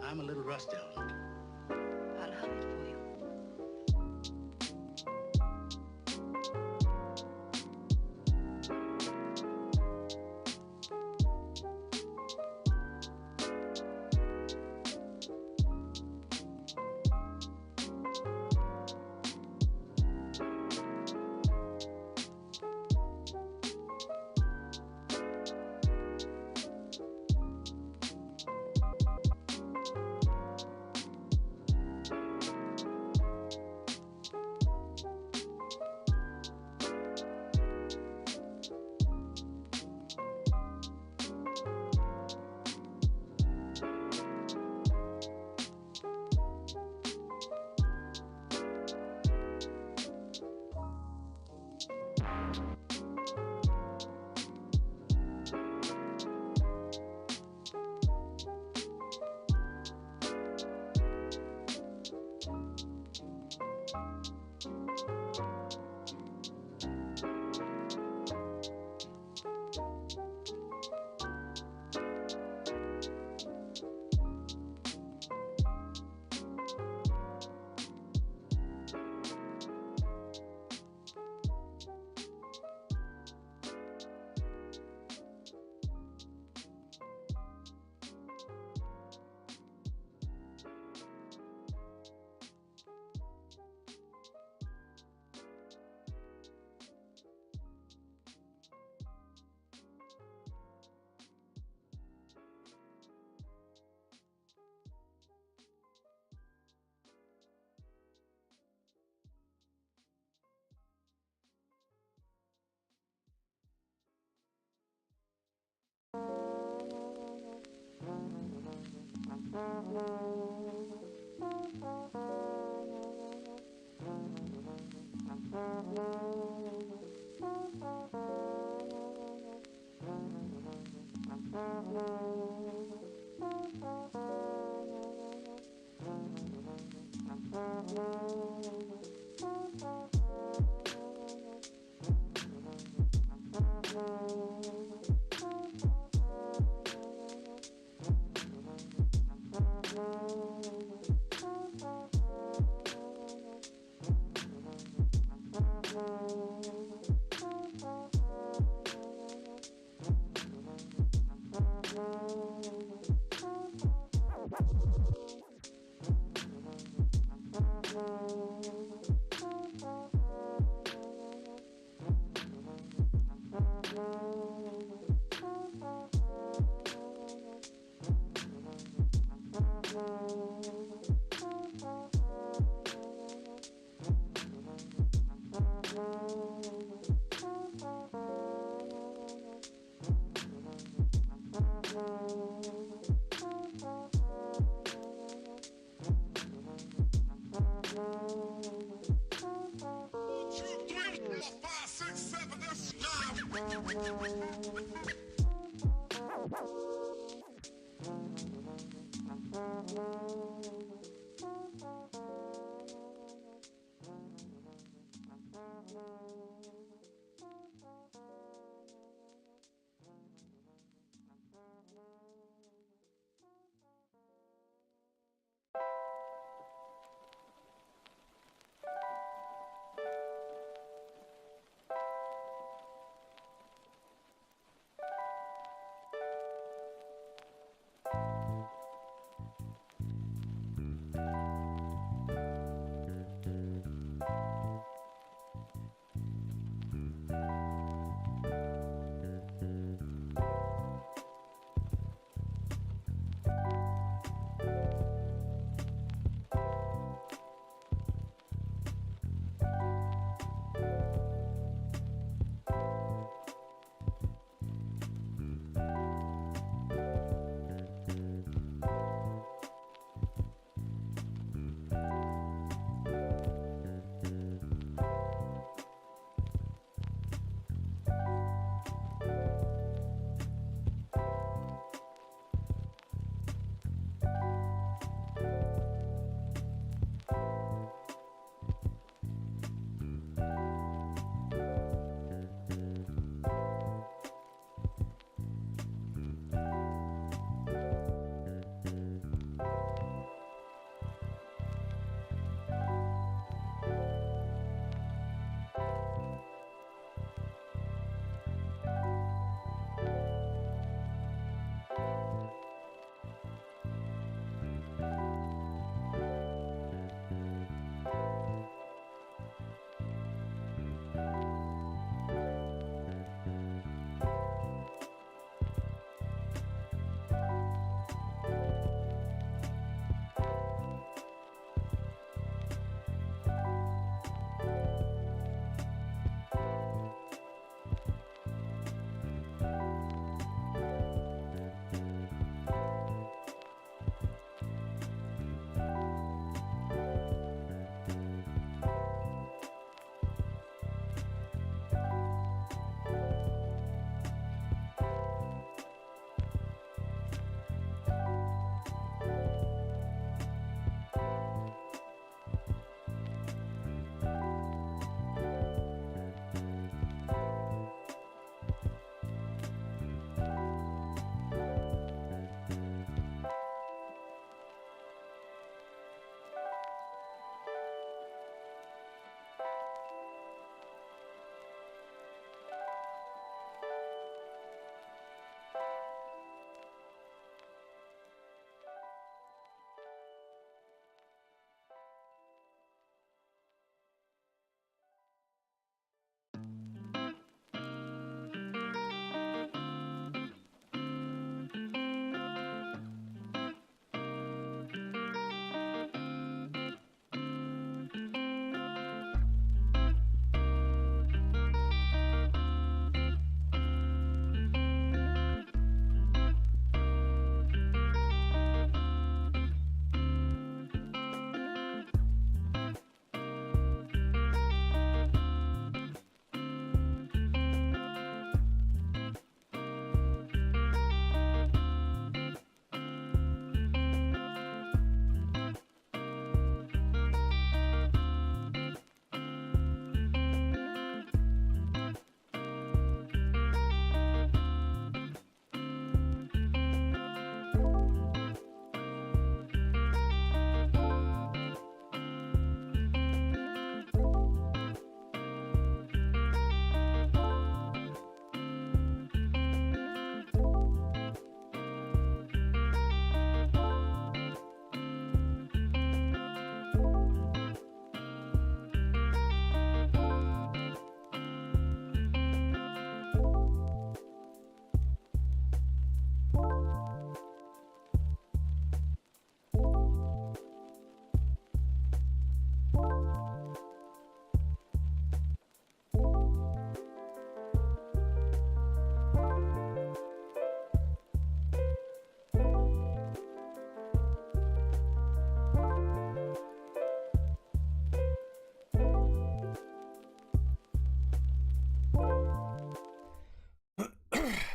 I'm a little rusty on it. I'll hum it for you.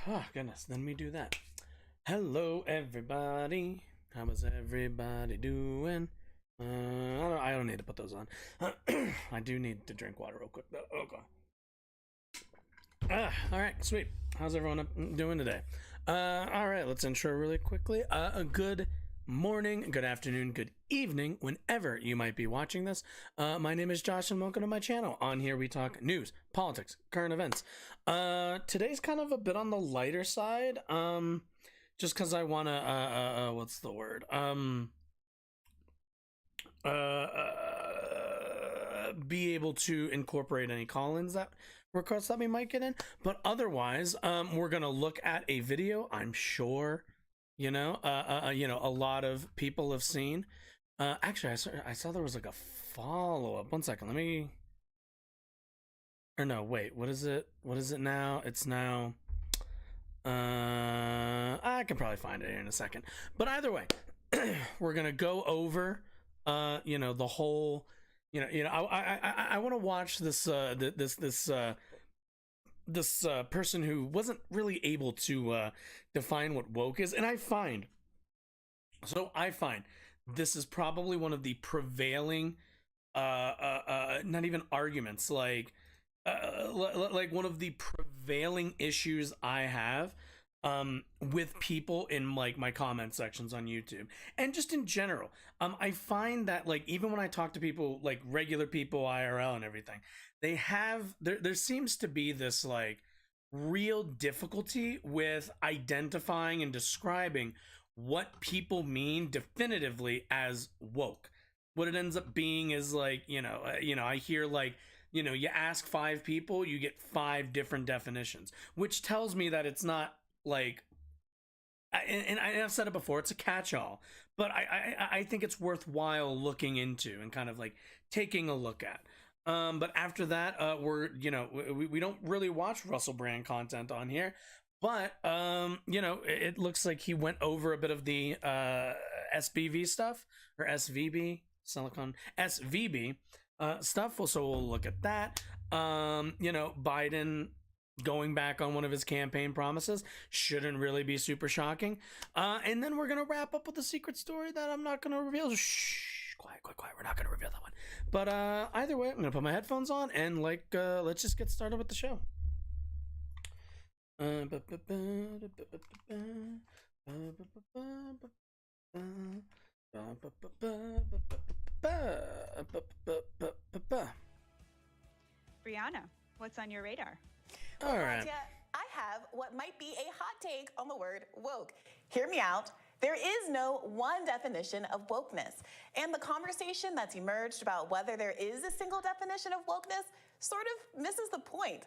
Oh, goodness. Let me do that. Hello, everybody. How is everybody doing? I don't need to put those on. I do need to drink water real quick, though. Okay. All right, sweet. How's everyone doing today? All right, let's intro really quickly. A good morning, good afternoon, good evening, whenever you might be watching this. My name is Josh, and welcome to my channel. On here, we talk news, politics, current events. Today's kind of a bit on the lighter side. Just because I want to, what's the word? Be able to incorporate any call-ins that requests that we might get in, but otherwise we're gonna look at a video I'm sure a lot of people have seen. Actually, I saw there was like a follow-up. One second, let me, or no, wait, what is it now? It's now I can probably find it here in a second, but either way, we're gonna go over the whole I want to watch this this person who wasn't really able to define what woke is, and I find this is probably one of the prevailing not even arguments, like one of the prevailing issues I have with people in like my comment sections on YouTube and just in general. I find that like even when I talk to people, like regular people IRL and everything, they have there seems to be this like real difficulty with identifying and describing what people mean definitively as woke. What it ends up being is like, I hear like, you ask 5 people, you get 5 different definitions, which tells me that it's not like, and I've said it before, it's a catch-all, but I think it's worthwhile looking into and kind of like taking a look at. But after that, we don't really watch Russell brand content on here, but it looks like he went over a bit of the SBV stuff, or SVB, Silicon SVB stuff. So we'll look at that. Biden going back on one of his campaign promises shouldn't really be super shocking. And then we're gonna wrap up with a secret story that I'm not gonna reveal. Shh, quiet. We're not gonna reveal that one. But either way, I'm gonna put my headphones on and let's just get started with the show. Brianna, what's on your radar? Well, All right. Katya, I have what might be a hot take on the word woke. Hear me out. There is no one definition of wokeness. And the conversation that's emerged about whether there is a single definition of wokeness sort of misses the point.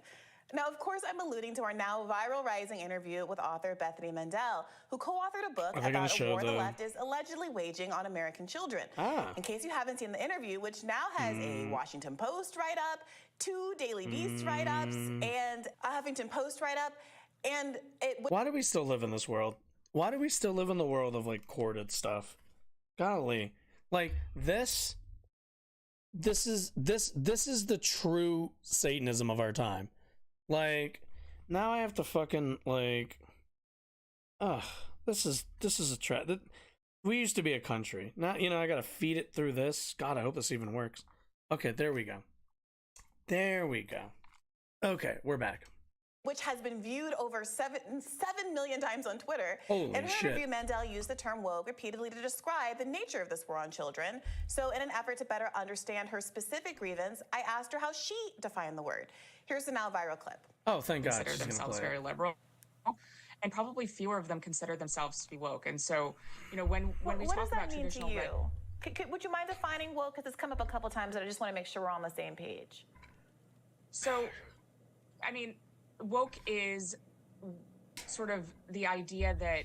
Now, of course, I'm alluding to our now viral rising interview with author Bethany Mandel, who co-authored a book about a war the left is allegedly waging on American children. In case you haven't seen the interview, which now has a Washington Post write-up, 2 Daily Beast write-ups, and a Huffington Post write-up, and why do we still live in this world? Why do we still live in the world of like corded stuff? Golly, like this is the true Satanism of our time. Like, now I have to fucking, like, this is a trap. We used to be a country. Now, I gotta feed it through this. God, I hope this even works. Okay, there we go. Okay, we're back. Which has been viewed over 7 million times on Twitter. Holy in her shit. interview, Mandel used the term woke repeatedly to describe the nature of this war on children. So in an effort to better understand her specific grievance, I asked her how she defined the word. Here's the now viral clip. Oh, thank God. Consider themselves very liberal, and probably fewer of them consider themselves to be woke. And so, when we talk about traditional, what does that mean to you? Would you mind defining woke? Because it's come up a couple times, and I just want to make sure we're on the same page. So, I mean, woke is sort of the idea that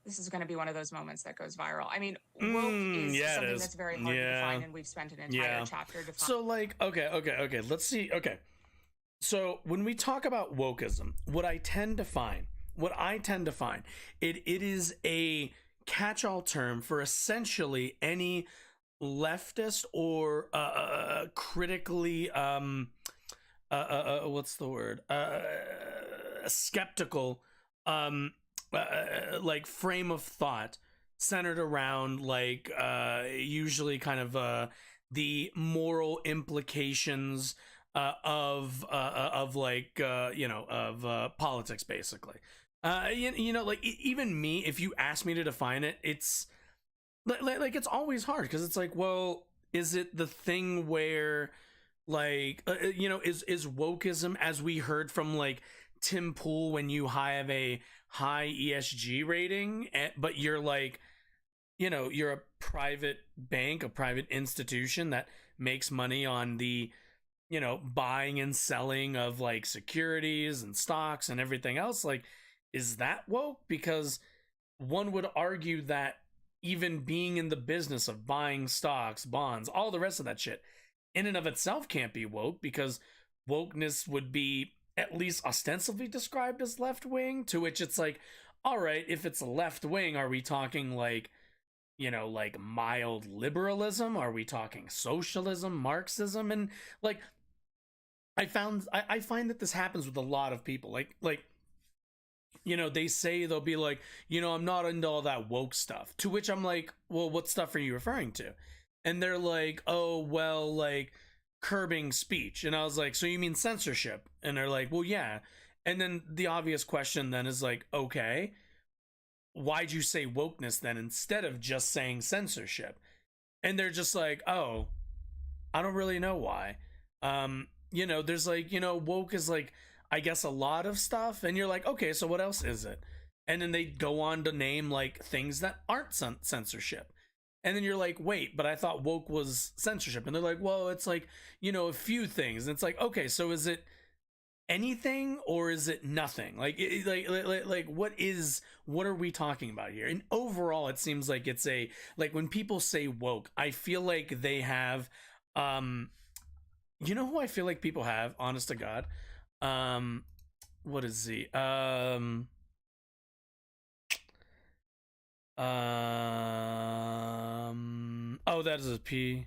this is going to be one of those moments that goes viral. I mean, woke is something that's very hard to define, and we've spent an entire chapter defining. So, like, okay, let's see. Okay, so when we talk about wokeism, what I tend to find, it is a catch-all term for essentially any leftist or critically what's the word, skeptical like frame of thought centered around like usually kind of the moral implications of like of politics, basically. Like even me, if you ask me to define it, it's like it's always hard, because it's like, well, is it the thing where like is wokeism, as we heard from like Tim Pool, when you have a high ESG rating, but you're like, you're a private bank, a private institution that makes money on the buying and selling of like securities and stocks and everything else, like, is that woke? Because one would argue that even being in the business of buying stocks, bonds, all the rest of that shit in and of itself can't be woke, because wokeness would be at least ostensibly described as left wing, to which it's like, all right, if it's left wing, are we talking like, like mild liberalism? Are we talking socialism, Marxism? And like, I find that this happens with a lot of people. Like, they say, they'll be like, I'm not into all that woke stuff. To which I'm like, well, what stuff are you referring to? And they're like, oh, well, like curbing speech. And I was like, so you mean censorship? And they're like, well, yeah. And then the obvious question then is like, okay, why'd you say wokeness then instead of just saying censorship? And they're just like, oh, I don't really know why. There's like, woke is like, I guess, a lot of stuff. And you're like, okay, so what else is it? And then they go on to name like things that aren't censorship. And then you're like, wait, but I thought woke was censorship. And they're like, well, it's like, a few things. And it's like, okay, so is it anything or is it nothing? Like, what are we talking about here? And overall, it seems like it's like when people say woke, I feel like they have, who I feel like people have, honest to God? What is he? Oh, that is a P.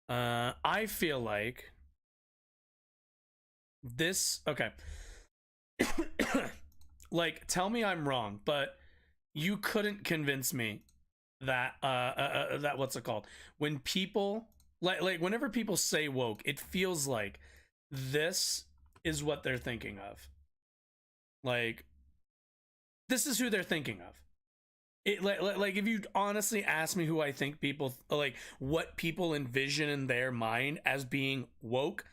I feel like this, okay. Like, tell me I'm wrong, but you couldn't convince me that that what's it called? When people like whenever people say woke, it feels like this is what they're thinking of. Like, this is who they're thinking of. It like if you honestly ask me who I think people like, what people envision in their mind as being woke,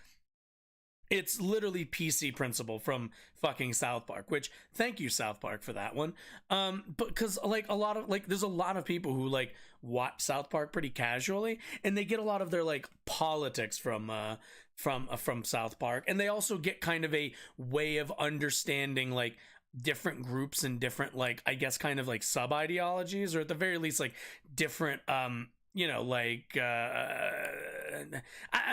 it's literally PC Principal from fucking South Park, which, thank you, South Park, for that one. But because like a lot of like, there's a lot of people who like watch South Park pretty casually, and they get a lot of their like politics from South Park, and they also get kind of a way of understanding like different groups and different, like, I guess, kind of like sub ideologies, or at the very least like different like I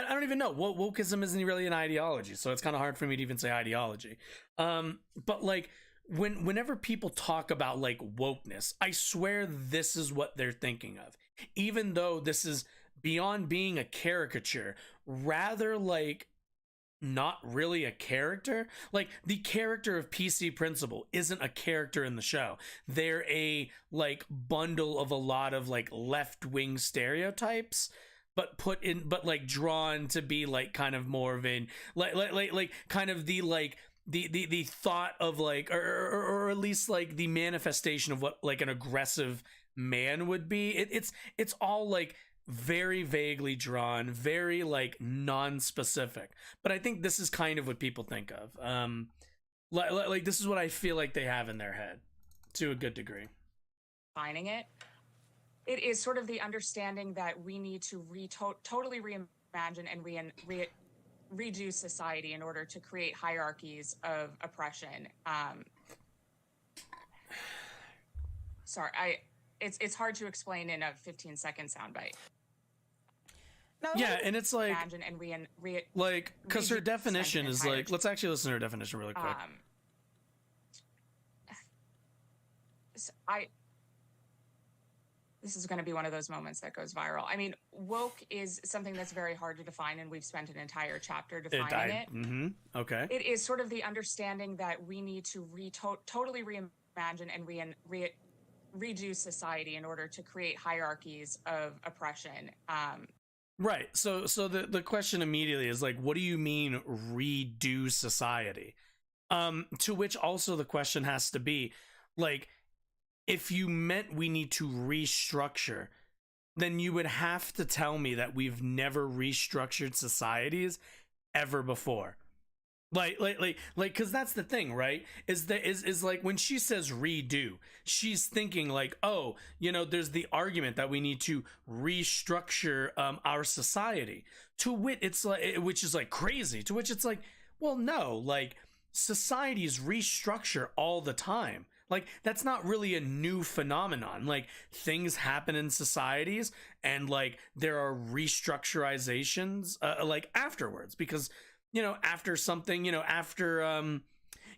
don't even know. Wokeism isn't really an ideology, so it's kind of hard for me to even say ideology. But like whenever people talk about like wokeness, I swear this is what they're thinking of, even though this is beyond being a caricature, rather like not really a character. Like, the character of PC Principal isn't a character in the show. They're a like bundle of a lot of like left-wing stereotypes, but like drawn to be like kind of more of an like kind of the like the thought of like, or at least like the manifestation of what like an aggressive man would be. It's all like very vaguely drawn, very like non-specific, but I think this is kind of what people think of. Like this is what I feel like they have in their head to a good degree. Defining it is sort of the understanding that we need to totally reimagine and redo society in order to create hierarchies of oppression. Sorry, it's hard to explain in a 15-second soundbite. No, yeah, and it's like, imagine and like, because her definition is like, let's actually listen to her definition really quick. This is going to be one of those moments that goes viral. I mean, woke is something that's very hard to define, and we've spent an entire chapter defining it. Okay. It is sort of the understanding that we need to totally reimagine and redo society in order to create hierarchies of oppression. Right. So the question immediately is like, what do you mean redo society? To which also the question has to be like, if you meant we need to restructure, then you would have to tell me that we've never restructured societies ever before. Because that's the thing, right? Is like when she says redo, she's thinking like, oh, there's the argument that we need to restructure our society. To which it's like, which is like crazy. To which it's like, well, no, like societies restructure all the time. Like, that's not really a new phenomenon. Like, things happen in societies and like there are restructurizations like afterwards, because after something, after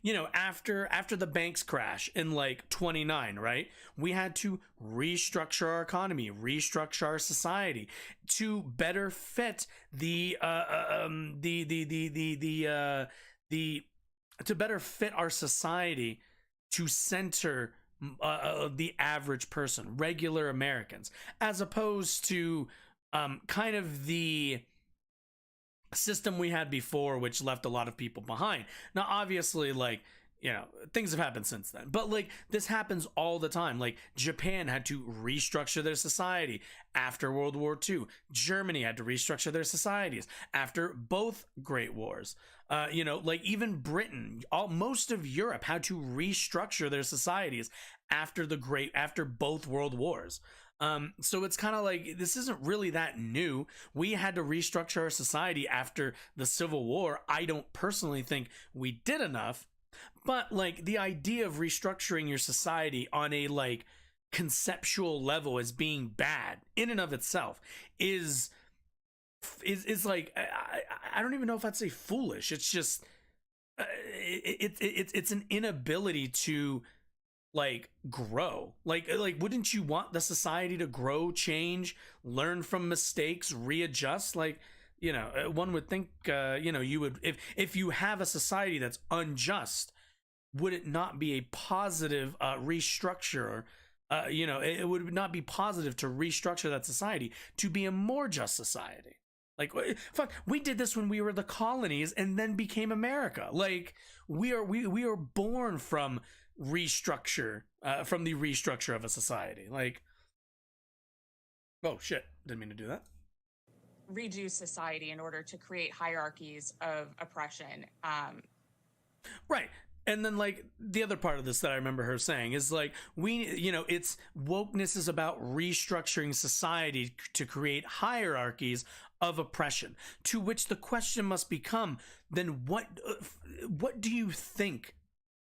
the banks crash in like 29, right, we had to restructure our economy, restructure our society to better fit to better fit our society to center the average person, regular Americans, as opposed to kind of the system we had before, which left a lot of people behind. Now, obviously, like, things have happened since then, but like this happens all the time. Like Japan had to restructure their society after World War II. Germany had to restructure their societies after both great wars. Like even Britain, most of Europe had to restructure their societies after both world wars. So it's kind of like, this isn't really that new. We had to restructure our society after the Civil War. I don't personally think we did enough, but like the idea of restructuring your society on a like conceptual level as being bad in and of itself is like, I don't even know if I'd say foolish. It's just it's an inability to like grow. Like wouldn't you want the society to grow, change, learn from mistakes, readjust? Like, one would think you would, if you have a society that's unjust, would it not be a positive restructure? It would not be positive to restructure that society to be a more just society. Like, fuck, we did this when we were the colonies and then became America. Like, we are born from restructure, from the restructure of a society. Like, oh shit, didn't mean to do that. Redo society in order to create hierarchies of oppression. Right. And then like the other part of this that I remember her saying is like, it's wokeness is about restructuring society to create hierarchies of oppression, to which the question must become, then what do you think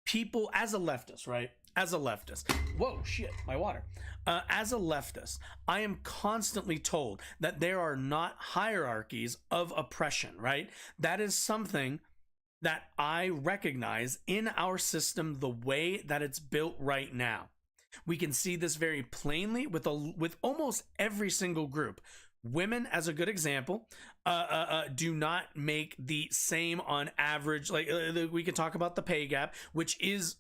people, as a leftist, right? As a leftist, whoa, shit, my water. As a leftist, I am constantly told that there are not hierarchies of oppression, right? That is something that I recognize in our system, the way that it's built right now. We can see this very plainly with almost every single group. Women, as a good example, do not make the same on average. Like we can talk about the pay gap, which is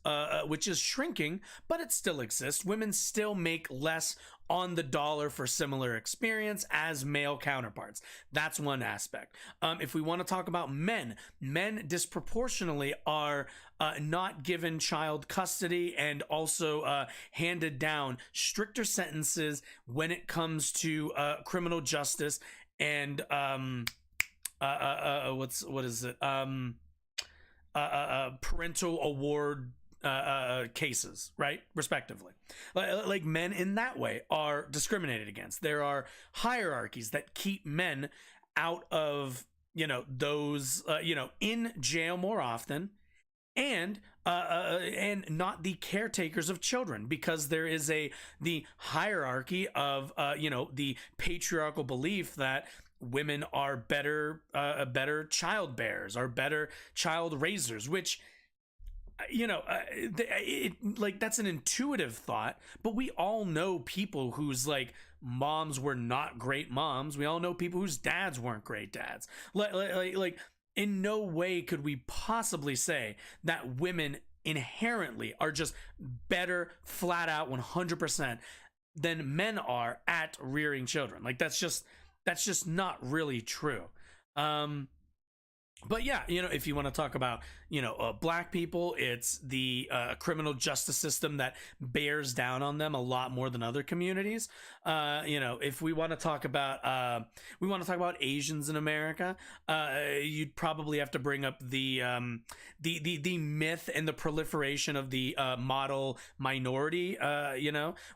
shrinking, but it still exists. Women still make less on the dollar for similar experience as male counterparts. That's one aspect. If we want to talk about men disproportionately are not given child custody and also handed down stricter sentences when it comes to criminal justice and parental award cases, right, respectively. Like men in that way are discriminated against. There are hierarchies that keep men out of those in jail more often, and not the caretakers of children, because there is the hierarchy of the patriarchal belief that women are better child bearers, are better child raisers, which like that's an intuitive thought, but we all know people whose like moms were not great moms. We all know people whose dads weren't great dads. Like in no way could we possibly say that women inherently are just better, flat out 100% than men are at rearing children. Like that's just not really true. But yeah, if you want to talk about, black people, it's the criminal justice system that bears down on them a lot more than other communities. If we want to talk about Asians in America, you'd probably have to bring up the myth and the proliferation of the model minority,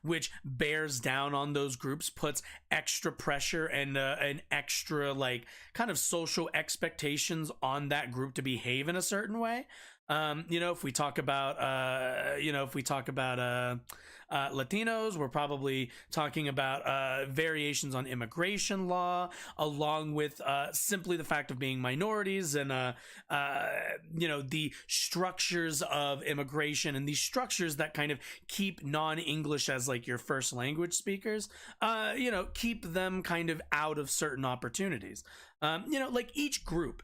which bears down on those groups, puts extra pressure and an extra like kind of social expectations on that group to behave in a certain way. If we talk about Latinos, we're probably talking about variations on immigration law, along with simply the fact of being minorities and the structures of immigration and these structures that kind of keep non-English as like your first language speakers, keep them kind of out of certain opportunities. Like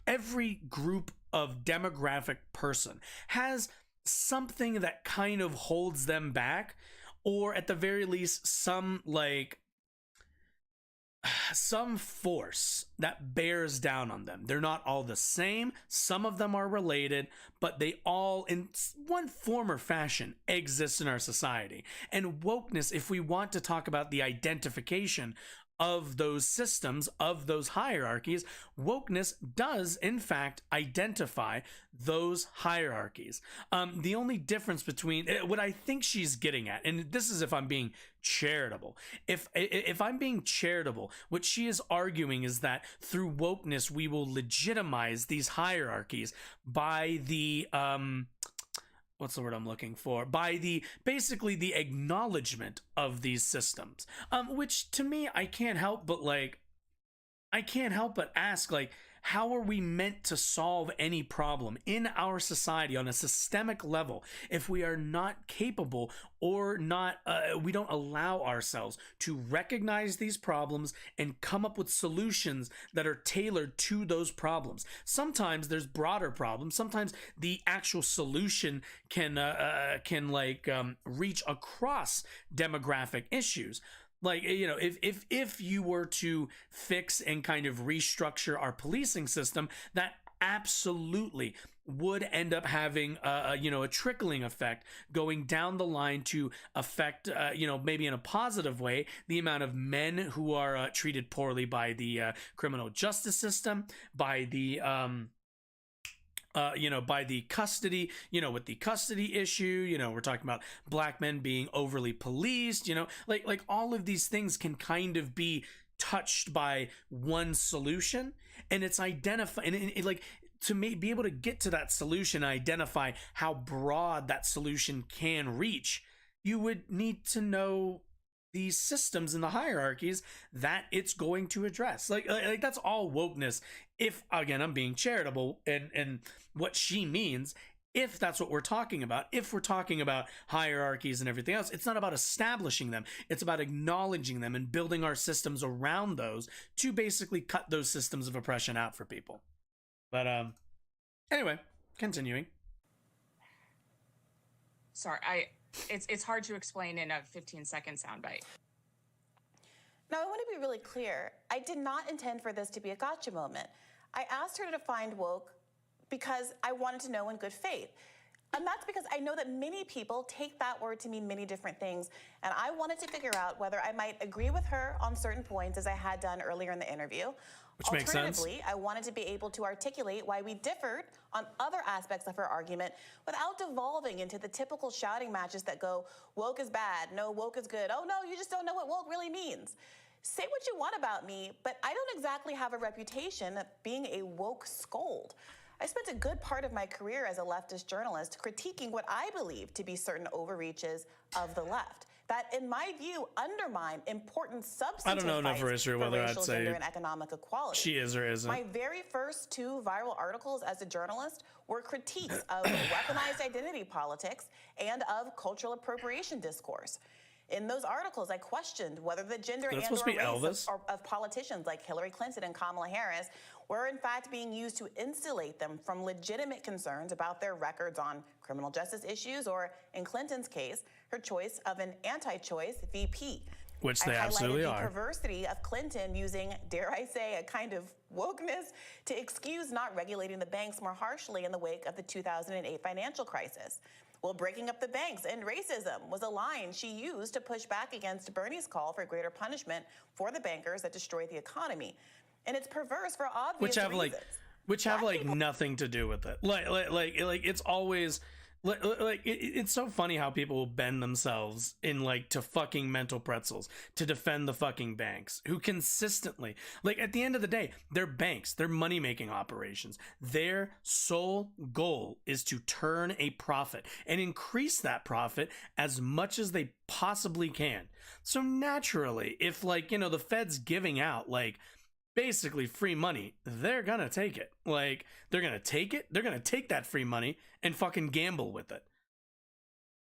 every group of demographic person has something that kind of holds them back, or at the very least some force that bears down on them. They're not all the same. Some of them are related, but they all in one form or fashion exist in our society. And wokeness, if we want to talk about the identification of those systems, of those hierarchies, wokeness does in fact identify those hierarchies. The only difference between what I think she's getting at, and this is if I'm being charitable, if I'm being charitable, what she is arguing is that through wokeness we will legitimize these hierarchies by the what's the word I'm looking for? By basically the acknowledgement of these systems, which to me, I can't help but ask, like, how are we meant to solve any problem in our society on a systemic level if we are not capable or we don't allow ourselves to recognize these problems and come up with solutions that are tailored to those problems? Sometimes there's broader problems. Sometimes the actual solution can reach across demographic issues. Like, if you were to fix and kind of restructure our policing system, that absolutely would end up having a trickling effect going down the line to affect maybe in a positive way the amount of men who are treated poorly by the criminal justice system, by the by the custody, with the custody issue, we're talking about black men being overly policed, like all of these things can kind of be touched by one solution, and it's be able to get to that solution, identify how broad that solution can reach, you would need to know these systems and the hierarchies that it's going to address. Like that's all wokeness. If, again, I'm being charitable and what she means, if that's what we're talking about, if we're talking about hierarchies and everything else, it's not about establishing them. It's about acknowledging them and building our systems around those to basically cut those systems of oppression out for people. But anyway, continuing. Sorry, it's hard to explain in a 15-second soundbite. Now, I want to be really clear. I did not intend for this to be a gotcha moment. I asked her to define woke because I wanted to know in good faith. And that's because I know that many people take that word to mean many different things. And I wanted to figure out whether I might agree with her on certain points, as I had done earlier in the interview. Which makes sense. Alternatively, I wanted to be able to articulate why we differed on other aspects of her argument without devolving into the typical shouting matches that go, woke is bad, no, woke is good, oh no, you just don't know what woke really means. Say what you want about me, but I don't exactly have a reputation of being a woke scold. I spent a good part of my career as a leftist journalist critiquing what I believe to be certain overreaches of the left. that, in my view, undermine important substantive I don't know enough fights history for whether I'd racial, say gender, and economic equality. she is or isn't. My very first 2 viral articles as a journalist were critiques of weaponized identity politics and of cultural appropriation discourse. In those articles, I questioned whether the gender and or race of politicians like Hillary Clinton and Kamala Harris were in fact being used to insulate them from legitimate concerns about their records on criminal justice issues, or in Clinton's case, her choice of an anti-choice VP. Which they absolutely are. The perversity of Clinton using, dare I say, a kind of wokeness to excuse not regulating the banks more harshly in the wake of the 2008 financial crisis. Well, breaking up the banks and racism was a line she used to push back against Bernie's call for greater punishment for the bankers that destroy the economy. And it's perverse for obvious reasons. Which have nothing to do with it. Like it's always it's so funny how people will bend themselves in to fucking mental pretzels to defend the fucking banks, who consistently, at the end of the day, they're banks, they're money making operations. Their sole goal is to turn a profit and increase that profit as much as they possibly can. So naturally, if the Fed's giving out basically free money, they're gonna take it. They're gonna take it, they're gonna take that free money and fucking gamble with it.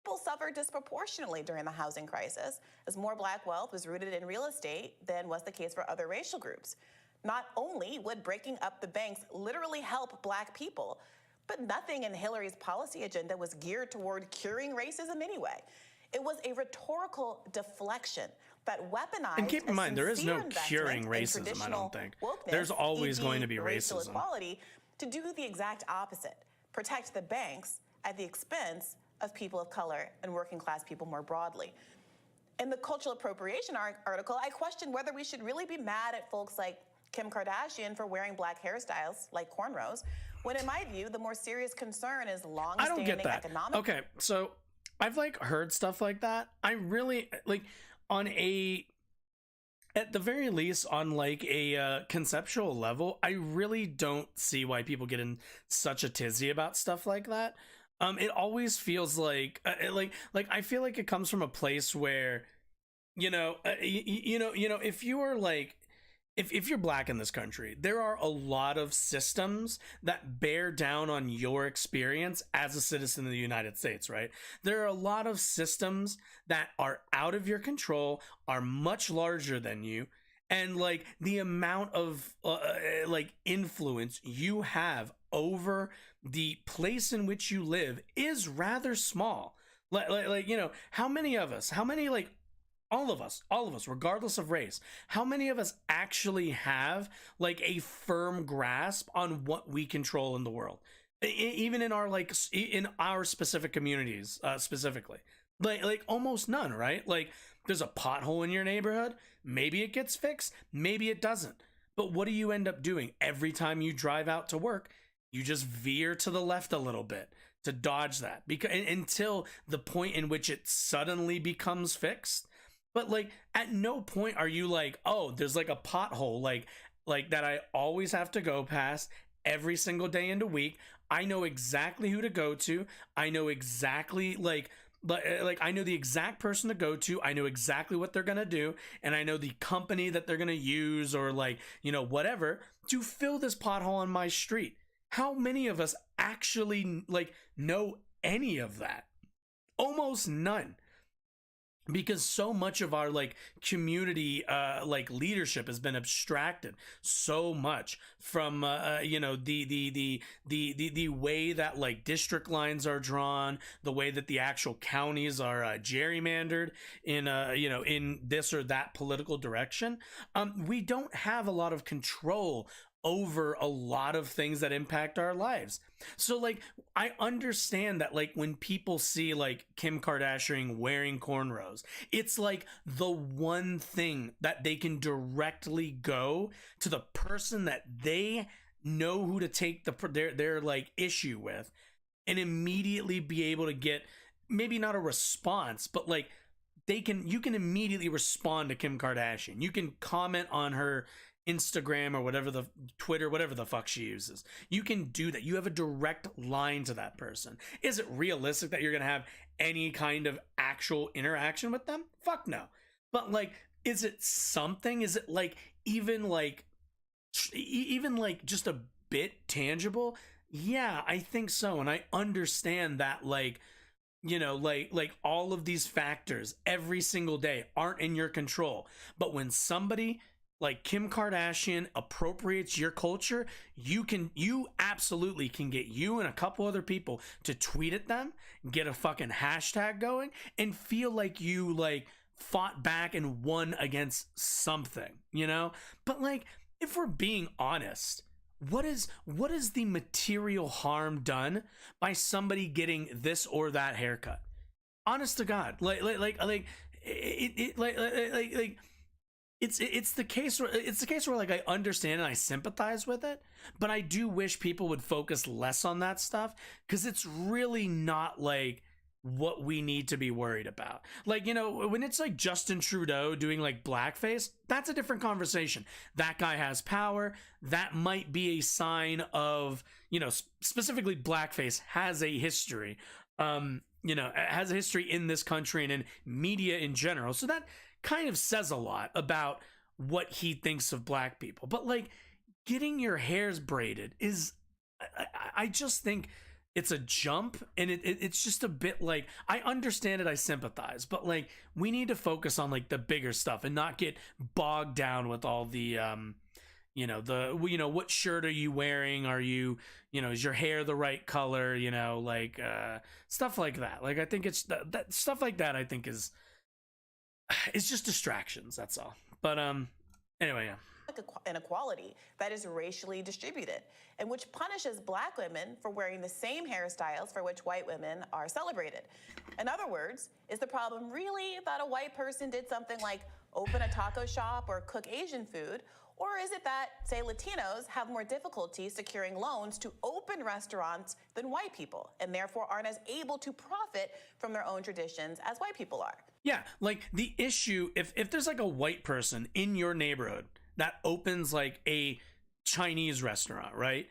People suffered disproportionately during the housing crisis, as more black wealth was rooted in real estate than was the case for other racial groups. Not only would breaking up the banks literally help black people, but nothing in Hillary's policy agenda was geared toward curing racism anyway. It was a rhetorical deflection that weaponized. And keep in mind, there is no curing racism, I don't think. There's always going to be racism. Equality to do the exact opposite, protect the banks at the expense of people of color and working class people more broadly. In the cultural appropriation article, I questioned whether we should really be mad at folks like Kim Kardashian for wearing black hairstyles like cornrows, when in my view, the more serious concern is long-standing economic. Okay, so I've heard stuff like that. I really at the very least on a conceptual level, I really don't see why people get in such a tizzy about stuff like that. It always feels like I feel like it comes from a place where if you are if you're black in this country, there are a lot of systems that bear down on your experience as a citizen of the United States, right? There are a lot of systems that are out of your control, are much larger than you, and the amount of influence you have over the place in which you live is rather small. How many of us, all of us, regardless of race, how many of us actually have a firm grasp on what we control in the world, even in our specific communities, specifically? Almost none, right? There's a pothole in your neighborhood, maybe it gets fixed, maybe it doesn't, but what do you end up doing every time you drive out to work? You just veer to the left a little bit to dodge that, because until the point in which it suddenly becomes fixed. But at no point are you oh, there's a pothole that I always have to go past every single day in the week. I know exactly who to go to. I know exactly I know the exact person to go to. I know exactly what they're gonna do, and I know the company that they're gonna use, or whatever, to fill this pothole on my street. How many of us actually know any of that? Almost none. Because so much of our community leadership has been abstracted so much from the way that district lines are drawn, the way that the actual counties are gerrymandered in in this or that political direction. We don't have a lot of control over a lot of things that impact our lives. So I understand that when people see Kim Kardashian wearing cornrows, it's the one thing that they can directly go to the person that they know who to take their issue with, and immediately be able to get, maybe not a response, but you can immediately respond to Kim Kardashian. You can comment on her Instagram or whatever, the Twitter, whatever the fuck she uses. You can do that. You have a direct line to that person. Is it realistic that you're going to have any kind of actual interaction with them? Fuck no. But like, is it something? Is it like even like just a bit tangible? Yeah, I think so. And I understand that, like, you know, like all of these factors every single day aren't in your control. But when somebody like Kim Kardashian appropriates your culture, you absolutely can get you and a couple other people to tweet at them, get a fucking hashtag going, and feel like you like fought back and won against something, you know? But like, if we're being honest, what is the material harm done by somebody getting this or that haircut? Honest to God, it's the case where like I understand and I sympathize with it, but I do wish people would focus less on that stuff, because it's really not like what we need to be worried about. Like, you know, when it's like Justin Trudeau doing like blackface, that's a different conversation. That guy has power. That might be a sign of, you know, specifically blackface has a history, you know, has a history in this country and in media in general. So that kind of says a lot about what he thinks of black people. But like, getting your hairs braided is, I just think it's a jump, and it's just a bit like, I understand it, I sympathize, but like, we need to focus on like the bigger stuff and not get bogged down with all the you know, what shirt are you wearing, are you, you know, is your hair the right color, you know, like stuff like that. Like, I think it's that stuff like that, I think it's just distractions, that's all. But anyway, yeah. Inequality that is racially distributed, and which punishes black women for wearing the same hairstyles for which white women are celebrated. In other words, is the problem really that a white person did something like open a taco shop or cook Asian food? Or is it that, say, Latinos have more difficulty securing loans to open restaurants than white people, and therefore aren't as able to profit from their own traditions as white people are? Yeah, like the issue, if there's like a white person in your neighborhood that opens like a Chinese restaurant, right?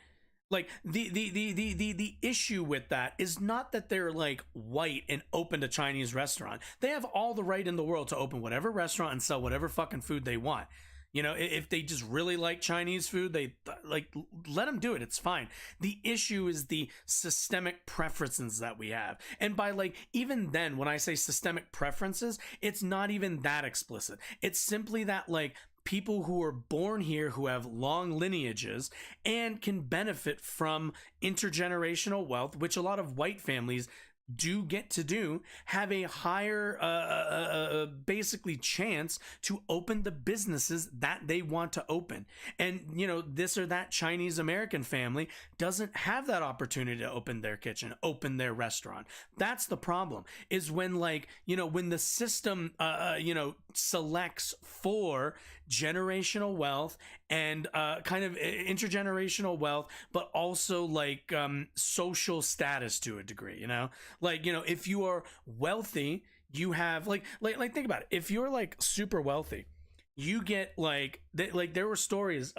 Like the issue with that is not that they're like white and opened a Chinese restaurant. They have all the right in the world to open whatever restaurant and sell whatever fucking food they want. You know, if they just really like Chinese food, they like, let them do it. It's fine. The issue is the systemic preferences that we have. And by like, even then, when I say systemic preferences, it's not even that explicit. It's simply that like, people who are born here, who have long lineages and can benefit from intergenerational wealth, which a lot of white families do get to do, have a higher basically chance to open the businesses that they want to open. And you know, this or that Chinese American family doesn't have that opportunity to open their kitchen, open their restaurant. That's the problem, is when like, you know, when the system you know, selects for generational wealth and kind of intergenerational wealth, but also like social status to a degree, you know? Like, you know, if you are wealthy, you have like think about it. If you're like super wealthy, you get like there were stories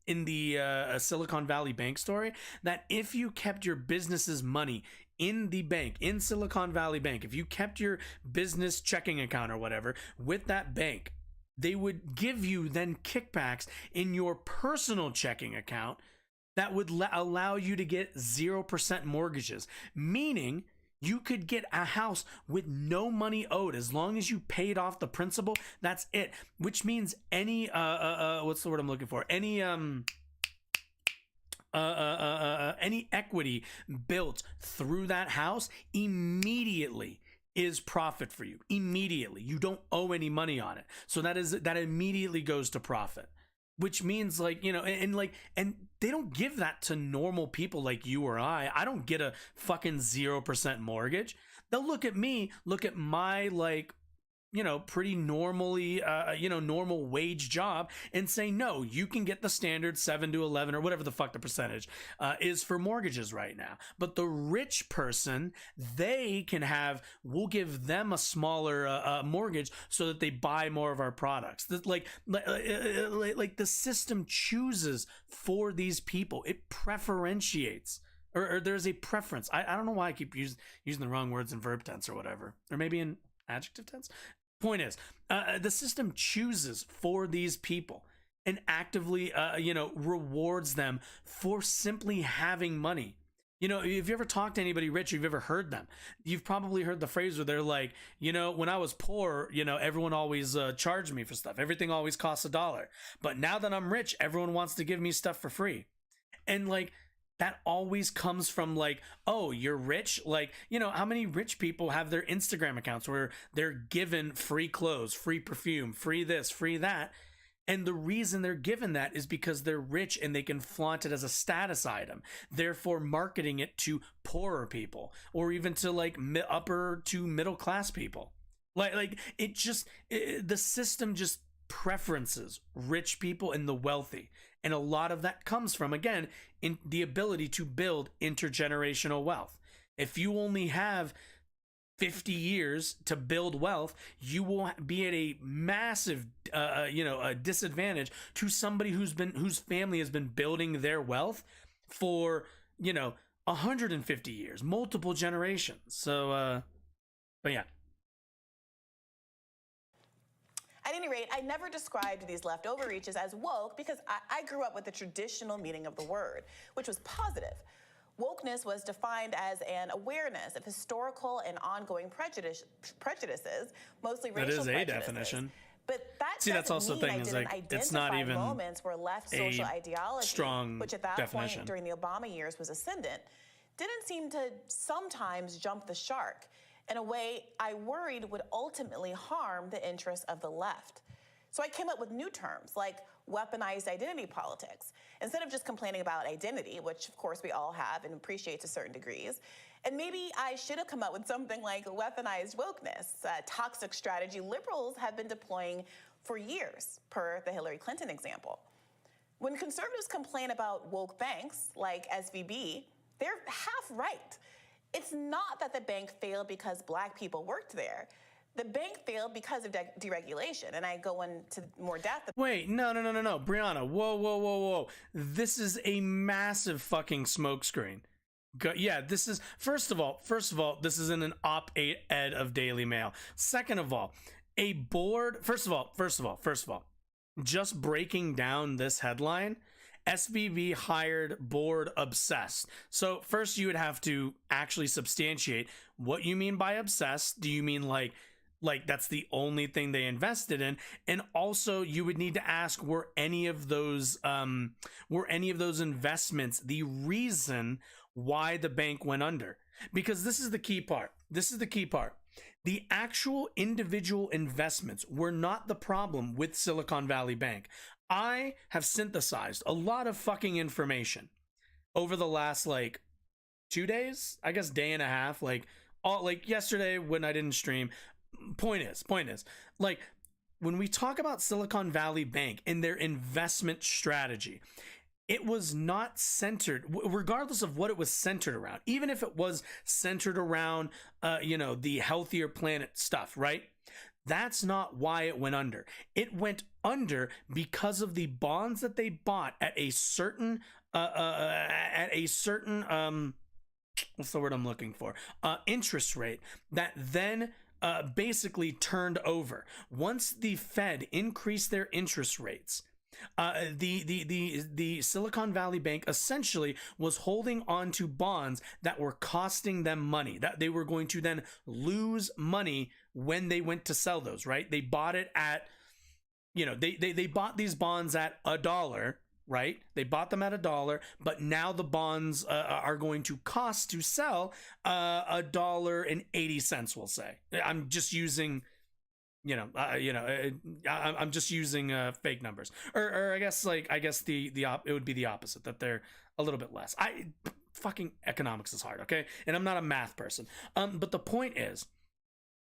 in the Silicon Valley Bank story that if you kept your business's money in the bank, in Silicon Valley Bank, if you kept your business checking account or whatever with that bank, they would give you then kickbacks in your personal checking account that would allow you to get 0% mortgages, meaning you could get a house with no money owed as long as you paid off the principal. That's it. Which means any what's the word I'm looking for? Any equity built through that house immediately is profit for you. Immediately. You don't owe any money on it. So that immediately goes to profit. Which means like, you know, and they don't give that to normal people like you or I. I don't get a fucking 0% mortgage. They'll look at me, look at my like pretty normally, normal wage job and say, no, you can get the standard 7 to 11 or whatever the fuck the percentage is for mortgages right now. But the rich person, we'll give them a smaller mortgage so that they buy more of our products. Like the system chooses for these people. It preferentiates. Or there's a preference. I don't know why I keep using the wrong words in verb tense or whatever. Or maybe in adjective tense. Point is, the system chooses for these people and actively, rewards them for simply having money. If you ever talked to anybody rich, you've ever heard them, you've probably heard the phrase where they're like, when I was poor, everyone always charged me for stuff. Everything always costs $1. But now that I'm rich, everyone wants to give me stuff for free. And like, that always comes from like, oh, you're rich. Like, how many rich people have their Instagram accounts where they're given free clothes, free perfume, free this, free that. And the reason they're given that is because they're rich and they can flaunt it as a status item, therefore marketing it to poorer people or even to like upper to middle class people. Like the system just preferences rich people and the wealthy. And a lot of that comes from, again, in the ability to build intergenerational wealth. If you only have 50 years to build wealth, you will be at a massive, a disadvantage to somebody whose family has been building their wealth for, 150 years, multiple generations. So, but yeah. At any rate, I never described these leftover reaches as woke because I grew up with the traditional meaning of the word, which was positive. Wokeness was defined as an awareness of historical and ongoing prejudices, mostly racial prejudices. That is a definition. But that that's also the thing, is like, it's not even moments where left social ideology, strong which at that definition. point during the Obama years was ascendant, didn't seem to sometimes jump the shark in a way I worried would ultimately harm the interests of the left. So I came up with new terms like weaponized identity politics, instead of just complaining about identity, which of course we all have and appreciate to certain degrees. And maybe I should have come up with something like weaponized wokeness, a toxic strategy liberals have been deploying for years, per the Hillary Clinton example. When conservatives complain about woke banks like SVB, they're half right. It's not that the bank failed because black people worked there. The bank failed because of deregulation, and I go into more depth. Wait, no, Brianna, whoa. This is a massive fucking smokescreen. Yeah, this is, first of all, this is in an op-ed of Daily Mail. Second of all, a board, first of all, just breaking down this headline, SVB hired board obsessed. So first you would have to actually substantiate what you mean by obsessed. Do you mean like that's the only thing they invested in? And also you would need to ask, were any of those investments the reason why the bank went under? Because this is the key part. The actual individual investments were not the problem with Silicon Valley Bank. I have synthesized a lot of fucking information over the last 2 days, I guess day and a half, yesterday when I didn't stream. Point is, when we talk about Silicon Valley Bank and their investment strategy, it was not centered, regardless of what it was centered around, even if it was centered around, the healthier planet stuff, right? That's not why it went under. It went under because of the bonds that they bought at a certain, what's the word I'm looking for? Interest rate that then basically turned over. Once the Fed increased their interest rates, the Silicon Valley Bank essentially was holding on to bonds that were costing them money, that they were going to then lose money when they went to sell those, right? They bought it at, they bought these bonds at $1, right? They bought them at $1, but now the bonds are going to cost to sell $1.80, we'll say. I'm just using I'm just using fake numbers, or I guess it would be the opposite, that they're a little bit less. Fucking economics is hard, okay? And I'm not a math person. But the point is,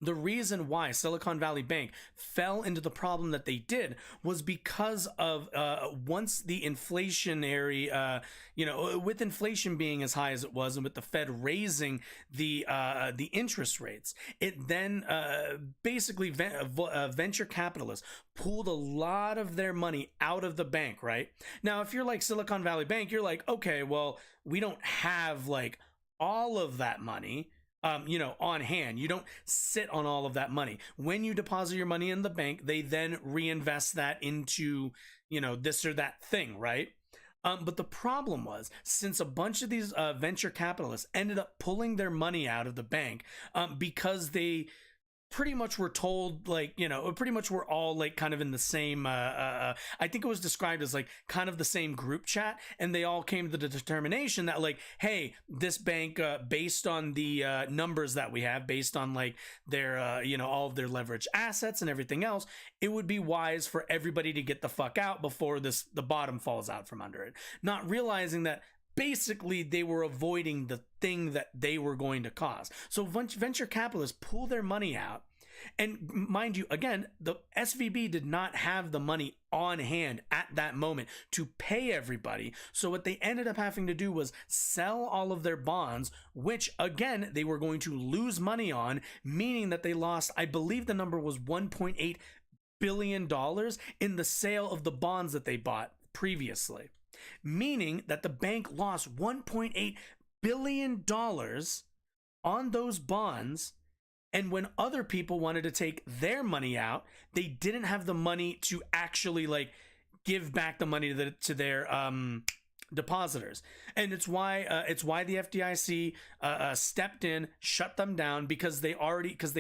The reason why Silicon Valley Bank fell into the problem that they did was because of once the inflationary, with inflation being as high as it was, and with the Fed raising the interest rates, it then basically venture capitalists pulled a lot of their money out of the bank. Right now, if you're like Silicon Valley Bank, you're like, okay, well, we don't have like all of that money on hand. You don't sit on all of that money. When you deposit your money in the bank, they then reinvest that into, this or that thing, right? But the problem was, since a bunch of these venture capitalists ended up pulling their money out of the bank because they pretty much were told, like, pretty much we're all like kind of in the same I think it was described as like kind of the same group chat, and they all came to the determination that like, hey, this bank based on the numbers that we have, based on like their all of their leverage assets and everything else, it would be wise for everybody to get the fuck out before the bottom falls out from under it, not realizing that basically they were avoiding the thing that they were going to cause. So venture capitalists pull their money out, and mind you, again, the SVB did not have the money on hand at that moment to pay everybody. So what they ended up having to do was sell all of their bonds, which again they were going to lose money on, meaning that they lost, I believe the number was $1.8 billion in the sale of the bonds that they bought previously, meaning that the bank lost $1.8 billion on those bonds. And when other people wanted to take their money out, they didn't have the money to actually like give back the money to their depositors. And it's why the FDIC stepped in, shut them down, because they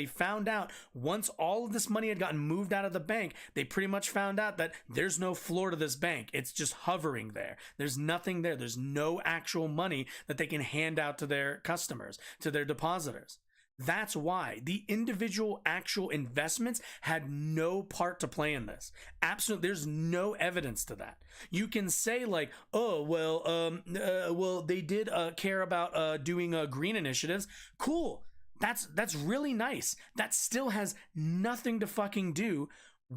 found out once all of this money had gotten moved out of the bank, they pretty much found out that there's no floor to this bank. It's just hovering there. There's nothing there. There's no actual money that they can hand out to their customers, to their depositors. That's why the individual actual investments had no part to play in this. Absolutely, there's no evidence to that. You can say like, oh, well, they did care about doing green initiatives. Cool. That's really nice. That still has nothing to fucking do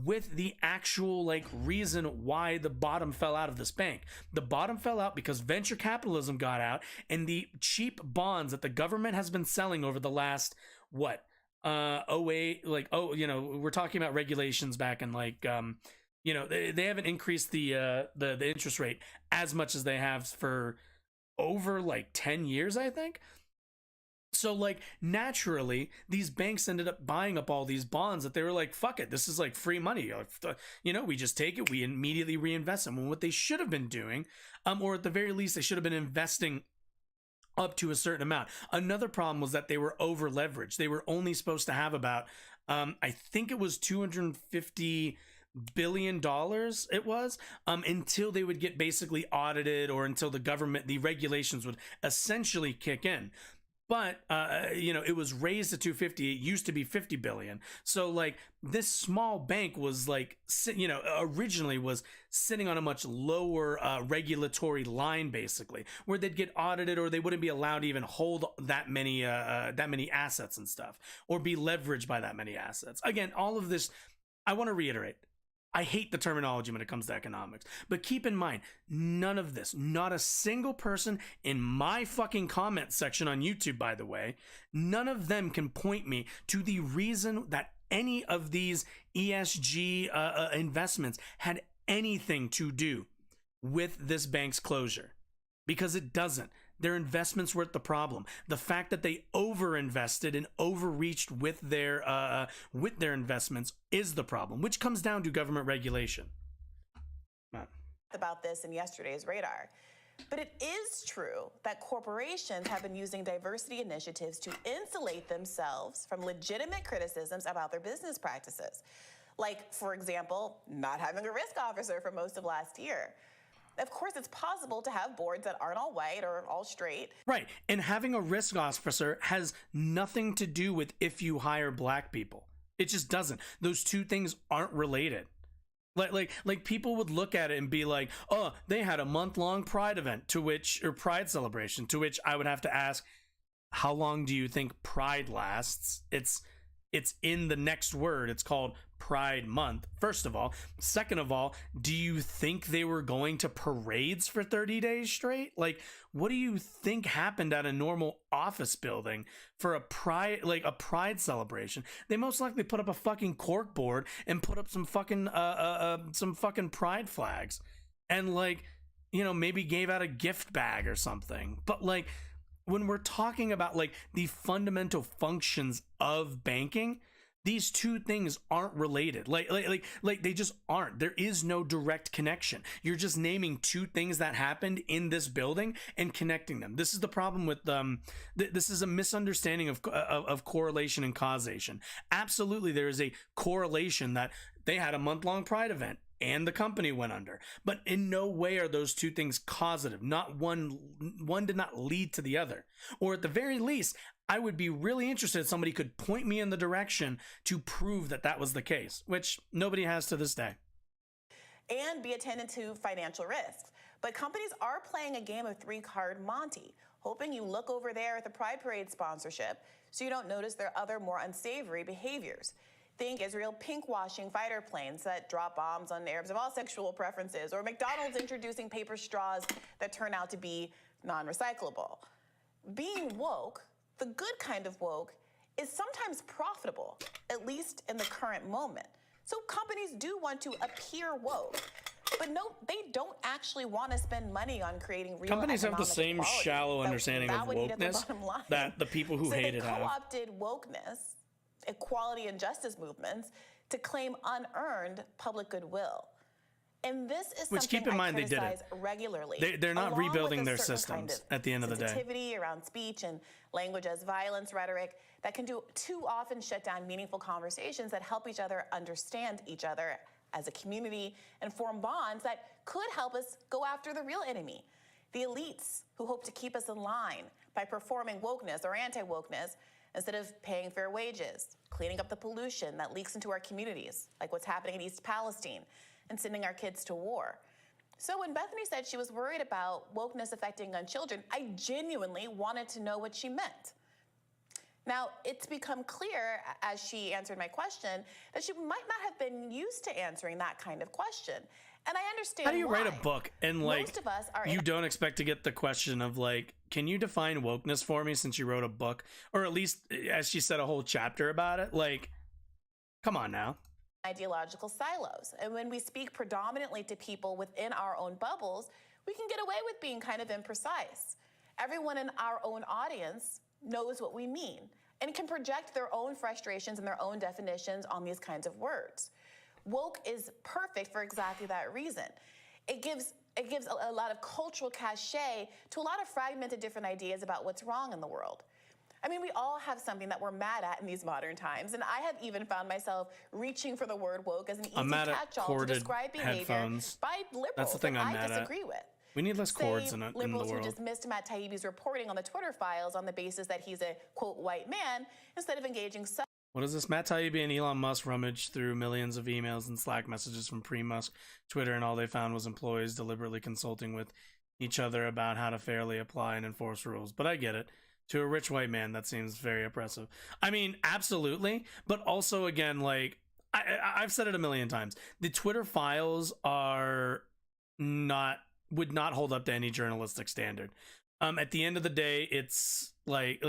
with the actual like reason why the bottom fell out of this bank. The bottom fell out because venture capitalism got out, and the cheap bonds that the government has been selling over the last we're talking about regulations back in like they haven't increased the interest rate as much as they have for over like 10 years, I think. So like naturally these banks ended up buying up all these bonds that they were like, fuck it, this is like free money, we just take it, we immediately reinvest them. And what they should have been doing, or at the very least they should have been investing up to a certain amount. Another problem was that they were over leveraged. They were only supposed to have about I think it was $250 billion it was, until they would get basically audited, or until the regulations would essentially kick in. But it was raised to 250. It used to be 50 billion. So like this small bank was like, originally was sitting on a much lower regulatory line, basically, where they'd get audited, or they wouldn't be allowed to even hold that many assets and stuff, or be leveraged by that many assets. Again, all of this, I want to reiterate, I hate the terminology when it comes to economics, but keep in mind, none of this, not a single person in my fucking comment section on YouTube, by the way, none of them can point me to the reason that any of these ESG investments had anything to do with this bank's closure, because it doesn't. Their investments were the problem. The fact that they overinvested and overreached with their investments is the problem, which comes down to government regulation. About this in yesterday's radar. But it is true that corporations have been using diversity initiatives to insulate themselves from legitimate criticisms about their business practices. Like, for example, not having a risk officer for most of last year. Of course, it's possible to have boards that aren't all white or all straight. Right. And having a risk officer has nothing to do with if you hire black people. It just doesn't. Those two things aren't related. Like people would look at it and be like, oh, they had a month-long Pride event, or Pride celebration, to which I would have to ask, how long do you think Pride lasts? It's it's in the next word. It's called Pride Month, first of all. Second of all, do you think they were going to parades for 30 days straight? Like, what do you think happened at a normal office building for a pride celebration? They most likely put up a fucking cork board and put up some fucking pride flags, and like, you know, maybe gave out a gift bag or something. But like, when we're talking about like the fundamental functions of banking, these two things aren't related. Like they just aren't. There is no direct connection. You're just naming two things that happened in this building and connecting them. This is the problem with this is a misunderstanding of correlation and causation. Absolutely, there is a correlation that they had a month-long Pride event and the company went under, but in no way are those two things causative. Not one did not lead to the other. Or at the very least, I would be really interested if somebody could point me in the direction to prove that that was the case, which nobody has to this day. And be attendant to financial risks. But companies are playing a game of three-card Monty, hoping you look over there at the Pride Parade sponsorship so you don't notice their other more unsavory behaviors. Think Israel pink-washing fighter planes that drop bombs on Arabs of all sexual preferences, or McDonald's introducing paper straws that turn out to be non-recyclable. Being woke, the good kind of woke, is sometimes profitable, at least in the current moment. So companies do want to appear woke, but no, they don't actually want to spend money on creating real Companies have the economic same equality shallow understanding of would eat at the wokeness bottom line. that the people who So hate they it have. co-opted wokeness, equality and justice movements to claim unearned public goodwill. And this is Which, something keep in mind, I they did criticize it. regularly. They're not along with rebuilding a their certain kind systems at the end of the day. sensitivity around speech and language as violence rhetoric that can too often shut down meaningful conversations that help each other understand each other as a community and form bonds that could help us go after the real enemy, the elites who hope to keep us in line by performing wokeness or anti-wokeness instead of paying fair wages, cleaning up the pollution that leaks into our communities, like what's happening in East Palestine, and sending our kids to war. So when Bethany said she was worried about wokeness affecting young children, I genuinely wanted to know what she meant. Now, it's become clear, as she answered my question, that she might not have been used to answering that kind of question. And I understand How do you why. write a book and like Most of us are you don't expect to get the question of like, can you define wokeness for me since you wrote a book, or at least, as she said, a whole chapter about it? Like, come on now. Ideological silos. And when we speak predominantly to people within our own bubbles, we can get away with being kind of imprecise. Everyone in our own audience knows what we mean and can project their own frustrations and their own definitions on these kinds of words. Woke is perfect for exactly that reason. It gives a lot of cultural cachet to a lot of fragmented different ideas about what's wrong in the world. I mean, we all have something that we're mad at in these modern times, and I have even found myself reaching for the word woke as an easy catch-all to describe behavior headphones. by liberals That's the thing that I'm mad I at. disagree with. We need less cords in the liberals world. who dismissed Matt Taibbi's reporting on the Twitter files on the basis that he's a, quote, white man, instead of engaging What is this? Matt Taibbi and Elon Musk rummaged through millions of emails and Slack messages from pre-Musk Twitter, and all they found was employees deliberately consulting with each other about how to fairly apply and enforce rules. But I get it. To a rich white man, that seems very oppressive. I mean, absolutely. But also, again, like, I've said it a million times. The Twitter files would not hold up to any journalistic standard. At the end of the day, it's like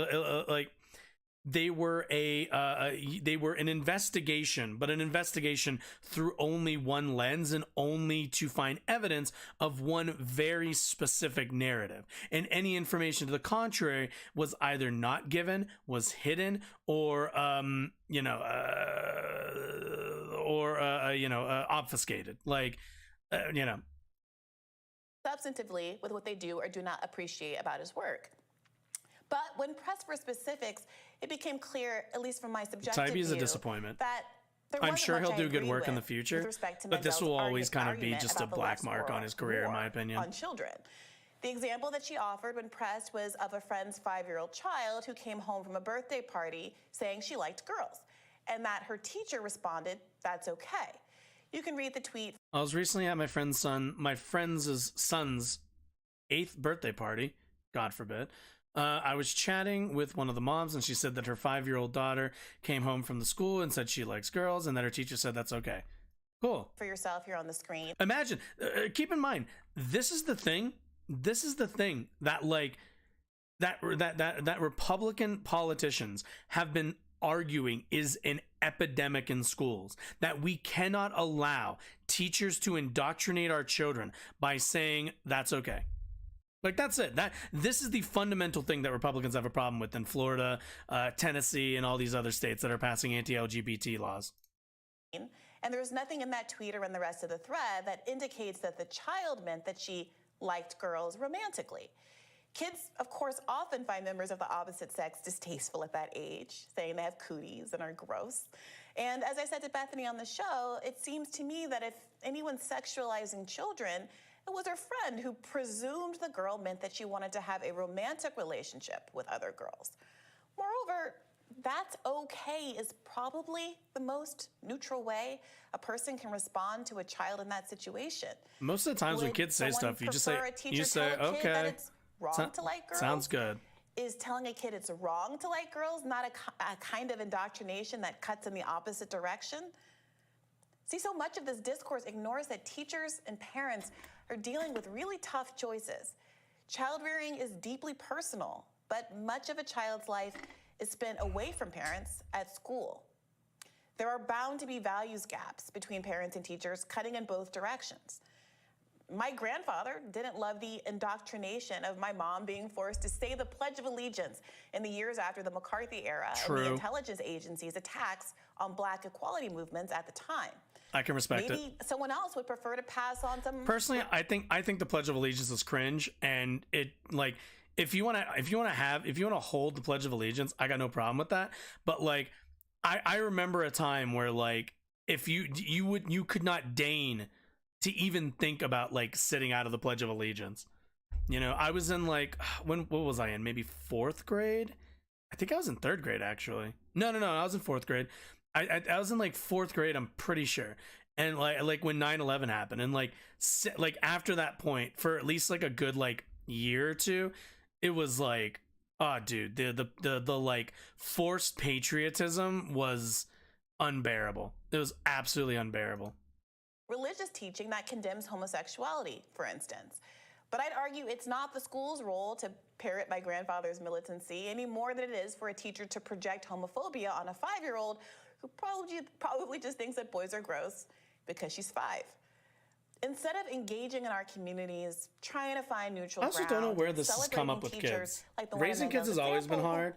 they were an investigation, but an investigation through only one lens and only to find evidence of one very specific narrative. And any information to the contrary was either not given, was hidden, or obfuscated. Substantively with what they do or do not appreciate about his work. But when pressed for specifics, it became clear, at least from my subjective Taibbi is a view, disappointment. that there I'm wasn't sure much he'll I do good agree work in the with future, respect to but this Mendel's will always kind of be argument just a about the black less mark on his career, in my war opinion. on children. The example that she offered when pressed was of a friend's 5-year-old child who came home from a birthday party saying she liked girls, and that her teacher responded, "That's okay." You can read the tweet. I was recently at my friend's son's 8th birthday party, God forbid. I was chatting with one of the moms, and she said that her 5-year-old daughter came home from the school and said she likes girls, and that her teacher said that's okay. Cool. For yourself here on the screen. Imagine, keep in mind, this is the thing that like that Republican politicians have been arguing is an epidemic in schools, that we cannot allow teachers to indoctrinate our children by saying that's okay. Like, that's it. This is the fundamental thing that Republicans have a problem with in Florida, Tennessee, and all these other states that are passing anti-LGBT laws. And there's nothing in that tweet or in the rest of the thread that indicates that the child meant that she liked girls romantically. Kids, of course, often find members of the opposite sex distasteful at that age, saying they have cooties and are gross. And as I said to Bethany on the show, it seems to me that if anyone's sexualizing children, it was her friend who presumed the girl meant that she wanted to have a romantic relationship with other girls. Moreover, that's okay is probably the most neutral way a person can respond to a child in that situation. Most of the times when kids say stuff, you just say, okay, wrong to like girls? Sounds good. Is telling a kid it's wrong to like girls not a kind of indoctrination that cuts in the opposite direction? See, so much of this discourse ignores that teachers and parents are dealing with really tough choices. Child rearing is deeply personal, but much of a child's life is spent away from parents at school. There are bound to be values gaps between parents and teachers, cutting in both directions. My grandfather didn't love the indoctrination of my mom being forced to say the Pledge of Allegiance in the years after the McCarthy era and the intelligence agency's attacks on Black equality movements at the time. I can respect it. Maybe someone else would prefer to pass on some. Personally, I think the Pledge of Allegiance is cringe, and it, like, if you want to hold the Pledge of Allegiance, I got no problem with that. But like, I remember a time where, like, if you could not deign to even think about like sitting out of the Pledge of Allegiance. You know, I was in like, what was I in? Maybe 4th grade? I think I was in 3rd grade actually. No, I was in 4th grade. I was in like 4th grade, I'm pretty sure. And like when 9/11 happened, and like after that point, for at least like a good like year or two, it was like, oh dude, the like forced patriotism was unbearable. It was absolutely unbearable. Religious teaching that condemns homosexuality, for instance. But I'd argue it's not the school's role to parrot my grandfather's militancy any more than it is for a teacher to project homophobia on a 5-year-old who probably just thinks that boys are gross because she's 5. Instead of engaging in our communities, trying to find neutral ground, I also don't know where this has come up with kids. Like raising kids has always been hard.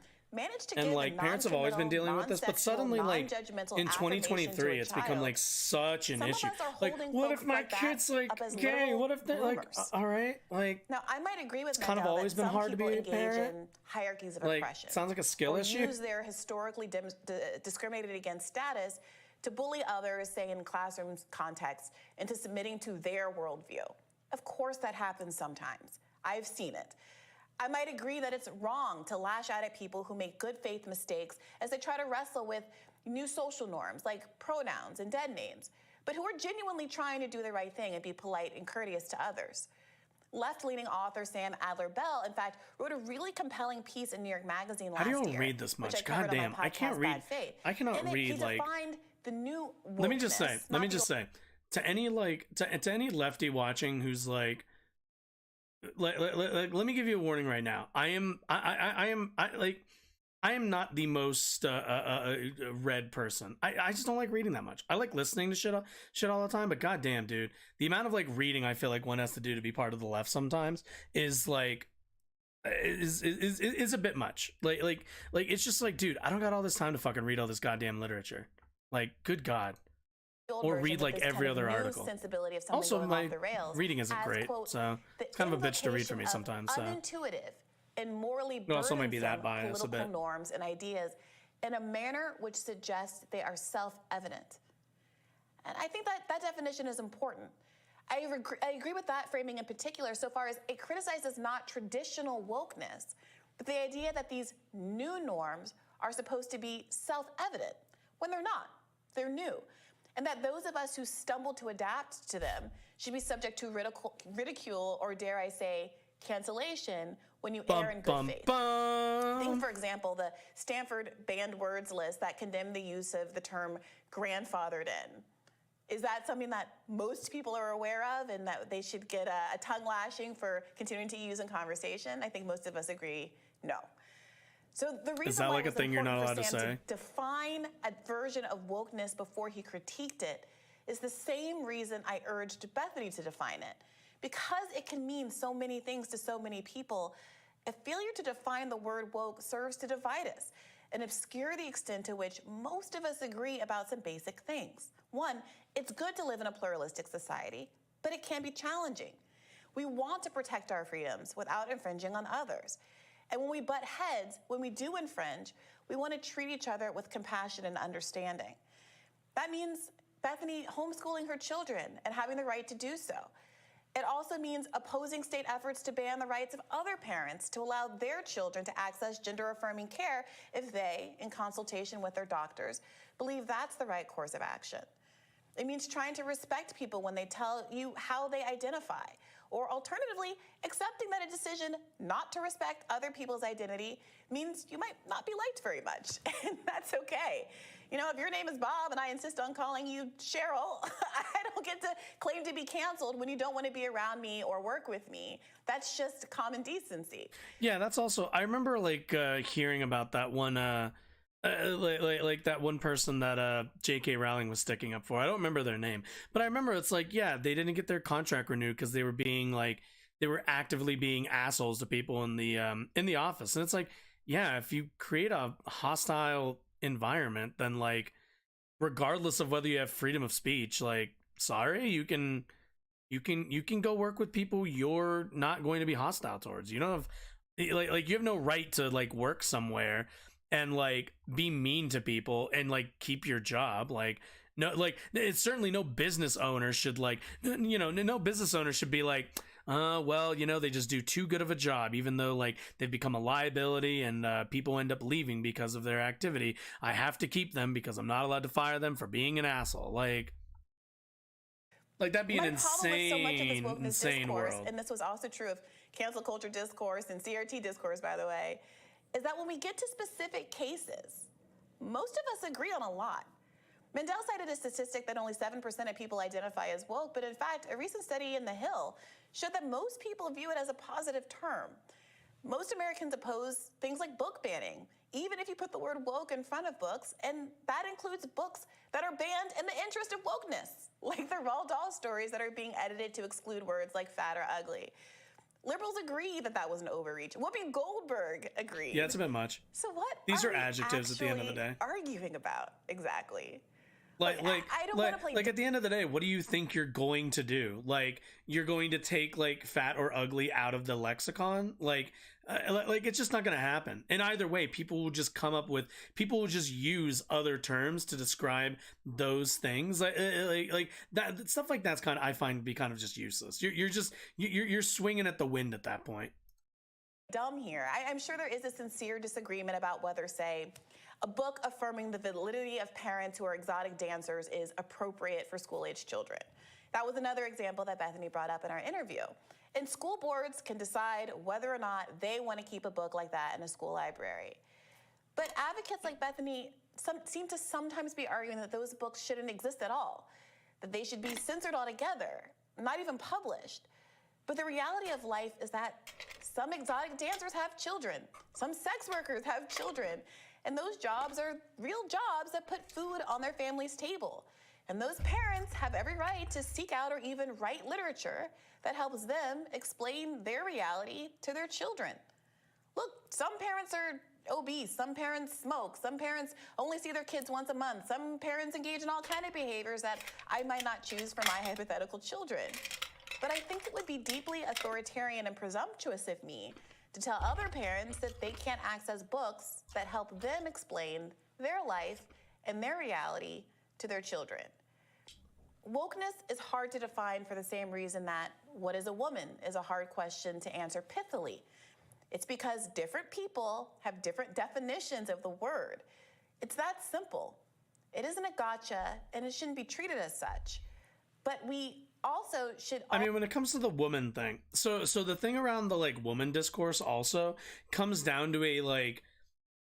And like parents have always been dealing with this, but suddenly like in 2023 it's become like such an issue. Like, what if my kid's like gay? What if they're like, all right, like, now I might agree with it's kind of always been hard to be a parent. Hierarchies of like, oppression. Sounds like a skill issue. Use their historically discriminated against status to bully others, say in classroom contexts, into submitting to their worldview. Of course that happens sometimes. I've seen it. I might agree that it's wrong to lash out at people who make good faith mistakes as they try to wrestle with new social norms like pronouns and dead names, but who are genuinely trying to do the right thing and be polite and courteous to others. Left-leaning author Sam Adler-Bell, in fact, wrote a really compelling piece in New York Magazine last year. How do you all read this much? God damn, I can't read. I cannot read like. The new let me just say to any lefty watching who's like. Let me give you a warning right now. I am not the most read person. I just don't like reading that much. I like listening to shit all the time, but goddamn, dude, the amount of like reading I feel like one has to do to be part of the left sometimes is like is a bit much. Like it's just like, dude, I don't got all this time to fucking read all this goddamn literature. Like, good God. Or read like every other article. Also, my reading isn't great, so it's kind of a bitch to read for me sometimes. So unintuitive and morally burdensome also might be that bias political a bit. Norms and ideas in a manner which suggests they are self-evident. And I think that definition is important. I agree with that framing in particular so far as it criticizes not traditional wokeness, but the idea that these new norms are supposed to be self-evident when they're not. They're new. And that those of us who stumble to adapt to them should be subject to ridicule or, dare I say, cancellation when you err in good faith. bum. Think, for example, the Stanford banned words list that condemned the use of the term grandfathered in. Is that something that most people are aware of and that they should get a tongue lashing for continuing to use in conversation? I think most of us agree no. So the reason why like it was a thing you're not important allowed for to Sam say? to define a version of wokeness before he critiqued it is the same reason I urged Bethany to define it. Because it can mean so many things to so many people, a failure to define the word woke serves to divide us and obscure the extent to which most of us agree about some basic things. One, it's good to live in a pluralistic society, but it can be challenging. We want to protect our freedoms without infringing on others. And when we butt heads, when we do infringe, we want to treat each other with compassion and understanding. That means Bethany homeschooling her children and having the right to do so. It also means opposing state efforts to ban the rights of other parents to allow their children to access gender-affirming care if they, in consultation with their doctors, believe that's the right course of action. It means trying to respect people when they tell you how they identify, or alternatively, accepting that a decision not to respect other people's identity means you might not be liked very much, and that's okay. You know, if your name is Bob and I insist on calling you Cheryl, I don't get to claim to be canceled when you don't want to be around me or work with me. That's just common decency. Yeah, that's also, I remember like hearing about that one like that one person that J.K. Rowling was sticking up for. I don't remember their name, but I remember it's like, yeah, they didn't get their contract renewed because they were being like, they were actively being assholes to people in the office. And it's like, yeah, if you create a hostile environment, then like, regardless of whether you have freedom of speech, like, sorry, you can go work with people you're not going to be hostile towards. You don't have like you have no right to like work somewhere and like be mean to people and like keep your job. Like, no, like it's certainly no business owner should like, you know, no business owner should be like, well, you know, they just do too good of a job, even though like they've become a liability and people end up leaving because of their activity. I have to keep them because I'm not allowed to fire them for being an asshole. Like that'd be an insane discourse, world. and this was also true of cancel culture discourse and CRT discourse, by the way, is that when we get to specific cases, most of us agree on a lot. Mendel cited a statistic that only 7% of people identify as woke, but in fact, a recent study in The Hill showed that most people view it as a positive term. Most Americans oppose things like book banning, even if you put the word woke in front of books, and that includes books that are banned in the interest of wokeness, like the Roald Dahl stories that are being edited to exclude words like fat or ugly. Liberals agree that that was an overreach. Whoopi Goldberg agreed. Yeah, it's a bit much. So what These are we adjectives at the end of the actually day. arguing about exactly? I don't want to play. Like at the end of the day, what do you think you're going to do? Like you're going to take like fat or ugly out of the lexicon? Like it's just not going to happen. And either way, people will just use other terms to describe those things. Like that stuff like that's kind of, I find to be kind of just useless. You're swinging at the wind at that point. Dumb here. I'm sure there is a sincere disagreement about whether, say, a book affirming the validity of parents who are exotic dancers is appropriate for school-age children. That was another example that Bethany brought up in our interview. And school boards can decide whether or not they want to keep a book like that in a school library. But advocates like Bethany seem to sometimes be arguing that those books shouldn't exist at all, that they should be censored altogether, not even published. But the reality of life is that some exotic dancers have children, some sex workers have children, and those jobs are real jobs that put food on their family's table. And those parents have every right to seek out or even write literature that helps them explain their reality to their children. Look, some parents are obese, some parents smoke, some parents only see their kids once a month, some parents engage in all kinds of behaviors that I might not choose for my hypothetical children. But I think it would be deeply authoritarian and presumptuous of me to tell other parents that they can't access books that help them explain their life and their reality to their children. Wokeness is hard to define for the same reason that what is a woman is a hard question to answer pithily. It's because different people have different definitions of the word. It's that simple. It isn't a gotcha, and it shouldn't be treated as such. But we Also, should I mean, when it comes to the woman thing, so the thing around the like woman discourse also comes down to a like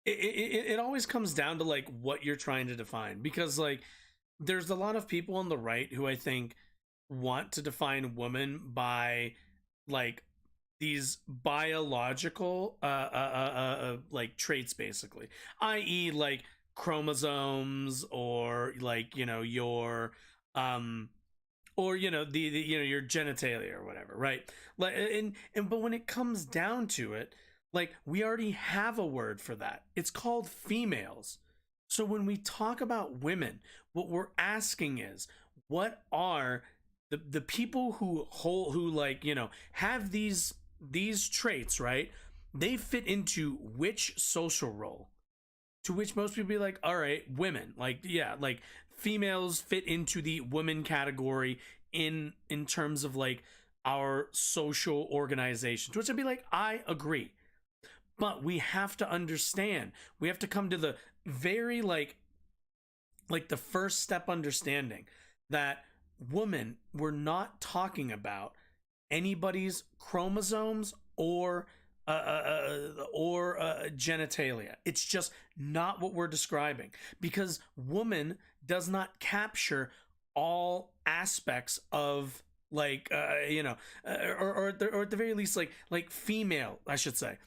it always comes down to like what you're trying to define, because like there's a lot of people on the right who I think want to define woman by like these biological like traits, basically, i.e. like chromosomes, or like, you know, your or, you know, the you know, your genitalia or whatever, right? Like, and but when it comes down to it, like, we already have a word for that. It's called females. So when we talk about women, what we're asking is, what are the people who like, you know, have these traits, right? They fit into which social role? To which most people be like, all right, women. Like, yeah, like females fit into the women category in terms of like our social organizations, which I'd be like, I agree. But we have to understand, we have to come to the very like the first step understanding that woman, we're not talking about anybody's chromosomes or genitalia. It's just not what we're describing, because woman does not capture all aspects of like you know, or at the very least like female, I should say.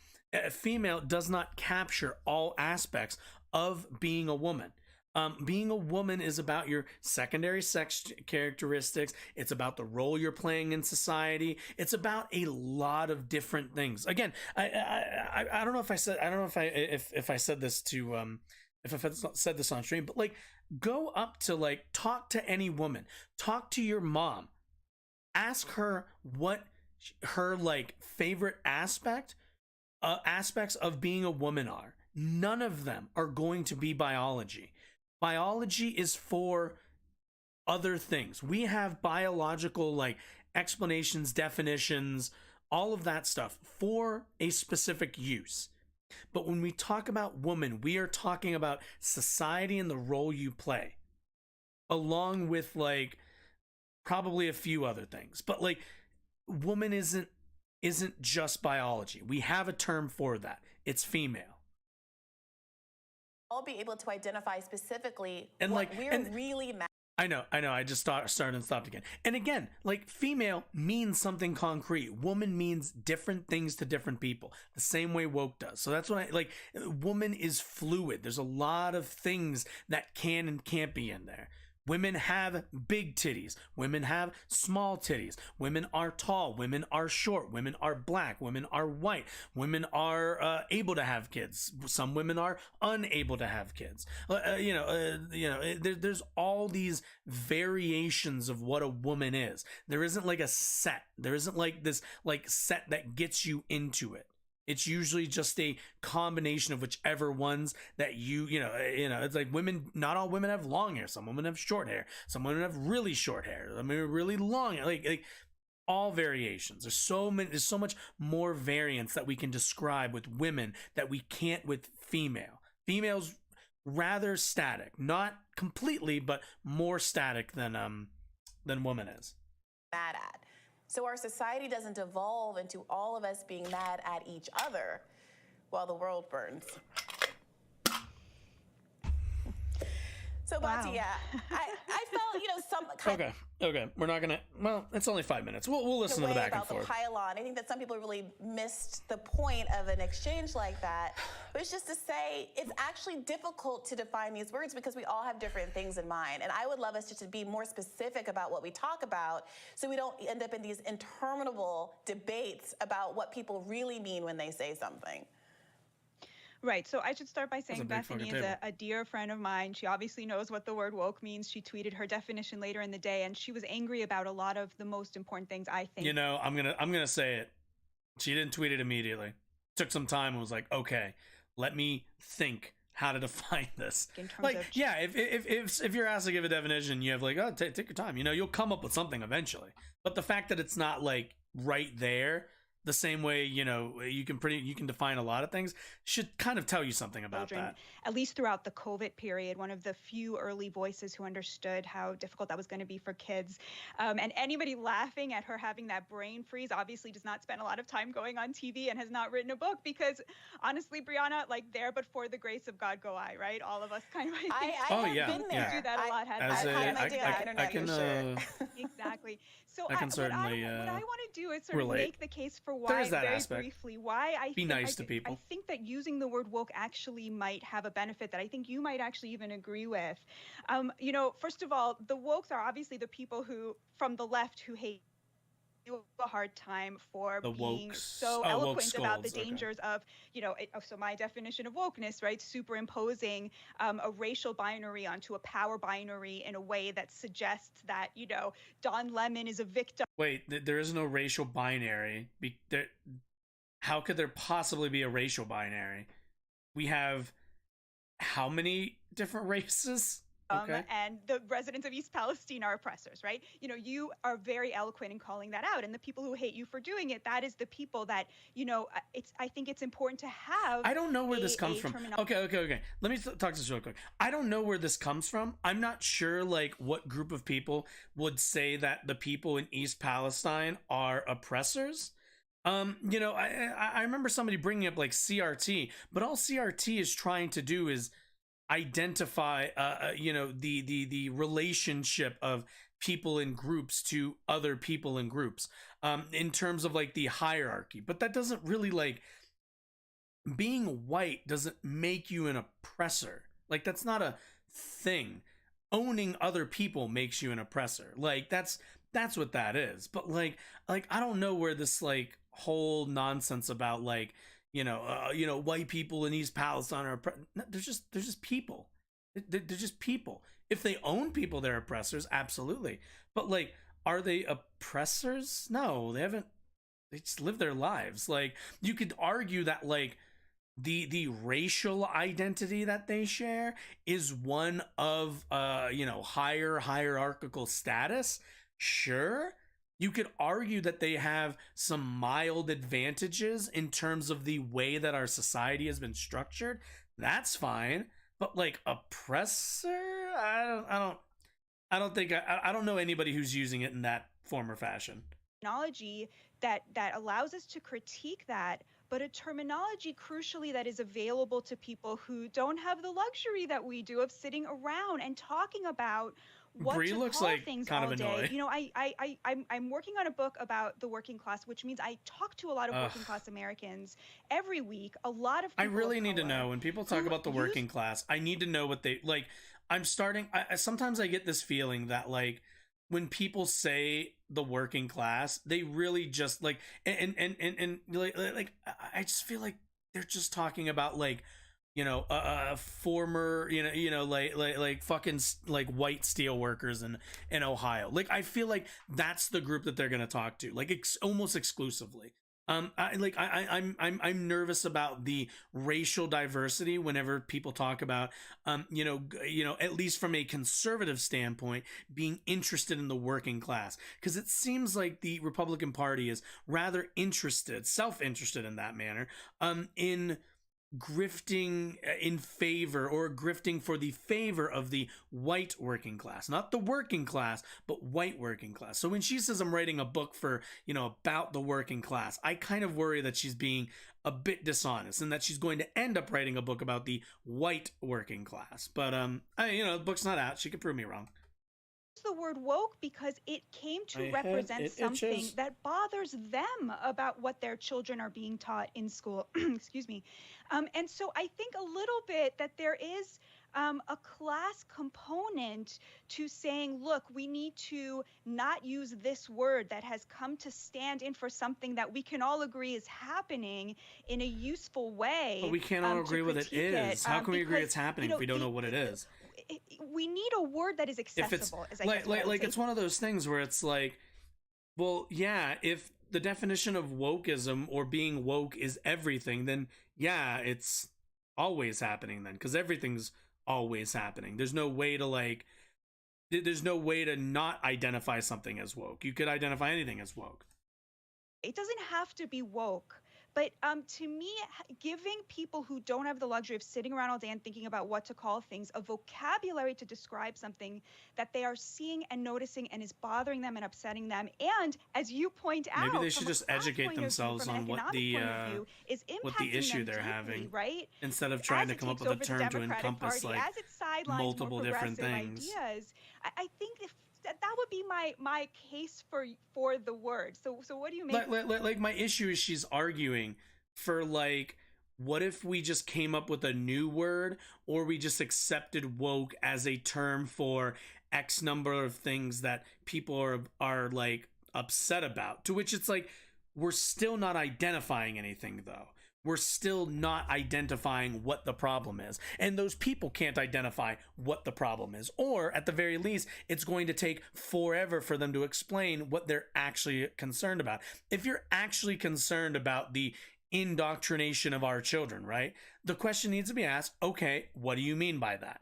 Female does not capture all aspects of being a woman. Being a woman is about your secondary sex characteristics. It's about the role you're playing in society. It's about a lot of different things. Again, I don't know if I said, I don't know if I said this to if I said this on stream, but like, go up to like, talk to any woman, talk to your mom, ask her what her like favorite aspects of being a woman are. None of them are going to be biology. Biology is for other things. We have biological like explanations, definitions, all of that stuff for a specific use. But when we talk about woman, we are talking about society and the role you play, along with like probably a few other things. But like, woman isn't just biology. We have a term for that. It's female. All be able to identify specifically and what like, we're really mad. I know. I just started and stopped again. And again, like, female means something concrete. Woman means different things to different people, the same way woke does. So that's why, like, woman is fluid. There's a lot of things that can and can't be in there. Women have big titties. Women have small titties. Women are tall. Women are short. Women are black. Women are white. Women are able to have kids. Some women are unable to have kids. There's all these variations of what a woman is. There isn't like a set. There isn't like this like set that gets you into it. It's usually just a combination of whichever ones that you know, it's like women, not all women have long hair. Some women have short hair. Some women have really short hair. I mean, really long hair. Like all variations. There's so much more variance that we can describe with women that we can't with female. Female's rather static. Not completely, but more static than woman is. Mad at. So our society doesn't devolve into all of us being mad at each other while the world burns. So, Wow. Bati, yeah, I felt, some kind Okay. We're not gonna. Well, it's only 5 minutes. We'll listen to the back and about forth. the pylon. I think that some people really missed the point of an exchange like that. But it's just to say it's actually difficult to define these words because we all have different things in mind. And I would love us just to be more specific about what we talk about so we don't end up in these interminable debates about what people really mean when they say something. Right. So I should start by saying big Bethany fucking is table. a dear friend of mine. She obviously knows what the word woke means. She tweeted her definition later in the day, and she was angry about a lot of the most important things, I think. You know, I'm gonna say it. She didn't tweet it immediately. Took some time and was like, okay, let me think how to define this. In terms Like, of- yeah, if you're asked to give a definition, you have like, oh, take your time. You know, you'll come up with something eventually. But the fact that it's not like right there, the same way, you know, you can define a lot of things, should kind of tell you something about children, that. at least throughout the COVID period, one of the few early voices who understood how difficult that was going to be for kids. And anybody laughing at her having that brain freeze obviously does not spend a lot of time going on TV and has not written a book, because honestly, Brianna, like, there but for the grace of God go I, right? All of us kind of, I think, I have been there. do that a lot. As I've had my day on the internet, can, for sure. Exactly. So I can certainly what I want to do is sort of relate. make the case for why, There is that very aspect. briefly, why I Be think, nice to people. I think that using the word woke actually might have a benefit that I think you might actually even agree with. You know, first of all, the wokes are obviously the people who, from the left, who hate you a hard time for The being wokes. so Woke eloquent about the scolds, okay. dangers of, you know, so my definition of wokeness, right, superimposing a racial binary onto a power binary in a way that suggests that, you know, Don Lemon is a victim. Wait, there is no racial binary. How could there possibly be a racial binary? We have how many different races? Okay. And the residents of East Palestine are oppressors, right? You know, you are very eloquent in calling that out. And the people who hate you for doing it, that is the people that, you know, I think it's important to have. I don't know where this comes from. Okay. Let me talk this real quick. I don't know where this comes from. I'm not sure, like, what group of people would say that the people in East Palestine are oppressors. You know, I remember somebody bringing up, like, CRT, but all CRT is trying to do is identify you know, the relationship of people in groups to other people in groups, in terms of, like, the hierarchy. But that doesn't really, like, being white doesn't make you an oppressor. Like, that's not a thing. Owning other people makes you an oppressor. Like, that's what that is. But like I don't know where this, like, whole nonsense about, like, you know, white people in East Palestine are they're just people. They're just people. If they own people, they're oppressors, absolutely. But, like, are they oppressors? No, they haven't. They just live their lives. Like, you could argue that, like, the racial identity that they share is one of you know, higher hierarchical status. Sure. You could argue that they have some mild advantages in terms of the way that our society has been structured. That's fine. But, like, oppressor, I don't know anybody who's using it in that form or fashion. Terminology that allows us to critique that, but a terminology, crucially, that is available to people who don't have the luxury that we do of sitting around and talking about what Bree to looks call like things kind all of day. annoyed. You know, I'm working on a book about the working class, which means I talk to a lot of working class Americans every week. A lot of people I really of need to color know, when people talk who about the use working class, I need to know what they like. Sometimes I get this feeling that, like, when people say the working class, they really just, like, and like I just feel like they're just talking about, like, you know, former, you know, like fucking, like, white steel workers in Ohio. Like, I feel like that's the group that they're gonna talk to, like, almost exclusively. I'm nervous about the racial diversity whenever people talk about, you know, at least from a conservative standpoint, being interested in the working class, because it seems like the Republican Party is rather self-interested in that manner, in grifting in favor, or grifting for the favor of the white working class, not the working class, but white working class. So when she says I'm writing a book for, you know, about the working class, I kind of worry that she's being a bit dishonest and that she's going to end up writing a book about the white working class. But you know, the book's not out. She could prove me wrong. The word woke because it came to represent something that bothers them about what their children are being taught in school. Excuse me. And so I think a little bit that there is a class component to saying, look, we need to not use this word that has come to stand in for something that we can all agree is happening in a useful way. But we can't all agree what it is. How can we agree it's happening, if we don't know what it is? We need a word that is accessible. If it's like it's one of those things where it's like, well, yeah, if the definition of wokeism or being woke is everything, then yeah, it's always happening then, because everything's always happening. There's no way to not identify something as woke. You could identify anything as woke. It doesn't have to be woke. But to me, giving people who don't have the luxury of sitting around all day and thinking about what to call things a vocabulary to describe something that they are seeing and noticing and is bothering them and upsetting them, and as you point out, maybe they should just educate themselves on what the issue they're having, right? Instead of trying to come up with a term to encompass like multiple different things. Ideas. I think if that would be my case for the word. So what do you make? Like my issue is she's arguing for like, what if we just came up with a new word, or we just accepted woke as a term for X number of things that people are like upset about? To which it's like, we're still not identifying anything though. We're still not identifying what the problem is. And those people can't identify what the problem is. Or at the very least, it's going to take forever for them to explain what they're actually concerned about. If you're actually concerned about the indoctrination of our children, right? The question needs to be asked, okay, what do you mean by that?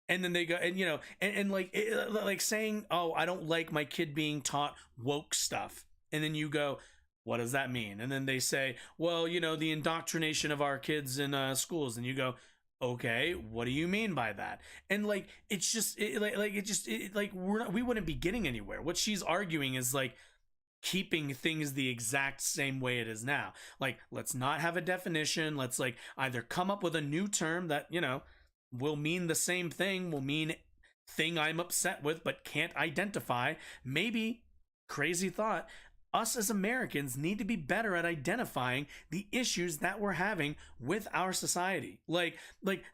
And then they go, and you know, and like saying, oh, I don't like my kid being taught woke stuff. And then you go, what does that mean? And then they say, well, you know, the indoctrination of our kids in schools. And you go, okay, what do you mean by that? And like, it's just we wouldn't be getting anywhere. What she's arguing is like keeping things the exact same way it is now. Like, let's not have a definition. Let's like either come up with a new term that, you know, will mean the same thing, will mean thing I'm upset with, but can't identify. Maybe, crazy thought, us as Americans need to be better at identifying the issues that we're having with our society. Like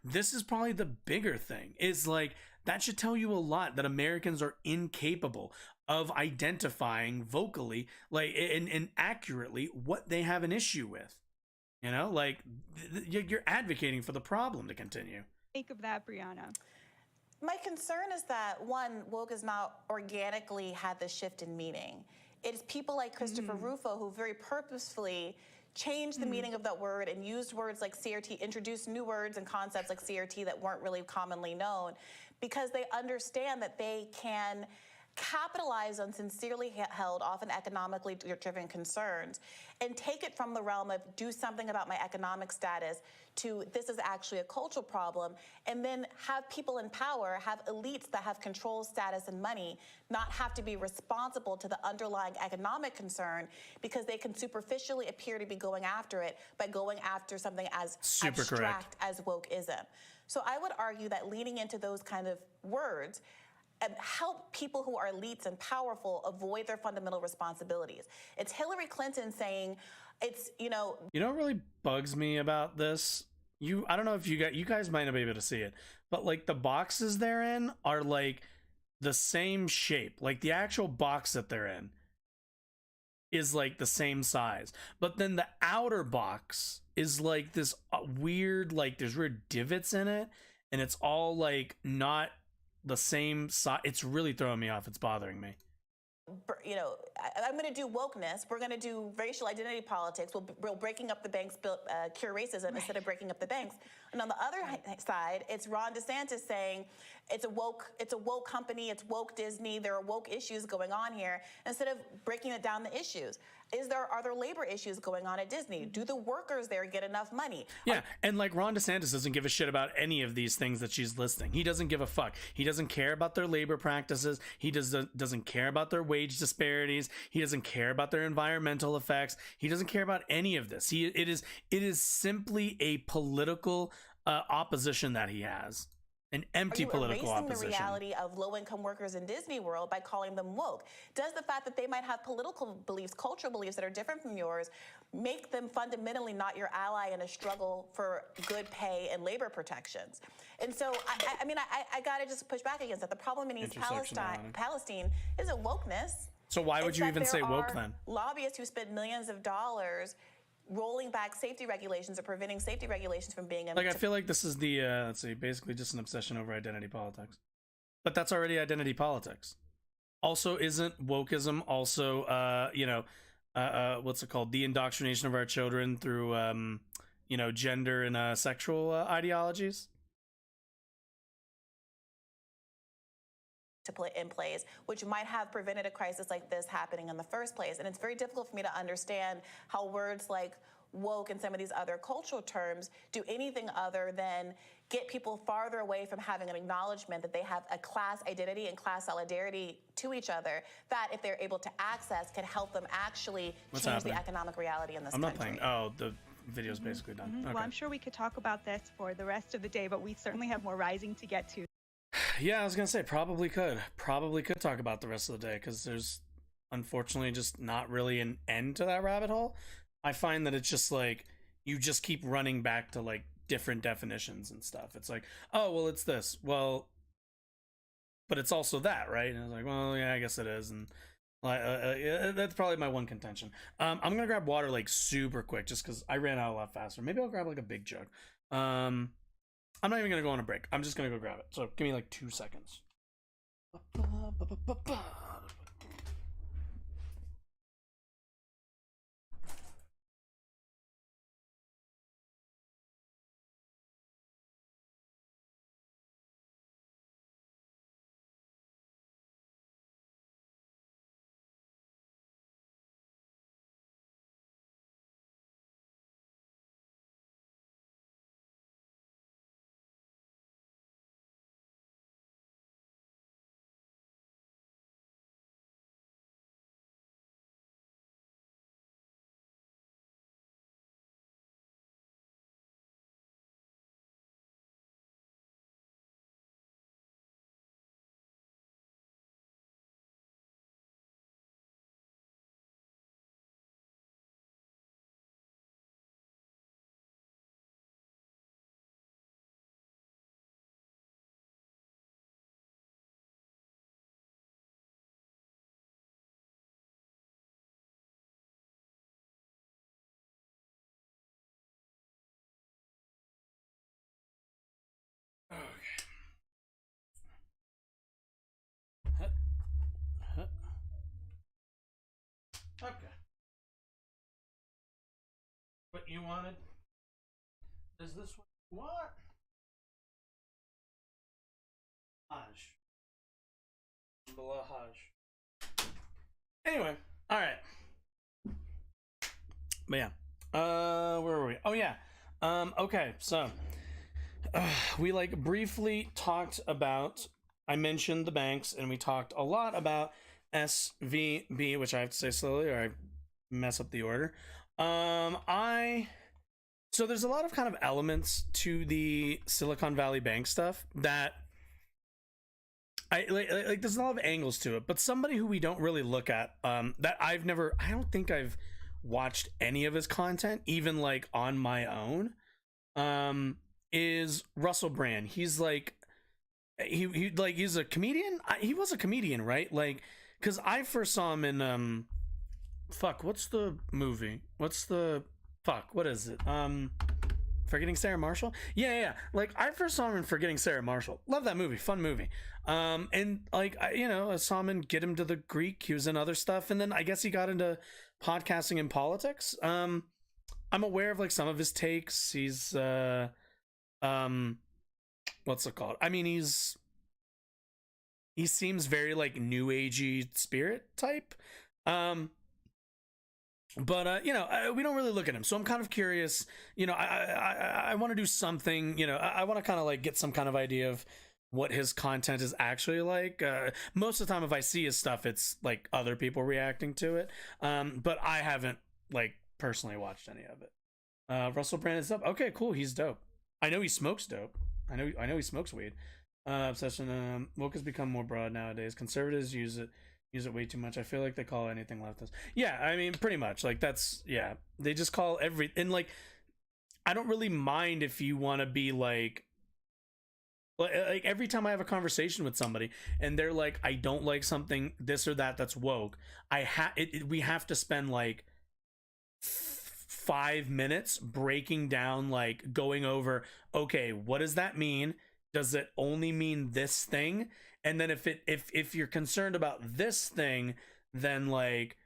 this is probably the bigger thing, is like, that should tell you a lot that Americans are incapable of identifying vocally, like, and accurately what they have an issue with. You know, like you're advocating for the problem to continue. Think of that, Brianna. My concern is that, one, woke has not organically had this shift in meaning. It's people like Christopher Rufo who very purposefully changed the meaning of that word and used words like CRT, introduced new words and concepts like CRT that weren't really commonly known, because they understand that they can capitalize on sincerely held, often economically driven concerns, and take it from the realm of do something about my economic status to this is actually a cultural problem, and then have people in power, have elites that have control, status, and money not have to be responsible to the underlying economic concern, because they can superficially appear to be going after it by going after something as abstract as wokeism. So I would argue that leaning into those kind of words help people who are elites and powerful avoid their fundamental responsibilities. It's Hillary Clinton saying, it's, you know... You know what really bugs me about this? I don't know if you guys might not be able to see it, but like the boxes they're in are like the same shape. Like the actual box that they're in is like the same size. But then the outer box is like this weird, like there's weird divots in it, and it's all like not the same size. It's really throwing me off. It's bothering me. You know, I'm going to do wokeness. We're going to do racial identity politics. We're breaking up the banks, cure racism instead of breaking up the banks. And on the other side, it's Ron DeSantis saying it's a woke company, it's woke Disney. There are woke issues going on here. Instead of breaking it down the issues, are there labor issues going on at Disney? Do the workers there get enough money? Yeah, and like Ron DeSantis doesn't give a shit about any of these things that she's listing. He doesn't give a fuck. He doesn't care about their labor practices. He doesn't care about their wage disparities. He doesn't care about their environmental effects. He doesn't care about any of this. It is simply a political opposition that he has. An empty political opposition. Are you erasing the reality of low-income workers in Disney World by calling them woke? Does the fact that they might have political beliefs, cultural beliefs that are different from yours, make them fundamentally not your ally in a struggle for good pay and labor protections? And so, I mean, I got to just push back against that. The problem in East Palestine isn't wokeness. So why would you even say woke then? Lobbyists who spend millions of dollars rolling back safety regulations or preventing safety regulations from being... Like, I feel like this is the, let's see, basically just an obsession over identity politics. But that's already identity politics. Also, isn't wokeism also, you know, what's it called? The indoctrination of our children through, you know, gender and sexual ideologies? to put in place, which might have prevented a crisis like this happening in the first place. And it's very difficult for me to understand how words like woke and some of these other cultural terms do anything other than get people farther away from having an acknowledgement that they have a class identity and class solidarity to each other that, if they're able to access, can help them actually change the economic reality in this country. I'm not playing. Oh, the video's basically done. Okay. Well, I'm sure we could talk about this for the rest of the day, but we certainly have more rising to get to. Yeah, I was gonna say probably could talk about the rest of the day, because there's unfortunately just not really an end to that rabbit hole. I find that it's just like you just keep running back to like different definitions and stuff. It's like, oh well, it's this, well, but it's also that, right? And it's like, well, yeah, I guess it is. And that's probably my one contention. I'm gonna grab water like super quick just because I ran out a lot faster. Maybe I'll grab like a big jug. I'm not even gonna go on a break. I'm just gonna go grab it. So give me like 2 seconds. Okay. What you wanted? Is this what you want? Hajj. Hajj. Anyway, alright. But yeah. Where were we? Oh yeah. Okay, so we like briefly talked about, I mentioned the banks, and we talked a lot about SVB, which I have to say slowly or I mess up the order. So there's a lot of kind of elements to the Silicon Valley Bank stuff that I like there's a lot of angles to it, but somebody who we don't really look at, that I don't think I've watched any of his content, even like on my own, is Russell Brand. He's like, he's a comedian. He was a comedian, right? Like, because I first saw him in what's the movie? What is it? Forgetting Sarah Marshall? Yeah. Like, I first saw him in Forgetting Sarah Marshall. Love that movie. Fun movie. And like, I saw him in Get Him to the Greek. He was in other stuff. And then I guess he got into podcasting and politics. I'm aware of like some of his takes. He's, what's it called? I mean, he seems very like new agey spirit type. But we don't really look at him, so I'm kind of curious. I want to do something. I want to kind of like get some kind of idea of what his content is actually like. Most of the time, if I see his stuff, it's like other people reacting to it. But I haven't like personally watched any of it. Russell Brand is up. Okay, cool. He's dope. I know he smokes dope. I know he smokes weed. Obsession. Woke has become more broad nowadays. Conservatives use it way too much. I feel like they call anything leftist. Yeah, I mean, pretty much. Like, that's, yeah. They just call and like, I don't really mind if you want to be like every time I have a conversation with somebody and they're like, I don't like something, this or that, that's woke. We have to spend like 5 minutes breaking down, like going over, okay, what does that mean? Does it only mean this thing? And then if you're concerned about this thing, then like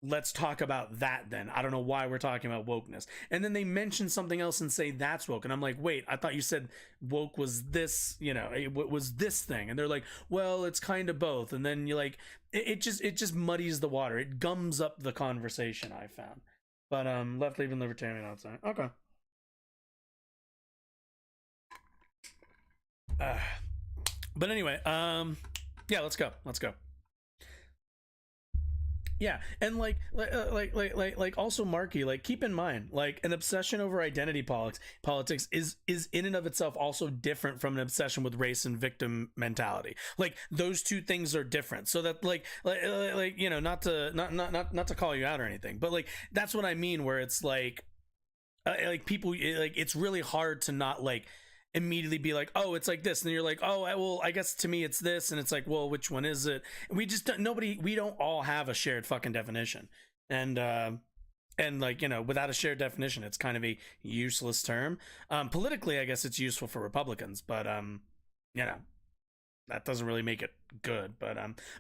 let's talk about that then. I don't know why we're talking about wokeness. And then they mention something else and say that's woke. And I'm like, wait, I thought you said woke was this, you know, it was this thing. And they're like, well, it's kind of both. And then you're like, it just muddies the water. It gums up the conversation, I found. But left leaving libertarian outside. Okay. But anyway, yeah, let's go. Yeah, and like also Marky, like keep in mind, like an obsession over identity politics is in and of itself also different from an obsession with race and victim mentality. Like those two things are different. So that like you know, not to call you out or anything, but like that's what I mean, where it's like people, like it's really hard to not like immediately be like, oh, it's like this, and then you're like, oh, well, I guess to me it's this, and it's like, well, which one is it? And we don't all have a shared fucking definition, and like, you know, without a shared definition, it's kind of a useless term. Politically, I guess it's useful for Republicans, but you know, that doesn't really make it good. But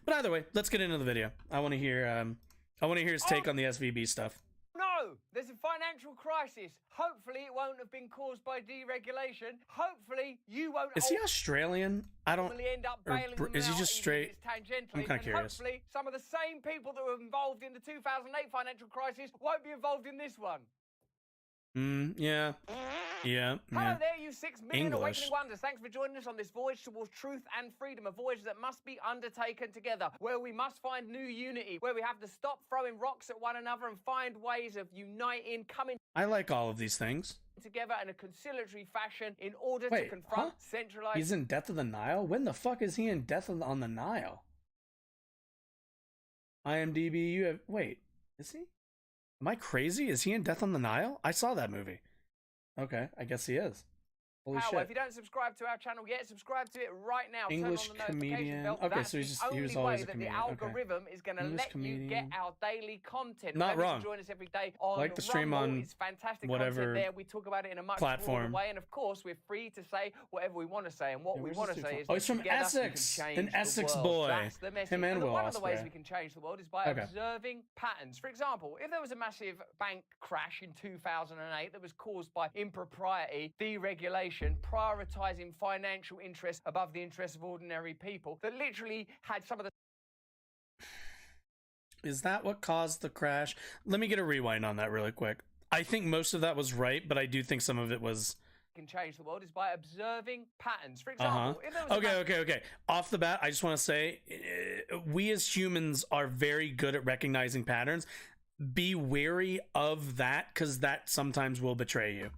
either way, let's get into the video. I want to hear his take on the SVB stuff. No, there's a financial crisis. Hopefully it won't have been caused by deregulation. Hopefully you won't. Is he Australian? I don't. End up bailing them is he out, just straight? Tangentially. I'm kind of curious. Hopefully some of the same people that were involved in the 2008 financial crisis won't be involved in this one. Yeah. Hello there, you 6 million English. awakening wonders. Thanks for joining us on this voyage towards truth and freedom, a voyage that must be undertaken together, where we must find new unity, where we have to stop throwing rocks at one another and find ways of uniting, coming I like all of these things. together in a conciliatory fashion in order to confront centralized... He's in Death of the Nile? When the fuck is he in Death on the Nile? IMDb, you have... Wait, is he? Am I crazy? Is he in Death on the Nile? I saw that movie. Okay, I guess he is. Holy shit. If you don't subscribe to our channel yet, subscribe to it right now. English Turn on the comedian. notification bell. Okay, That's so he was the always only a way comedian. that the algorithm is going to English let you get our daily content. Not Remember wrong. To join us every day on Like the stream Rumble. on It's fantastic whatever content there. We talk about it in a much platform. broader way, and of course, we're free to say whatever we want to say. And what we want to say is, he's from together Essex, we can change an the Essex world. boy. That's the message. Him and Will one of the ways Ospreay. we can change the world is by observing patterns. For example, if there was a massive bank crash in 2008 that was caused by impropriety, deregulation, prioritizing financial interests above the interests of ordinary people, that literally had some of the... Is that what caused the crash? Let me get a rewind on that really quick. I think most of that was right, but I do think some of it was... can change the world is by observing patterns. For example, if there was Okay. Off the bat, I just want to say, we as humans are very good at recognizing patterns. Be wary of that, because that sometimes will betray you.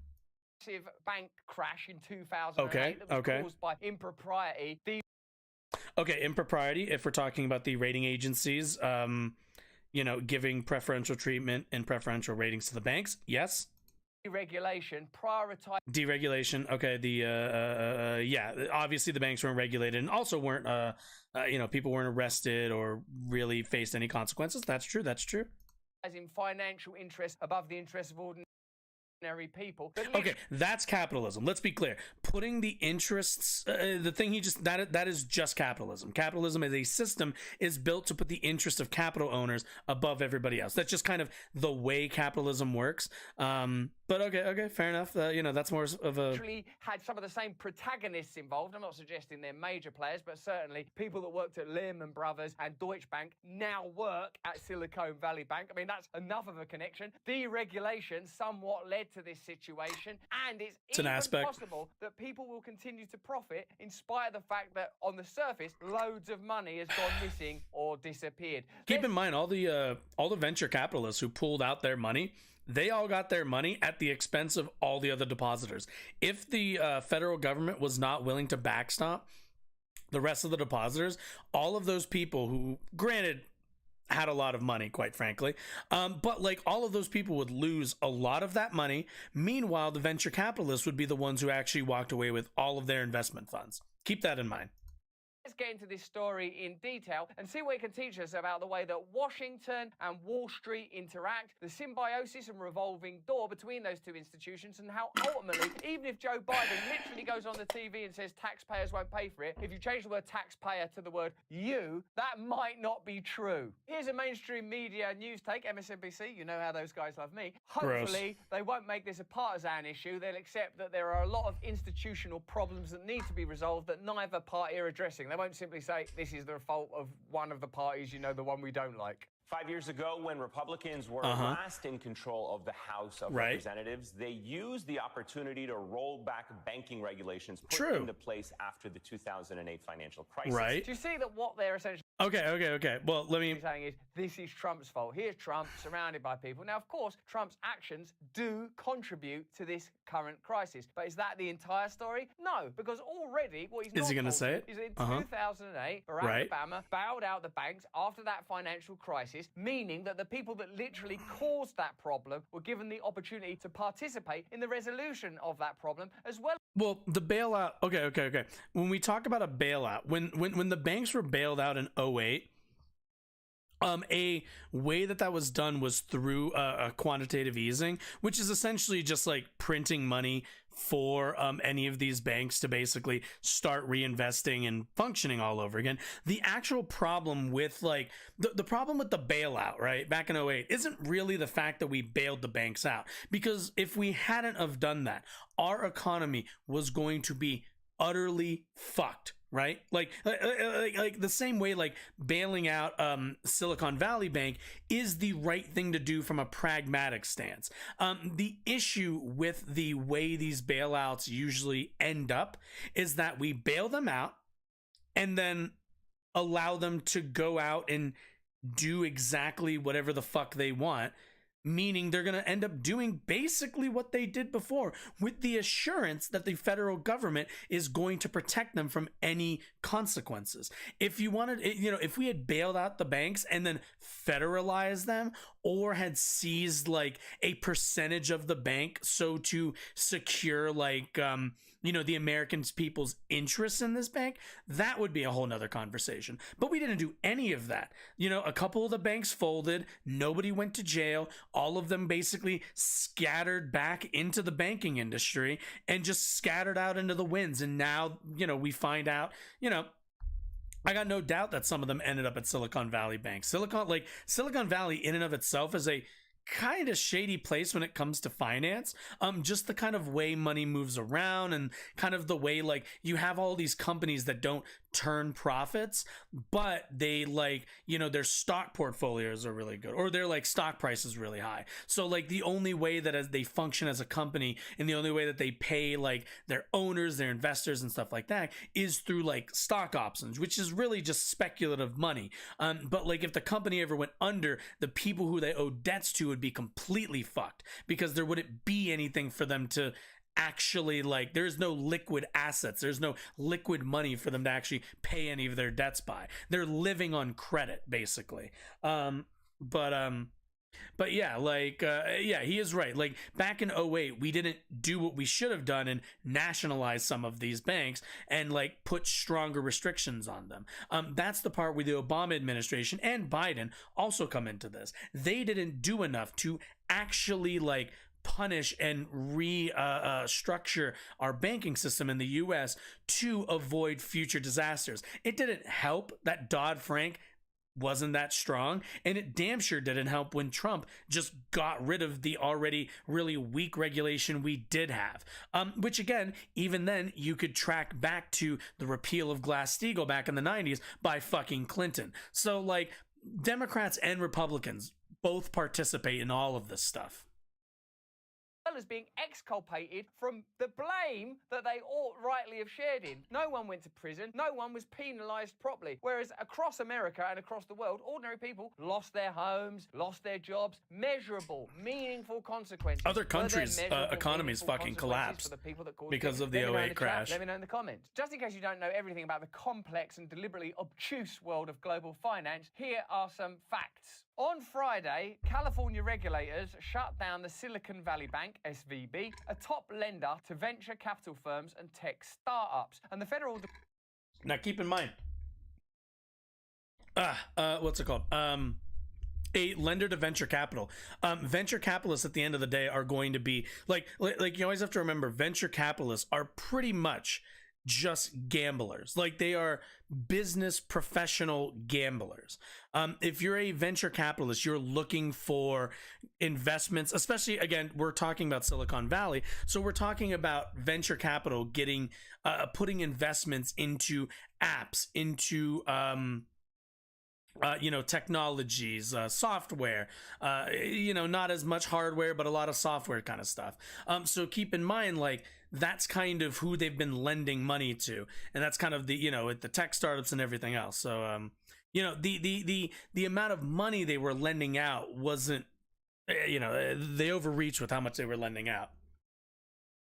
bank crash in 2008 that was caused by impropriety. Okay, impropriety, if we're talking about the rating agencies, you know, giving preferential treatment and preferential ratings to the banks, yes. Deregulation, okay, yeah, obviously the banks weren't regulated and also weren't, you know, people weren't arrested or really faced any consequences. That's true. As in financial interest above the interests of ordinary people. Okay, that's capitalism. Let's be clear. Putting the interests, the thing he just, that is just capitalism. Capitalism as a system is built to put the interest of capital owners above everybody else. That's just kind of the way capitalism works. But okay, fair enough. You know, that's more of a... Actually had some of the same protagonists involved. I'm not suggesting they're major players, but certainly people that worked at Lehman Brothers and Deutsche Bank now work at Silicon Valley Bank. I mean, that's enough of a connection. Deregulation somewhat led to this situation, and it's even possible that people will continue to profit in spite of the fact that on the surface, loads of money has gone missing or disappeared. Keep in mind, all the venture capitalists who pulled out their money, they all got their money at the expense of all the other depositors. If the federal government was not willing to backstop the rest of the depositors, all of those people who, granted, had a lot of money, quite frankly, but like all of those people would lose a lot of that money. Meanwhile, the venture capitalists would be the ones who actually walked away with all of their investment funds. Keep that in mind. Let's get into this story in detail and see what it can teach us about the way that Washington and Wall Street interact, the symbiosis and revolving door between those two institutions, and how ultimately, even if Joe Biden literally goes on the TV and says taxpayers won't pay for it, if you change the word taxpayer to the word you, that might not be true. Here's a mainstream media news take, MSNBC, you know how those guys love me. Hopefully, they won't make this a partisan issue. They'll accept that there are a lot of institutional problems that need to be resolved that neither party are addressing. They won't simply say, this is the fault of one of the parties, you know, the one we don't like. 5 years ago, when Republicans were last in control of the House of Representatives, they used the opportunity to roll back banking regulations put into place after the 2008 financial crisis. Do you see that what they're essentially Okay. Well, let me saying is this is Trump's fault. Here's Trump surrounded by people. Now, of course, Trump's actions do contribute to this current crisis. But is that the entire story? No, because already what he's not going to say it? Is in 2008, Barack Obama bailed out the banks after that financial crisis, meaning that the people that literally caused that problem were given the opportunity to participate in the resolution of that problem as well. Well, the bailout. Okay. When we talk about a bailout, when the banks were bailed out in 2008, a way that was done was through a quantitative easing, which is essentially just like printing money for any of these banks to basically start reinvesting and functioning all over again. The actual problem with like the problem with the bailout, right, back in 2008 isn't really the fact that we bailed the banks out, because if we hadn't have done that, our economy was going to be utterly fucked. Right? Like the same way like bailing out Silicon Valley Bank is the right thing to do from a pragmatic stance. The issue with the way these bailouts usually end up is that we bail them out and then allow them to go out and do exactly whatever the fuck they want, meaning they're going to end up doing basically what they did before, with the assurance that the federal government is going to protect them from any consequences. If you wanted, if we had bailed out the banks and then federalized them, or had seized like a percentage of the bank so to secure like the American people's interests in this bank, that would be a whole nother conversation. But we didn't do any of that. A couple of the banks folded, nobody went to jail, all of them basically scattered back into the banking industry and just scattered out into the winds. And now, we find out, I got no doubt that some of them ended up at Silicon Valley Bank. Silicon Valley in and of itself is a kind of shady place when it comes to finance. Just the kind of way money moves around and kind of the way like you have all these companies that don't turn profits, but they their stock portfolios are really good, or their like stock price is really high. So like the only way that as they function as a company and the only way that they pay like their owners, their investors and stuff like that is through like stock options, which is really just speculative money. But like if the company ever went under, the people who they owe debts to would be completely fucked, because there wouldn't be anything for them to actually there's no liquid assets, there's no liquid money for them to actually pay any of their debts by. They're living on credit basically. But yeah, he is right. Like back in 2008, we didn't do what we should have done and nationalize some of these banks and like put stronger restrictions on them. That's the part where the Obama administration and Biden also come into this. They didn't do enough to actually like punish and restructure our banking system in the US to avoid future disasters. It didn't help that Dodd-Frank wasn't that strong, and it damn sure didn't help when Trump just got rid of the already really weak regulation we did have, which again, even then you could track back to the repeal of Glass-Steagall back in the 90s by fucking Clinton. So like Democrats and Republicans both participate in all of this stuff. As being exculpated from the blame that they ought rightly have shared in. No one went to prison. No one was penalised properly. Whereas across America and across the world, ordinary people lost their homes, lost their jobs, measurable, meaningful consequences. Other countries' economies fucking collapsed because of the 2008 crash. Let me know in the comments. Just in case you don't know everything about the complex and deliberately obtuse world of global finance, here are some facts. On Friday, California regulators shut down the Silicon Valley Bank, SVB, a top lender to venture capital firms and tech startups. And the federal... Now keep in mind, what's it called? A lender to venture capital. Venture capitalists at the end of the day are going to be like you always have to remember, venture capitalists are pretty much just gamblers. Like, they are business professional gamblers. If you're a venture capitalist, you're looking for investments, especially, again, we're talking about Silicon Valley. So we're talking about venture capital getting, putting investments into apps, into, technologies, software, not as much hardware, but a lot of software kind of stuff. So keep in mind, like, that's kind of who they've been lending money to. And that's kind of the, the tech startups and everything else. So, the amount of money they were lending out wasn't, they overreached with how much they were lending out.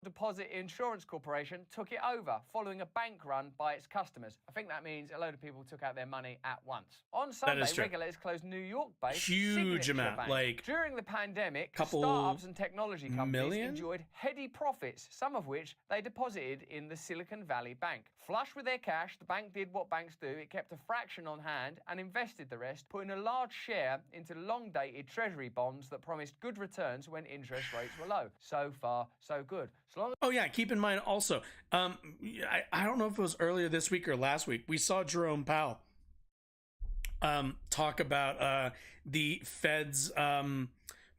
Deposit Insurance Corporation took it over following a bank run by its customers. I think that means a load of people took out their money at once. On Sunday, regulators closed New York-based huge amount, Bank. like during the pandemic, startups and technology companies enjoyed heady profits, some of which they deposited in the Silicon Valley Bank. Flush with their cash, the bank did what banks do. It kept a fraction on hand and invested the rest, putting a large share into long-dated treasury bonds that promised good returns when interest rates were low. So far, so good. Oh yeah, keep in mind also, I don't know if it was earlier this week or last week, we saw Jerome Powell talk about the Fed's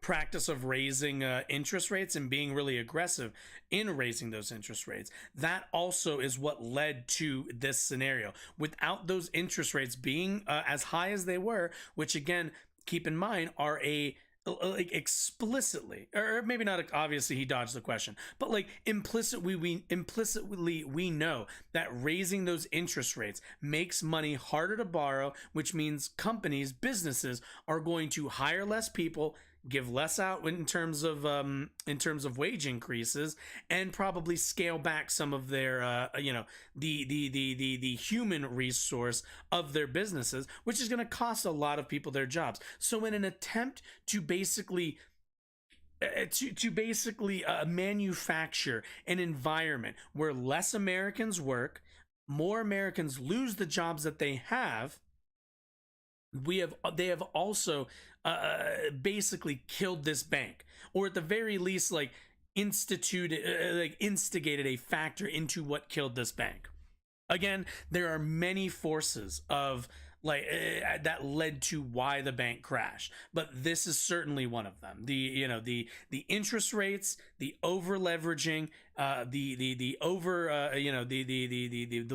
practice of raising interest rates and being really aggressive in raising those interest rates. That also is what led to this scenario. Without those interest rates being as high as they were, which again, keep in mind, are like explicitly, or maybe not, obviously he dodged the question, but like implicitly we know that raising those interest rates makes money harder to borrow, which means companies, businesses are going to hire less people, give less out in terms of wage increases, and probably scale back some of their the human resource of their businesses, which is going to cost a lot of people their jobs. So in an attempt to basically manufacture an environment where less Americans work, more Americans lose the jobs that they have, they have also basically killed this bank, or at the very least, like instigated a factor into what killed this bank. Again, there are many forces of that led to why the bank crashed, but this is certainly one of them. The interest rates, the over leveraging, the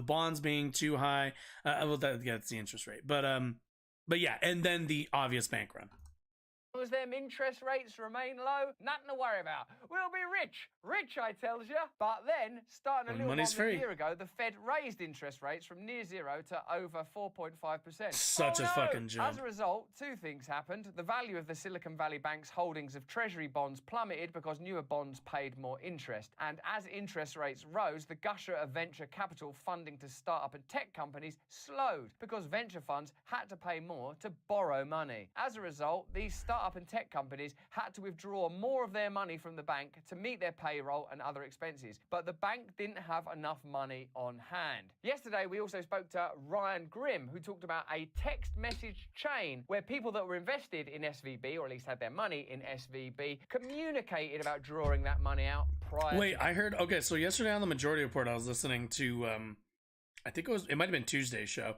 bonds being too high. That's the interest rate, but yeah, and then the obvious bank run. As them interest rates remain low, nothing to worry about. We'll be rich, I tells you. But then, starting a little more than a year ago, the Fed raised interest rates from near zero to over 4.5%. Such a fucking jump. As a result, two things happened. The value of the Silicon Valley Bank's holdings of treasury bonds plummeted because newer bonds paid more interest. And as interest rates rose, the gusher of venture capital funding to startup and tech companies slowed because venture funds had to pay more to borrow money. As a result, these startup and tech companies had to withdraw more of their money from the bank to meet their payroll and other expenses, but the bank didn't have enough money on hand. Yesterday, we also spoke to Ryan Grimm, who talked about a text message chain where people that were invested in SVB, or at least had their money in SVB, communicated about drawing that money out prior. Wait, I heard, okay, so yesterday on the Majority Report, I was listening to, I think it might have been Tuesday's show,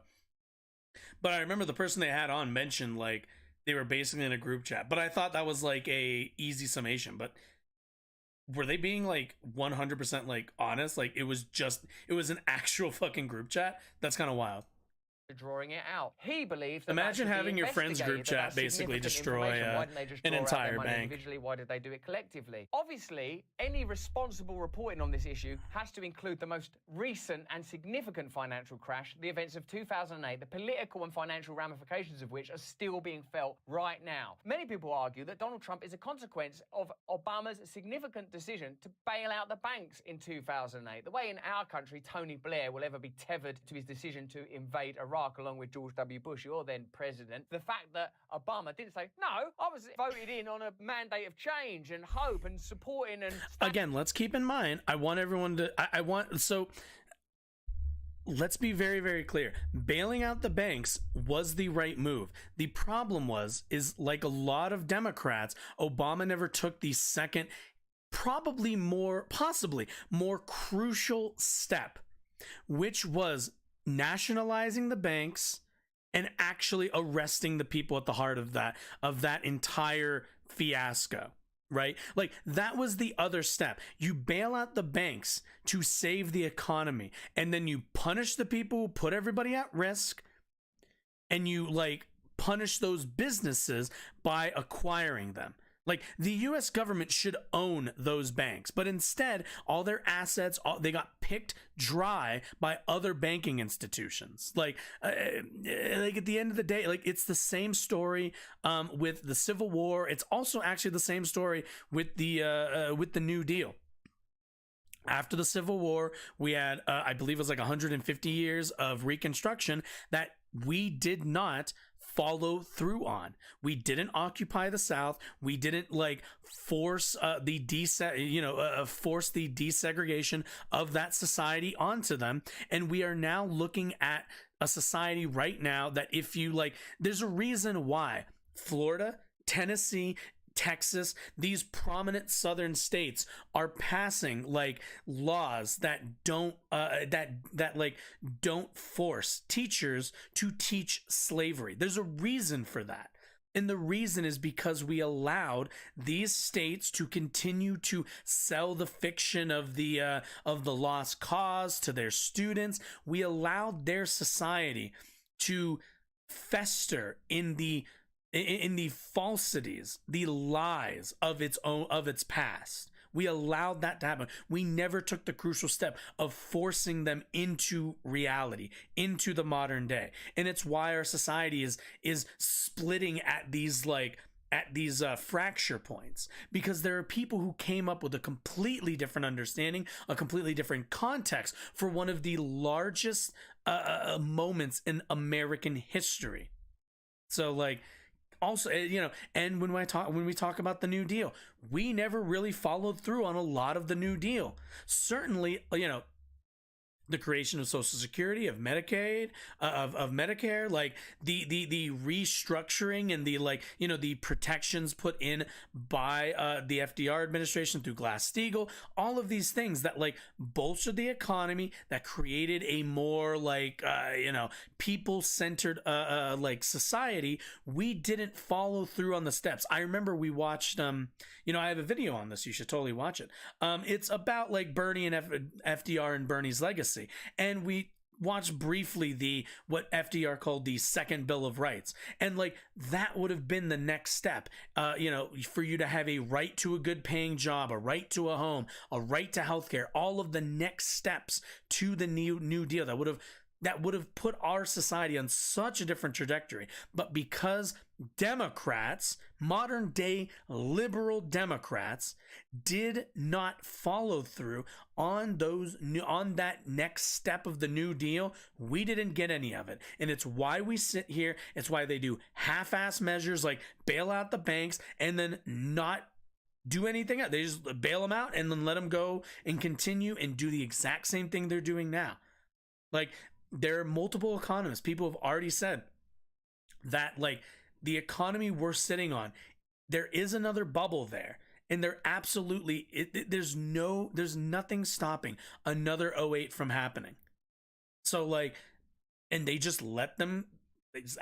but I remember the person they had on mentioned, like, they were basically in a group chat, but I thought that was like a easy summation. But were they being like 100% like honest? Like it was an actual fucking group chat? That's kind of wild. Drawing it out. He believes that imagine having your friends group chat basically destroy an entire bank. Individually, why did they do it collectively? Obviously, any responsible reporting on this issue has to include the most recent and significant financial crash, the events of 2008, the political and financial ramifications of which are still being felt right now. Many people argue that Donald Trump is a consequence of Obama's significant decision to bail out the banks in 2008. The way in our country Tony Blair will ever be tethered to his decision to invade Iraq along with George W. Bush, your then president, the fact that Obama didn't say, no, I was voted in on a mandate of change and hope and supporting and... Again, let's keep in mind, I want everyone to... let's be very, very clear. Bailing out the banks was the right move. The problem is like a lot of Democrats, Obama never took the second, possibly more crucial step, which was nationalizing the banks and actually arresting the people at the heart of that entire fiasco. Right? Like, that was the other step. You bail out the banks to save the economy, and then you punish the people who put everybody at risk, and you like punish those businesses by acquiring them. Like, the US government should own those banks, but instead, all their assets, they got picked dry by other banking institutions. Like at the end of the day, like, it's the same story with the Civil War. It's also actually the same story with the New Deal. After the Civil War, we had, I believe it was like 150 years of Reconstruction that we did not follow through on. We didn't occupy the South. We didn't like force the desegregation of that society onto them. And we are now looking at a society right now that, if you like, there's a reason why Florida, Tennessee, Texas, these prominent southern states are passing like laws that don't don't force teachers to teach slavery. There's a reason for that. And the reason is because we allowed these states to continue to sell the fiction of the lost cause to their students. We allowed their society to fester in the falsities, the lies of its past. We allowed that to happen. We never took the crucial step of forcing them into reality, into the modern day. And it's why our society is splitting at these fracture points, because there are people who came up with a completely different understanding, a completely different context for one of the largest moments in American history. So like, also, and when we talk about the New Deal, we never really followed through on a lot of the New Deal. Certainly, the creation of Social Security, of Medicaid, of Medicare, like the restructuring and the protections put in by the FDR administration through Glass-Steagall, all of these things that like bolstered the economy, that created a more people-centered society. We didn't follow through on the steps. I remember we watched I have a video on this. You should totally watch it. It's about like Bernie and FDR and Bernie's legacy. And we watched briefly what FDR called the Second Bill of Rights. And like, that would have been the next step, for you to have a right to a good paying job, a right to a home, a right to healthcare, all of the next steps to the New Deal that would have put our society on such a different trajectory. But because Democrats, modern day liberal Democrats, did not follow through on that next step of the New Deal, we didn't get any of it. And it's why we sit here. It's why they do half-ass measures like bail out the banks and then not do anything else. They just bail them out and then let them go and continue and do the exact same thing they're doing now. Like, there are multiple economists. People have already said that like the economy we're sitting on, there is another bubble there, and there absolutely there's nothing stopping another 2008 from happening. So like, and they just let them.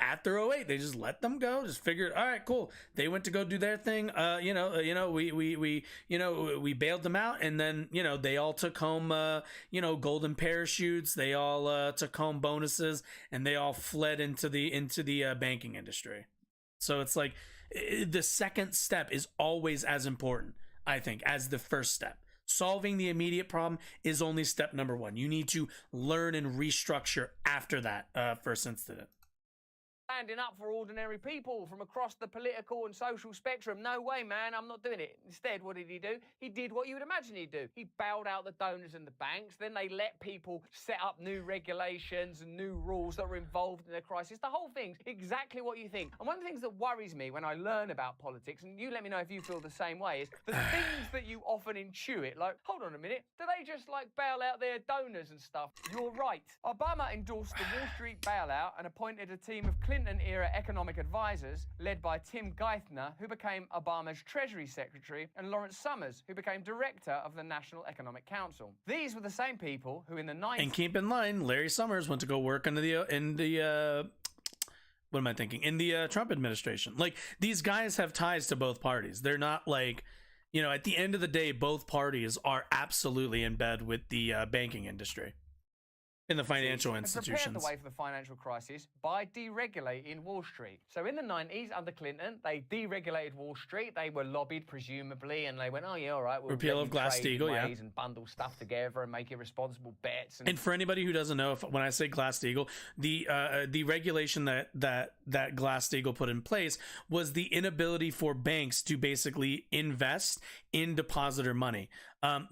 After 2008, they just let them go. Just figured, all right, cool. They went to go do their thing. We bailed them out, and then they all took home, golden parachutes. They all took home bonuses, and they all fled into the banking industry. So it's like the second step is always as important, I think, as the first step. Solving the immediate problem is only step number one. You need to learn and restructure after that first incident. standing up for ordinary people from across the political and social spectrum. No way, man, I'm not doing it. Instead, what did he do? He did what you would imagine he'd do. He bailed out the donors and the banks. Then they let people set up new regulations and new rules that were involved in the crisis. The whole thing's exactly what you think. And one of the things that worries me when I learn about politics, and you let me know if you feel the same way, is the things that you often intuit, like, hold on a minute, do they just like bail out their donors and stuff? You're right. Obama endorsed the Wall Street bailout and appointed a team of Clinton-era economic advisors led by Tim Geithner, who became Obama's Treasury Secretary, and Lawrence Summers, who became Director of the National Economic Council. These were the same people who in the 90s... And keep in mind, Larry Summers went to go work under in the Trump administration. Like, these guys have ties to both parties. They're not like, you know, at the end of the day, both parties are absolutely in bed with the banking industry. In the financial institutions. Prepared the way for the financial crisis by deregulating Wall Street. So in the 90s, under Clinton, they deregulated Wall Street. They were lobbied, presumably, and they went, oh, yeah, all right, we'll repeal of Glass-Steagall, yeah, and bundle stuff together and make irresponsible bets. And for anybody who doesn't know, when I say Glass-Steagall, the regulation that Glass-Steagall put in place was the inability for banks to basically invest in depositor money.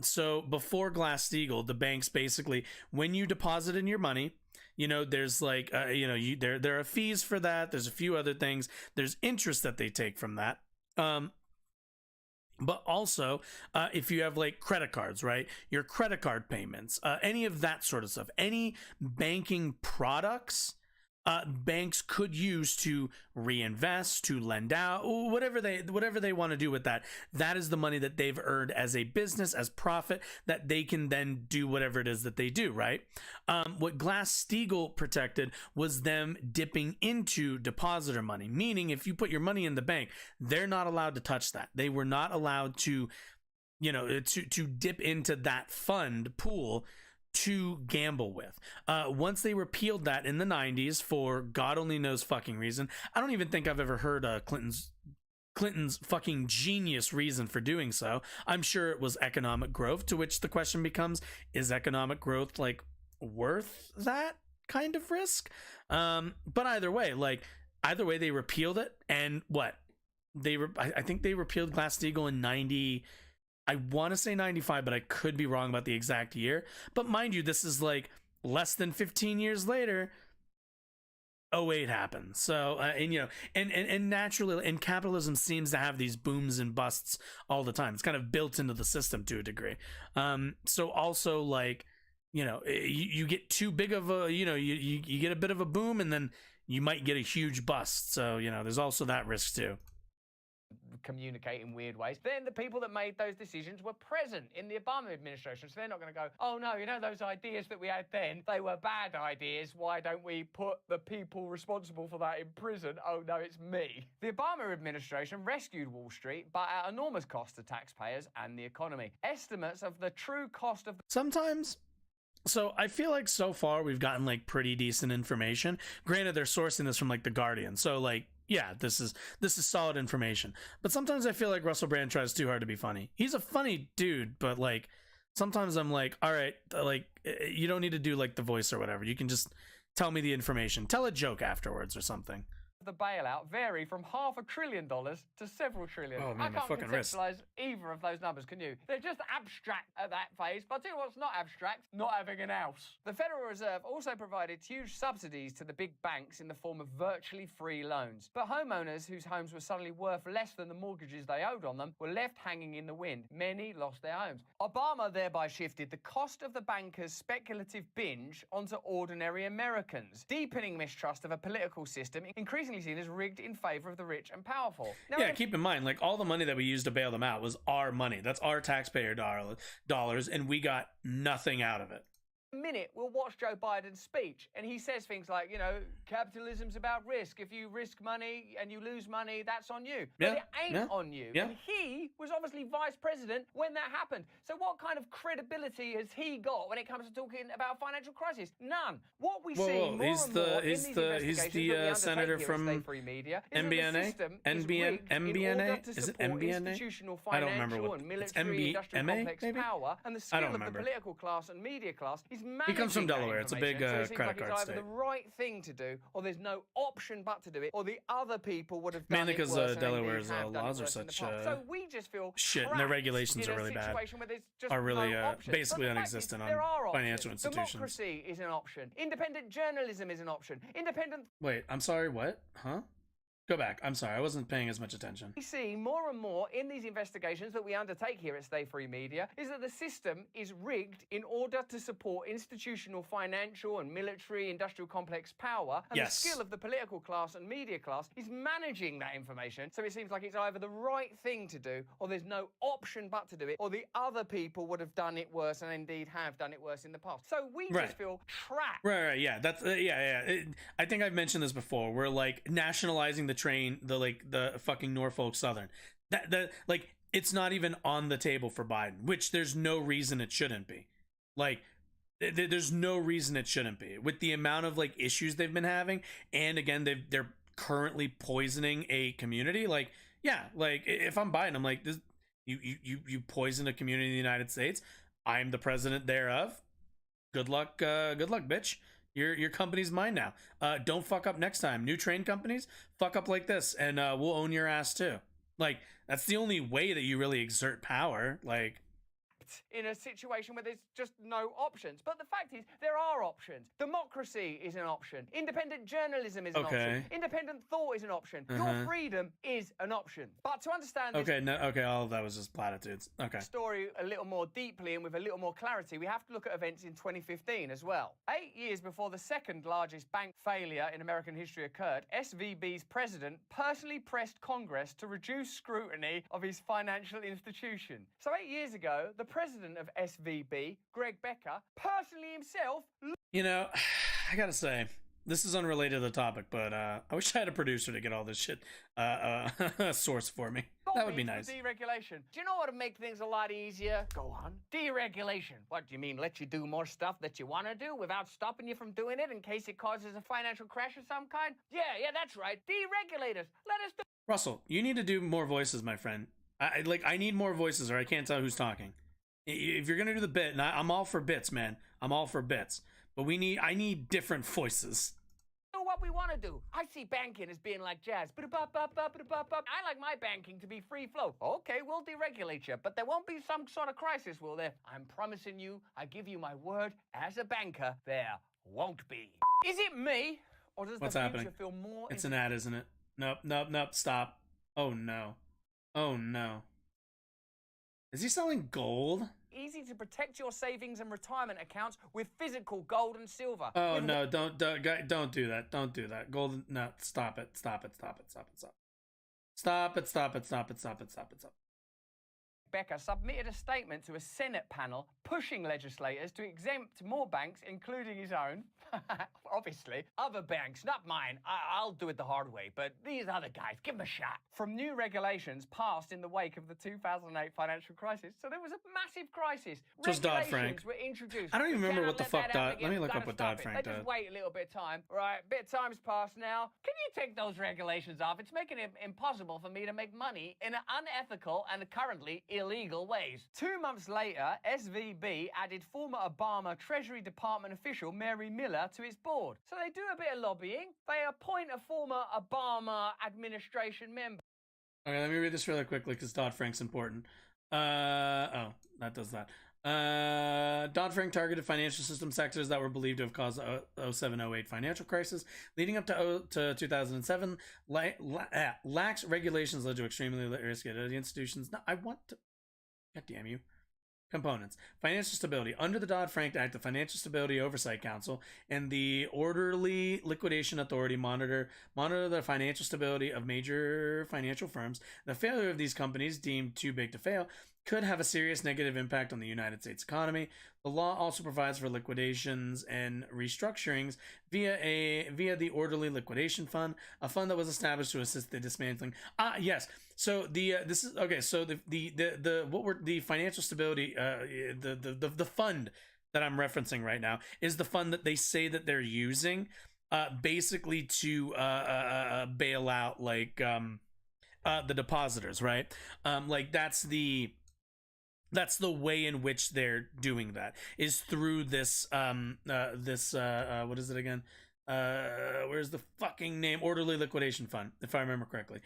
So before Glass-Steagall, the banks basically, when you deposit in your money, you know, there's like, there are fees for that. There's a few other things. There's interest that they take from that. But also, if you have like credit cards, right? Your credit card payments, any of that sort of stuff, any banking products, banks could use to reinvest, to lend out, whatever they want to do with that. That is the money that they've earned as a business, as profit, that they can then do whatever it is that they do, right? What Glass-Steagall protected was them dipping into depositor money, meaning if you put your money in the bank, they're not allowed to touch that. They were not allowed to, you know, to dip into that fund pool to gamble with. Once they repealed that in the 90s for God only knows fucking reason, I don't even think I've ever heard Clinton's fucking genius reason for doing so. I'm sure it was economic growth, to which the question becomes, is economic growth like worth that kind of risk? But either way they repealed it, and what? I think they repealed Glass-Steagall in 90. I want to say 95, but I could be wrong about the exact year. But mind you, this is like less than 15 years later. 08 happened. So, and naturally, and capitalism seems to have these booms and busts all the time. It's kind of built into the system to a degree. So also, like, you know, you get too big of a, you know, you get a bit of a boom, and then you might get a huge bust. So, you know, there's also that risk too. Communicate in weird ways. Then the people that made those decisions were present in the Obama administration, so they're not going to go, oh no, you know, those ideas that we had then, they were bad ideas. Why don't we put the people responsible for that in prison? Oh no, it's me. The Obama administration rescued Wall Street, but at enormous cost to taxpayers and the economy. Estimates of the true cost of sometimes. So I feel like so far we've gotten like pretty decent information. Granted, they're sourcing this from like The Guardian, so like, yeah, this is solid information. But sometimes I feel like Russell Brand tries too hard to be funny. He's a funny dude, but like sometimes I'm like, all right, like you don't need to do like the voice or whatever. You can just tell me the information. Tell a joke afterwards or something. The bailout vary from $500 billion to several trillion. Oh, man, I can't fucking conceptualize either of those numbers, can you? They're just abstract at that phase, but I'll tell you what's not abstract, not having an house. The Federal Reserve also provided huge subsidies to the big banks in the form of virtually free loans. But homeowners whose homes were suddenly worth less than the mortgages they owed on them were left hanging in the wind. Many lost their homes. Obama thereby shifted the cost of the bankers' speculative binge onto ordinary Americans, deepening mistrust of a political system increasingly seen as rigged in favor of the rich and powerful. Now, yeah, keep in mind, like all the money that we used to bail them out was our money. That's our taxpayer dollars, and we got nothing out of it. Minute we'll watch Joe Biden's speech and he says things like, you know, capitalism's about risk. If you risk money and you lose money, that's on you. Yeah, but it ain't on you. Yeah. And he was obviously vice president when that happened. So what kind of credibility has he got when it comes to talking about financial crisis? None. What we see more and more in these investigations that we senator from free media MBNA. MBNA is it MBNA? Institutional, I don't remember financial, what and military industrial MA, complex maybe? power and the skill of the political class and media class is managing. He comes from Delaware. It's a big so it seems credit like card it's state. either the right thing to do, or there's no option but to do it, or the other people would have done Mainly it because worse and Delaware's indeed have done it laws are worse in the such past. So we just feel shit, and their regulations in are really bad. Where there's just Are really no options. basically But the fact is, non-existent on there are financial options. institutions. Democracy is an option. Independent journalism is an option. Independent. Wait, I'm sorry. What? Huh? Go back. I'm sorry. I wasn't paying as much attention. We see more and more in these investigations that we undertake here at Stay Free Media is that the system is rigged in order to support institutional, financial, and military industrial complex power. And the skill of the political class and media class is managing that information. So it seems like it's either the right thing to do, or there's no option but to do it, or the other people would have done it worse and indeed have done it worse in the past. So we just feel trapped. Right. Yeah. That's I think I've mentioned this before. We're like nationalizing the train, the fucking Norfolk Southern. That like it's not even on the table for Biden, which there's no reason it shouldn't be. Like there's no reason it shouldn't be with the amount of like issues they've been having, and again they're currently poisoning a community. Like like if I'm Biden, I'm like this. You poison a community in the United States. I'm the president thereof. Good luck, bitch. Your company's mine now. Don't fuck up next time. New train companies, fuck up like this, and we'll own your ass too. Like, that's the only way that you really exert power. Like, in a situation where there's just no options. But the fact is, there are options. Democracy is an option. Independent journalism is an option. Independent thought is an option. Your freedom is an option. But to understand this... all of that was just platitudes. Story a little more deeply and with a little more clarity, we have to look at events in 2015 as well. 8 years before the second largest bank failure in American history occurred, SVB's president personally pressed Congress to reduce scrutiny of his financial institution. So 8 years ago, the president of SVB, Greg Becker, personally himself... You know, I gotta say, this is unrelated to the topic, but I wish I had a producer to get all this shit sourced for me. That would be nice. Deregulation. Do you know what would make things a lot easier? Go on. Deregulation. What do you mean? Let you do more stuff that you want to do without stopping you from doing it in case it causes a financial crash of some kind? Yeah, that's right. Deregulate us. Let us do... Russell, you need to do more voices, my friend. I need more voices, or I can't tell who's talking. If you're gonna do the bit, and I'm all for bits, man. I'm all for bits. But I need different voices. What we want to do. I see banking as being like jazz. I like my banking to be free flow. Okay, we'll deregulate you, but there won't be some sort of crisis, will there? I'm promising you, I give you my word, as a banker, there won't be. Is it me, or does What's the happening? future feel more... It's an ad, isn't it? Nope, stop. Oh no. Is he selling gold? Easy to protect your savings and retirement accounts with physical gold and silver. Oh no, don't do that. Don't do that. Gold, no, stop it. Becker submitted a statement to a Senate panel pushing legislators to exempt more banks, including his own. Obviously. Other banks, not mine. I'll do it the hard way, but these other guys, give them a shot. From new regulations passed in the wake of the 2008 financial crisis. So there was a massive crisis. Just Dodd-Frank. Were introduced. I don't even remember what the fuck Dodd... Let me look up what Dodd-Frank does. Just wait a little bit of time. Right, bit of time's passed now. Can you take those regulations off? It's making it impossible for me to make money in unethical and currently illegal ways. 2 months later, SVB added former Obama Treasury Department official Mary Miller to its board. So they do a bit of lobbying. They appoint a former Obama administration member. Okay, let me read this really quickly because Dodd-Frank's important. That does that. Dodd-Frank targeted financial system sectors that were believed to have caused the 07-08 financial crisis. Leading up to 2007, lax regulations led to extremely risky institutions. No, I want to... God damn you. Components. Financial stability. Under the Dodd-Frank Act, the Financial Stability Oversight Council and the Orderly Liquidation Authority monitor the financial stability of major financial firms. The failure of these companies, deemed too big to fail, could have a serious negative impact on the United States economy. The law also provides for liquidations and restructurings via the Orderly Liquidation Fund, a fund that was established to assist the dismantling. Yes. So this is okay. So the financial stability the fund that I'm referencing right now is the fund that they say that they're using basically to bail out like the depositors, right? Like that's the That's the way in which they're doing that, is through this what is it again? Where's the fucking name? Orderly Liquidation Fund, if I remember correctly,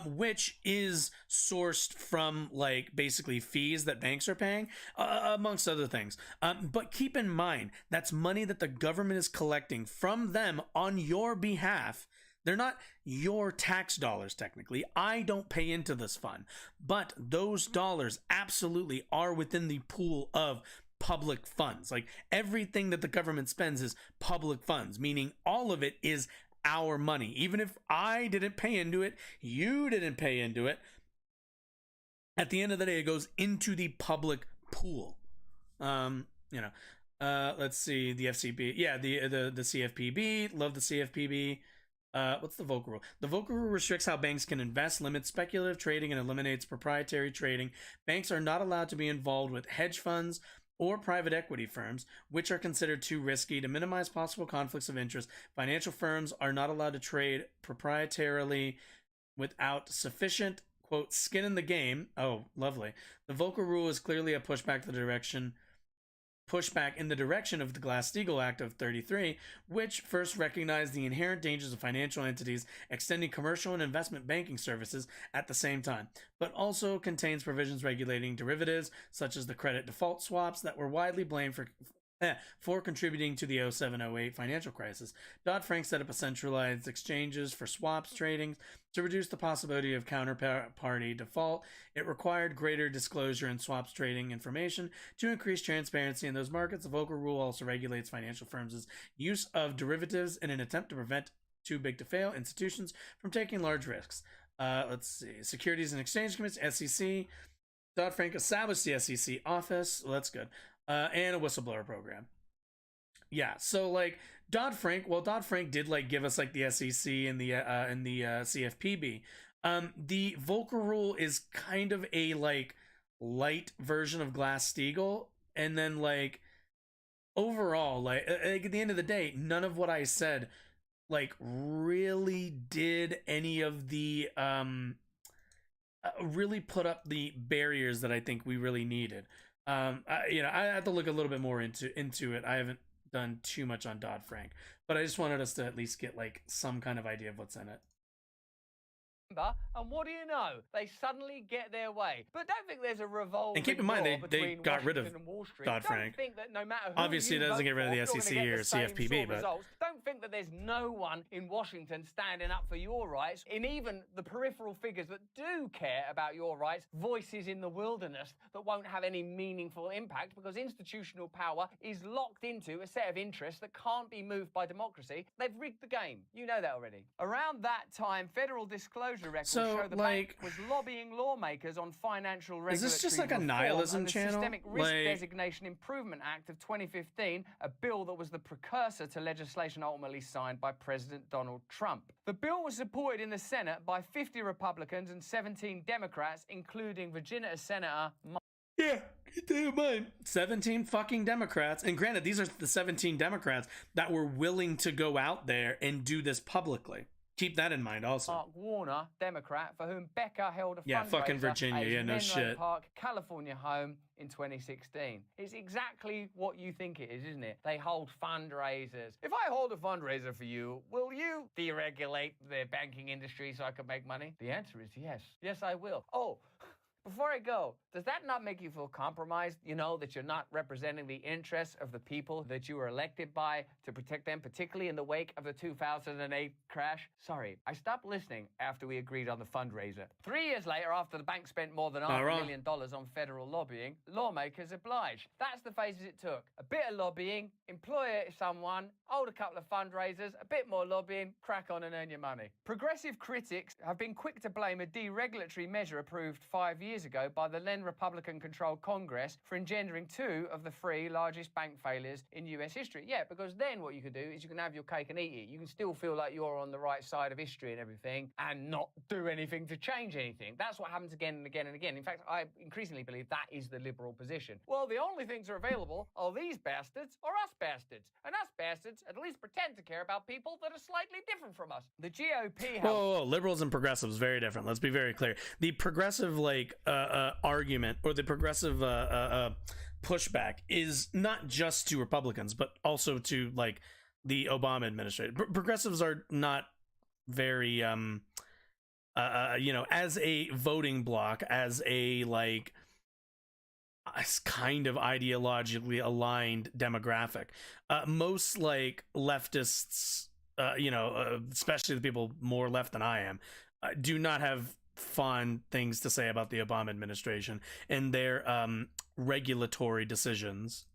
which is sourced from like basically fees that banks are paying, amongst other things. But keep in mind, that's money that the government is collecting from them on your behalf. They're not your tax dollars, technically. I don't pay into this fund, but those dollars absolutely are within the pool of public funds. Like everything that the government spends is public funds, meaning all of it is our money. Even if I didn't pay into it, you didn't pay into it, at the end of the day, it goes into the public pool. Let's see, the FCB, yeah, the CFPB, love the CFPB. What's the Volcker Rule? The Volcker Rule restricts how banks can invest, limits speculative trading, and eliminates proprietary trading. Banks are not allowed to be involved with hedge funds or private equity firms, which are considered too risky. To minimize possible conflicts of interest, financial firms are not allowed to trade proprietarily without sufficient, quote, skin in the game. Oh, lovely. The Volcker Rule is clearly a pushback in the direction of the Glass-Steagall Act of 1933, which first recognized the inherent dangers of financial entities extending commercial and investment banking services at the same time, but also contains provisions regulating derivatives, such as the credit default swaps that were widely blamed for contributing to the 07-08 financial crisis. Dodd-Frank set up a centralized exchanges for swaps trading to reduce the possibility of counterparty default. It required greater disclosure in swaps trading information to increase transparency in those markets. The Volcker Rule also regulates financial firms' use of derivatives in an attempt to prevent too big to fail institutions from taking large risks. Let's see. Securities and Exchange Commission, SEC. Dodd-Frank established the SEC office. Well, that's good. And a whistleblower program. Yeah, so like Dodd-Frank did like give us like the SEC and the CFPB. The Volcker Rule is kind of a like light version of Glass-Steagall, and then like overall, like at the end of the day, none of what I said like really did any of the really put up the barriers that I think we really needed. I have to look a little bit more into it. I haven't done too much on Dodd-Frank, but I just wanted us to at least get like some kind of idea of what's in it. And what do you know? They suddenly get their way. But don't think there's a revolving. And keep in mind, they got rid of Dodd-Frank. No matter who obviously, it doesn't get rid of the SEC or CFPB, but don't think that there's no one in Washington standing up for your rights. In even the peripheral figures that do care about your rights, voices in the wilderness that won't have any meaningful impact because institutional power is locked into a set of interests that can't be moved by democracy. They've rigged the game. You know that already. Around that time, federal disclosure records show the bank was lobbying lawmakers on financial regulatory. Is this just like a nihilism channel? The Systemic Risk Designation Improvement Act of 2015, a bill that was the precursor to legislation ultimately signed by President Donald Trump. The bill was supported in the Senate by 50 Republicans and 17 Democrats, including Virginia Senator. Yeah, damn mine. 17 fucking Democrats. And granted, these are the 17 Democrats that were willing to go out there and do this publicly. Keep that in mind also. Mark Warner, Democrat, for whom Becca held a fundraiser fucking Virginia, at his no Menlo shit. Park, California home in 2016. It's exactly what you think it is, isn't it? They hold fundraisers. If I hold a fundraiser for you, will you deregulate the banking industry so I can make money? The answer is yes. Yes, I will. Oh, before I go, does that not make you feel compromised? You know, that you're not representing the interests of the people that you were elected by to protect them, particularly in the wake of the 2008 crash? Sorry, I stopped listening after we agreed on the fundraiser. 3 years later, after the bank spent more than $500 million on federal lobbying, lawmakers obliged. That's the phases it took. A bit of lobbying, employ someone, hold a couple of fundraisers, a bit more lobbying, crack on and earn your money. Progressive critics have been quick to blame a deregulatory measure approved 5 years ago by the then Republican-controlled Congress for engendering 2 of the 3 largest bank failures in US history. Yeah, because then what you can do is you can have your cake and eat it. You can still feel like you're on the right side of history and everything and not do anything to change anything. That's what happens again and again and again. In fact, I increasingly believe that is the liberal position. Well, the only things that are available are these bastards or us bastards. And us bastards at least pretend to care about people that are slightly different from us. The GOP... Whoa, liberals and progressives, very different. Let's be very clear. The progressive, like, argument or the progressive pushback is not just to Republicans, but also to like the Obama administration. Progressives are not very, as a voting bloc, as a like kind of ideologically aligned demographic. Most like leftists, especially the people more left than I am, do not have fond things to say about the Obama administration and their regulatory decisions.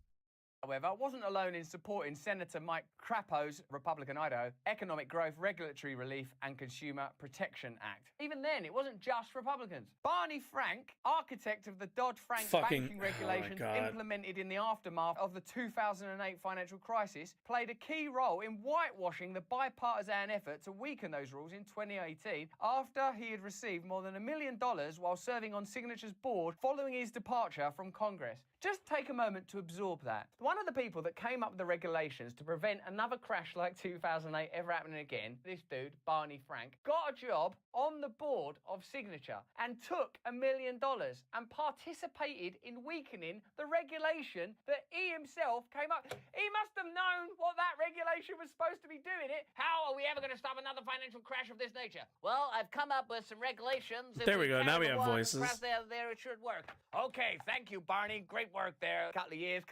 However, wasn't alone in supporting Senator Mike Crapo's Republican Idaho Economic Growth, Regulatory Relief and Consumer Protection Act. Even then, it wasn't just Republicans. Barney Frank, architect of the Dodd-Frank banking regulations implemented in the aftermath of the 2008 financial crisis, played a key role in whitewashing the bipartisan effort to weaken those rules in 2018 after he had received more than $1 million while serving on Signature's board following his departure from Congress. Just take a moment to absorb that. One of the people that came up with the regulations to prevent another crash like 2008 ever happening again, this dude, Barney Frank, got a job on the board of Signature and took $1 million and participated in weakening the regulation that he himself came up. He must have known what that regulation was supposed to be doing it. How are we ever going to stop another financial crash of this nature? Well, I've come up with some regulations. There we go. Now we have voices. There, it should work. Okay, thank you, Barney. Great work there. Couple of years.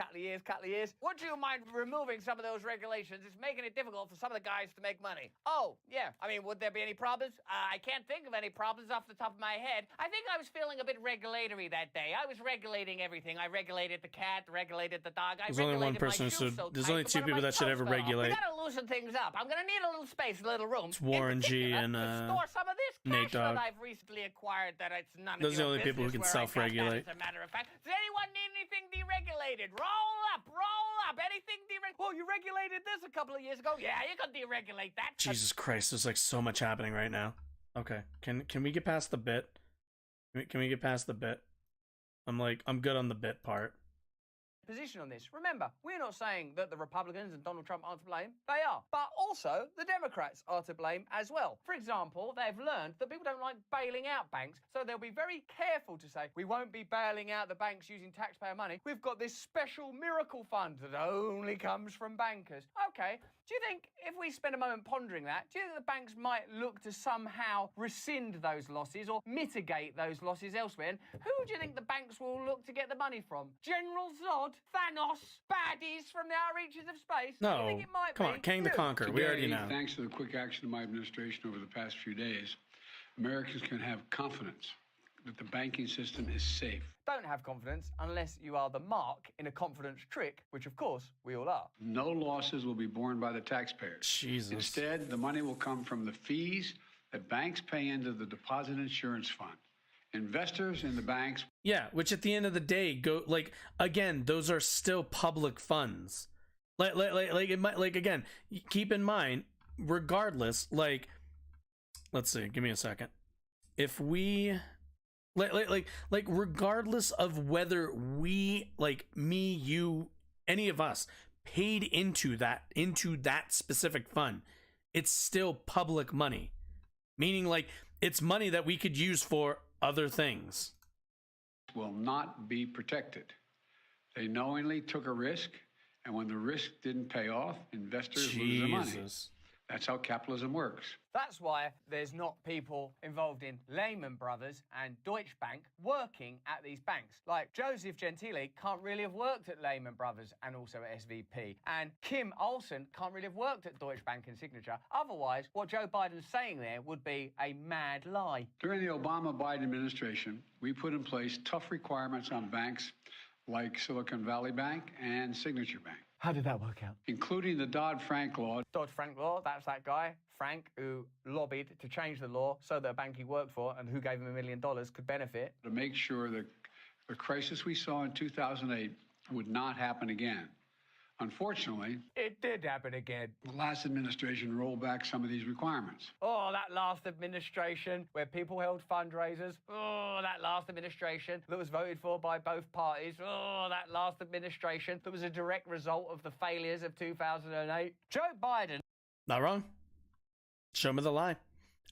Would you mind removing some of those regulations? It's making it difficult for some of the guys to make money. Oh, yeah. I mean, would there be any problems? I can't think of any problems off the top of my head. I think I was feeling a bit regulatory that day. I was regulating everything. I regulated the cat, regulated the dog. There's only one person who should. There's only two people that should ever regulate. We gotta loosen things up. I'm gonna need a little space, a little room. It's Warren G and store some of this Nate cash Dogg. that I've recently acquired that it's none of Those are the your only people who can business where I got that, self-regulate. as a matter of fact. Does anyone need anything deregulated? Roll up. Anything deregulated? Well, you regulated this a couple of years ago. Yeah, you can deregulate that. Jesus Christ, there's like so much happening right now. Okay, can we get past the bit? Can we get past the bit? I'm good on the bit part. Position on this. Remember, we're not saying that the Republicans and Donald Trump aren't to blame. They are. But also, the Democrats are to blame as well. For example, they've learned that people don't like bailing out banks, so they'll be very careful to say, we won't be bailing out the banks using taxpayer money. We've got this special miracle fund that only comes from bankers. Okay, do you think if we spend a moment pondering that, do you think the banks might look to somehow rescind those losses or mitigate those losses elsewhere? And who do you think the banks will look to get the money from? General Zod? Thanos? Baddies from the outreaches of space? No, do you think it might come be? on, Kang the Conqueror. Today, We already know. Thanks to the quick action of my administration over the past few days, Americans can have confidence that the banking system is safe. Don't have confidence unless you are the mark in a confidence trick, which of course we all are. No losses will be borne by the taxpayers. Jesus. Instead, the money will come from the fees that banks pay into the Deposit Insurance Fund. Investors in the banks. Yeah, which at the end of the day go like again, those are still public funds. Again, keep in mind, regardless, like let's see, give me a second. If we regardless of whether we, like me, you, any of us paid into that specific fund, it's still public money. Meaning like it's money that we could use for other things. Will not be protected. They knowingly took a risk, and when the risk didn't pay off, investors lose their money. That's how capitalism works. That's why there's not people involved in Lehman Brothers and Deutsche Bank working at these banks. Like Joseph Gentile can't really have worked at Lehman Brothers and also at SVB. And Kim Olsen can't really have worked at Deutsche Bank and Signature. Otherwise, what Joe Biden's saying there would be a mad lie. During the Obama-Biden administration, we put in place tough requirements on banks like Silicon Valley Bank and Signature Bank. How did that work out? Including the Dodd-Frank law. Dodd-Frank law, that's that guy, Frank, who lobbied to change the law so that a bank he worked for and who gave him $1 million could benefit. To make sure that the crisis we saw in 2008 would not happen again. Unfortunately, it did happen again. The last administration rolled back some of these requirements. Oh, that last administration where people held fundraisers. Oh, that last administration that was voted for by both parties. Oh, that last administration that was a direct result of the failures of 2008. Joe Biden. Not wrong. Show me the lie.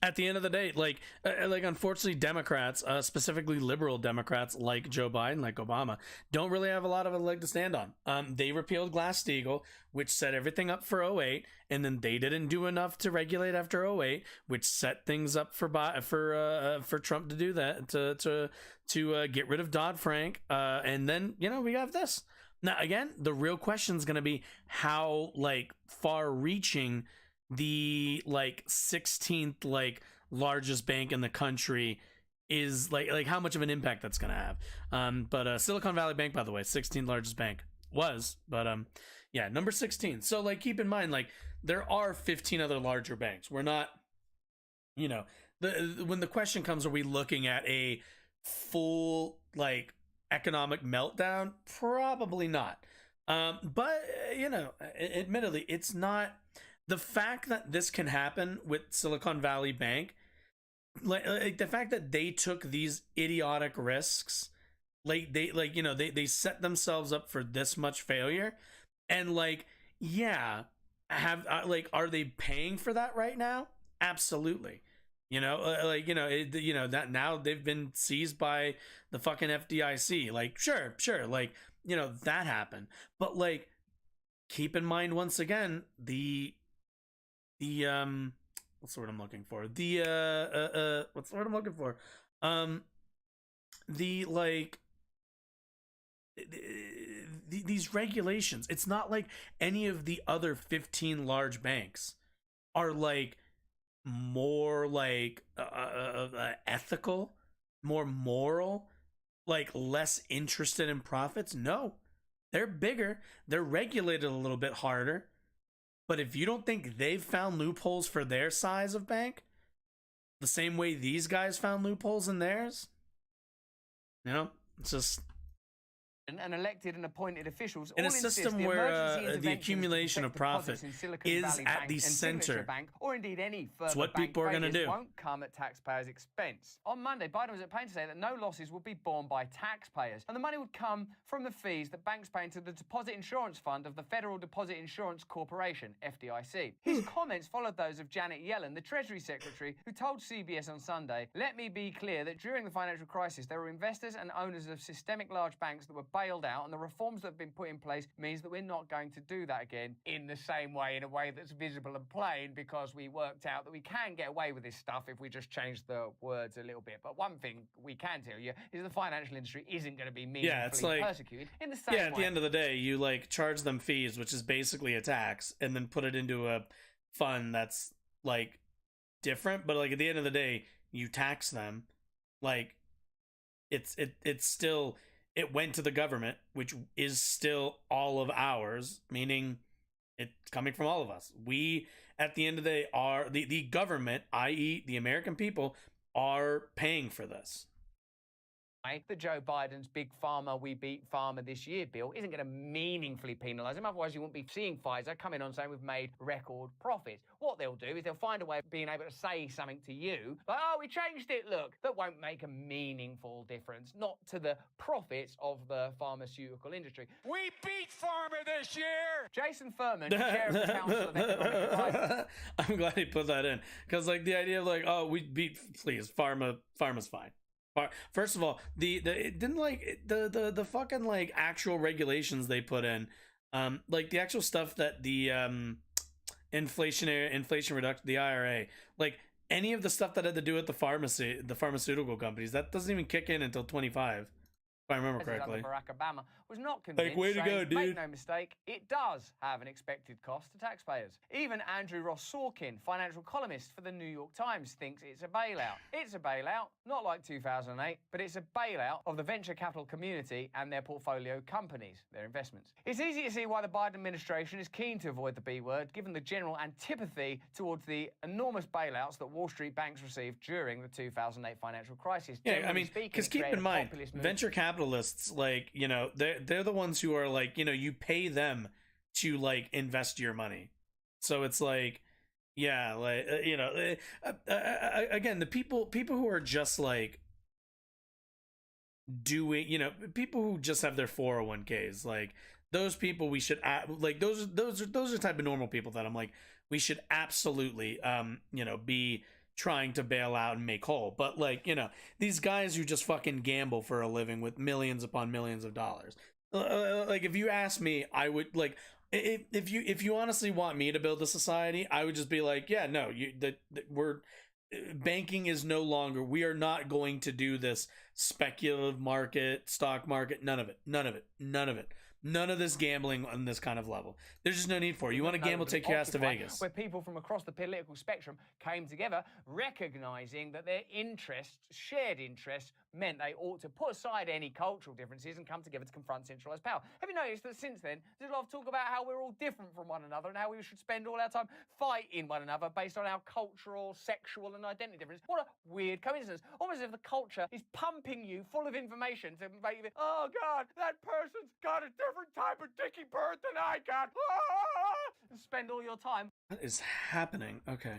At the end of the day, like unfortunately, Democrats, specifically liberal Democrats like Joe Biden, like Obama, don't really have a lot of a leg to stand on. They repealed Glass-Steagall, which set everything up for '08, and then they didn't do enough to regulate after '08, which set things up for Trump to do that, to get rid of Dodd-Frank, and then we have this. Now again, the real question is going to be how like far-reaching the like 16th like largest bank in the country is, like how much of an impact that's gonna have. But Silicon Valley Bank, by the way, 16th largest bank was, but yeah, number 16. So like keep in mind, like there are 15 other larger banks. We're not, when the question comes, are we looking at a full like economic meltdown? Probably not. But admittedly, it's not. The fact that this can happen with Silicon Valley Bank, like the fact that they took these idiotic risks, they set themselves up for this much failure, and like, yeah, are they paying for that right now? Absolutely. That now they've been seized by the fucking FDIC. Like, sure, like, that happened, but like, keep in mind once again what's the word I'm looking for? What's the word I'm looking for? These regulations. It's not like any of the other 15 large banks are like more like ethical, more moral, like less interested in profits. No, they're bigger. They're regulated a little bit harder. But if you don't think they've found loopholes for their size of bank, the same way these guys found loopholes in theirs, it's just... And elected and appointed officials in a system where the accumulation of profit is at the center. Bank, or indeed any further it's what people are going to do. Won't come at taxpayers' expense. On Monday, Biden was at pains to say that no losses would be borne by taxpayers, and the money would come from the fees that banks pay into the Deposit Insurance Fund of the Federal Deposit Insurance Corporation, FDIC. His comments followed those of Janet Yellen, the Treasury Secretary, who told CBS on Sunday, "Let me be clear that during the financial crisis, there were investors and owners of systemic large banks that were bailed out, and the reforms that have been put in place means that we're not going to do that again in the same way, in a way that's visible and plain, because we worked out that we can get away with this stuff if we just change the words a little bit. But one thing we can tell you is the financial industry isn't going to be meaningfully persecuted in the same way." Yeah, at the end of the day, you like charge them fees, which is basically a tax, and then put it into a fund that's like different, but like at the end of the day, you tax them. Like it's still... It went to the government, which is still all of ours, meaning it's coming from all of us. We, at the end of the day, are the government, i.e. the American people, are paying for this. That Joe Biden's Big Pharma, We Beat Pharma This Year bill isn't going to meaningfully penalise him. Otherwise, you won't be seeing Pfizer come in on saying we've made record profits. What they'll do is they'll find a way of being able to say something to you, like, "Oh, we changed it, look," that won't make a meaningful difference, not to the profits of the pharmaceutical industry. We beat pharma this year! Jason Furman, chair of the Council of Economic Advisors. I'm glad he put that in, because like the idea of like, oh, we beat, please, pharma's fine. First of all, the fucking like actual regulations they put in, like the actual stuff that the inflation reduction, the IRA, like any of the stuff that had to do with the pharmaceutical companies, that doesn't even kick in until 25. If I remember correctly. Barack Obama was not convinced. Like, way to go, dude. Make no mistake, it does have an expected cost to taxpayers. Even Andrew Ross Sorkin, financial columnist for the New York Times, thinks it's a bailout. It's a bailout, not like 2008, but it's a bailout of the venture capital community and their portfolio companies, their investments. It's easy to see why the Biden administration is keen to avoid the B word, given the general antipathy towards the enormous bailouts that Wall Street banks received during the 2008 financial crisis. Yeah, I mean, because keep in mind, venture capitalists, like, they're the ones who are like, you pay them to like invest your money. So it's like, yeah, like, again, the people who are just like doing, people who just have their 401ks, like those people we should like those are the type of normal people that I'm like, we should absolutely be trying to bail out and make whole. But like, you know, these guys who just fucking gamble for a living with millions upon millions of dollars. Like, if you ask me, I would like, if you honestly want me to build a society, I would just be like, yeah, no, we're banking is no longer, we are not going to do this speculative market, stock market, none of it. None of this gambling on this kind of level. There's just no need for it. You want to gamble, take your ass to Vegas. Where people from across the political spectrum came together, recognizing that their interests, shared interests, meant they ought to put aside any cultural differences and come together to confront centralized power. Have you noticed that since then, there's a lot of talk about how we're all different from one another and how we should spend all our time fighting one another based on our cultural, sexual, and identity differences? What a weird coincidence. Almost as if the culture is pumping you full of information to make you think, oh God, that person's got a different type of dicky bird than I got. And spend all your time. What is happening? Okay.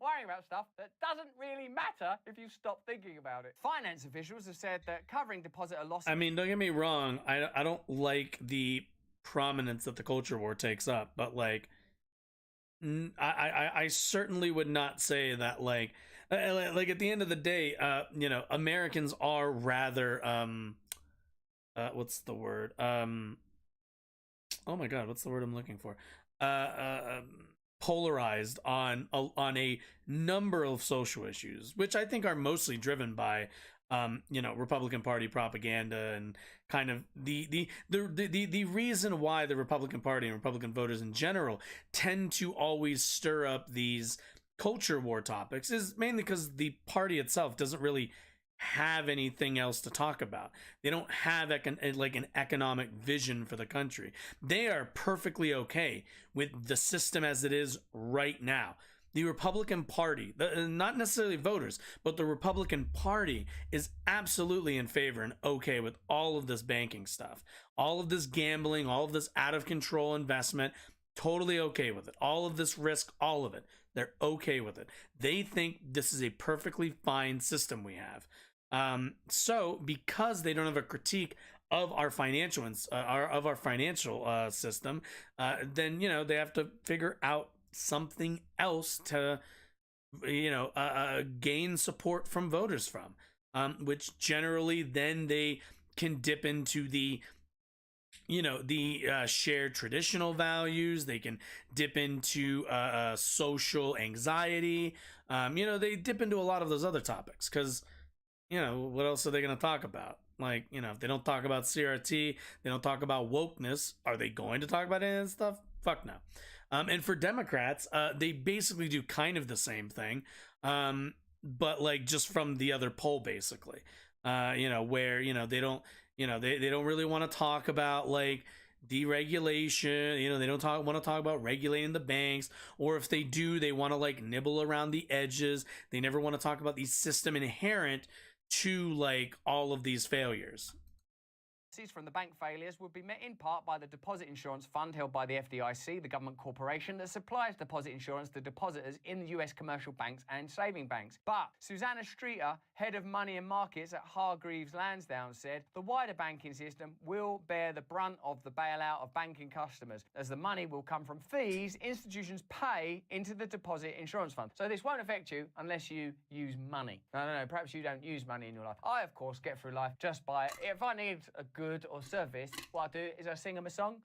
Worrying about stuff that doesn't really matter if you stop thinking about it. Finance officials have said that covering depositor losses... I mean, don't get me wrong. I don't like the prominence that the culture war takes up, but like, I certainly would not say that like at the end of the day, you know, Americans are rather what's the word? Oh my God, what's the word I'm looking for? Polarized on a number of social issues, which I think are mostly driven by you know, Republican Party propaganda and kind of the reason why the Republican Party and Republican voters in general tend to always stir up these culture war topics is mainly because the party itself doesn't really have anything else to talk about. They don't have like an economic vision for the country. They are perfectly okay with the system as it is right now. The Republican Party, not necessarily voters, but the Republican Party is absolutely in favor and okay with all of this banking stuff, all of this gambling, all of this out of control investment, totally okay with it. All of this risk, all of it. They're okay with it. They think this is a perfectly fine system we have. So because they don't have a critique of our financial system, then, you know, they have to figure out something else to, you know, gain support from voters from, which generally then they can dip into the, you know, the shared traditional values. They can dip into social anxiety. You know, they dip into a lot of those other topics because, you know, what else are they going to talk about? Like, you know, if they don't talk about CRT, they don't talk about wokeness, are they going to talk about any of that stuff? Fuck no. And for Democrats, they basically do kind of the same thing, but like just from the other pole, basically. You know, where, you know, they don't, you know, they don't really want to talk about like deregulation. You know, they don't want to talk about regulating the banks, or if they do, they want to like nibble around the edges. They never want to talk about the system inherent to like all of these failures. From the bank failures would be met in part by the Deposit Insurance Fund held by the FDIC, the government corporation that supplies deposit insurance to depositors in the US commercial banks and saving banks. But Susanna Streeter, head of money and markets at Hargreaves Lansdowne, said the wider banking system will bear the brunt of the bailout of banking customers, as the money will come from fees institutions pay into the Deposit Insurance Fund. So this won't affect you unless you use money. I don't know, perhaps you don't use money in your life. I, of course, get through life just by, if I need a good or service, what I do is I sing them a song,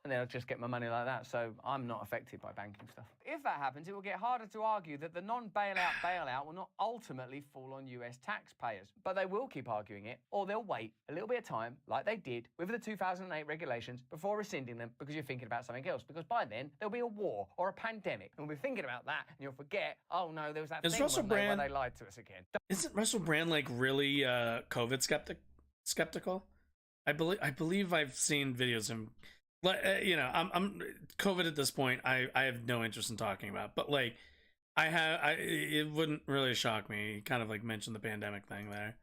and then I'll just get my money like that, so I'm not affected by banking stuff. If that happens, it will get harder to argue that the non-bailout bailout will not ultimately fall on US taxpayers. But they will keep arguing it, or they'll wait a little bit of time, like they did with the 2008 regulations, before rescinding them because you're thinking about something else. Because by then, there'll be a war or a pandemic, and we'll be thinking about that, and you'll forget, oh no, there was that thing where they lied to us again. Isn't Russell Brand like really COVID skeptical? I believe I've seen videos of him. You know, I'm COVID at this point. I have no interest in talking about, but like, it wouldn't really shock me. He kind of like mentioned the pandemic thing there.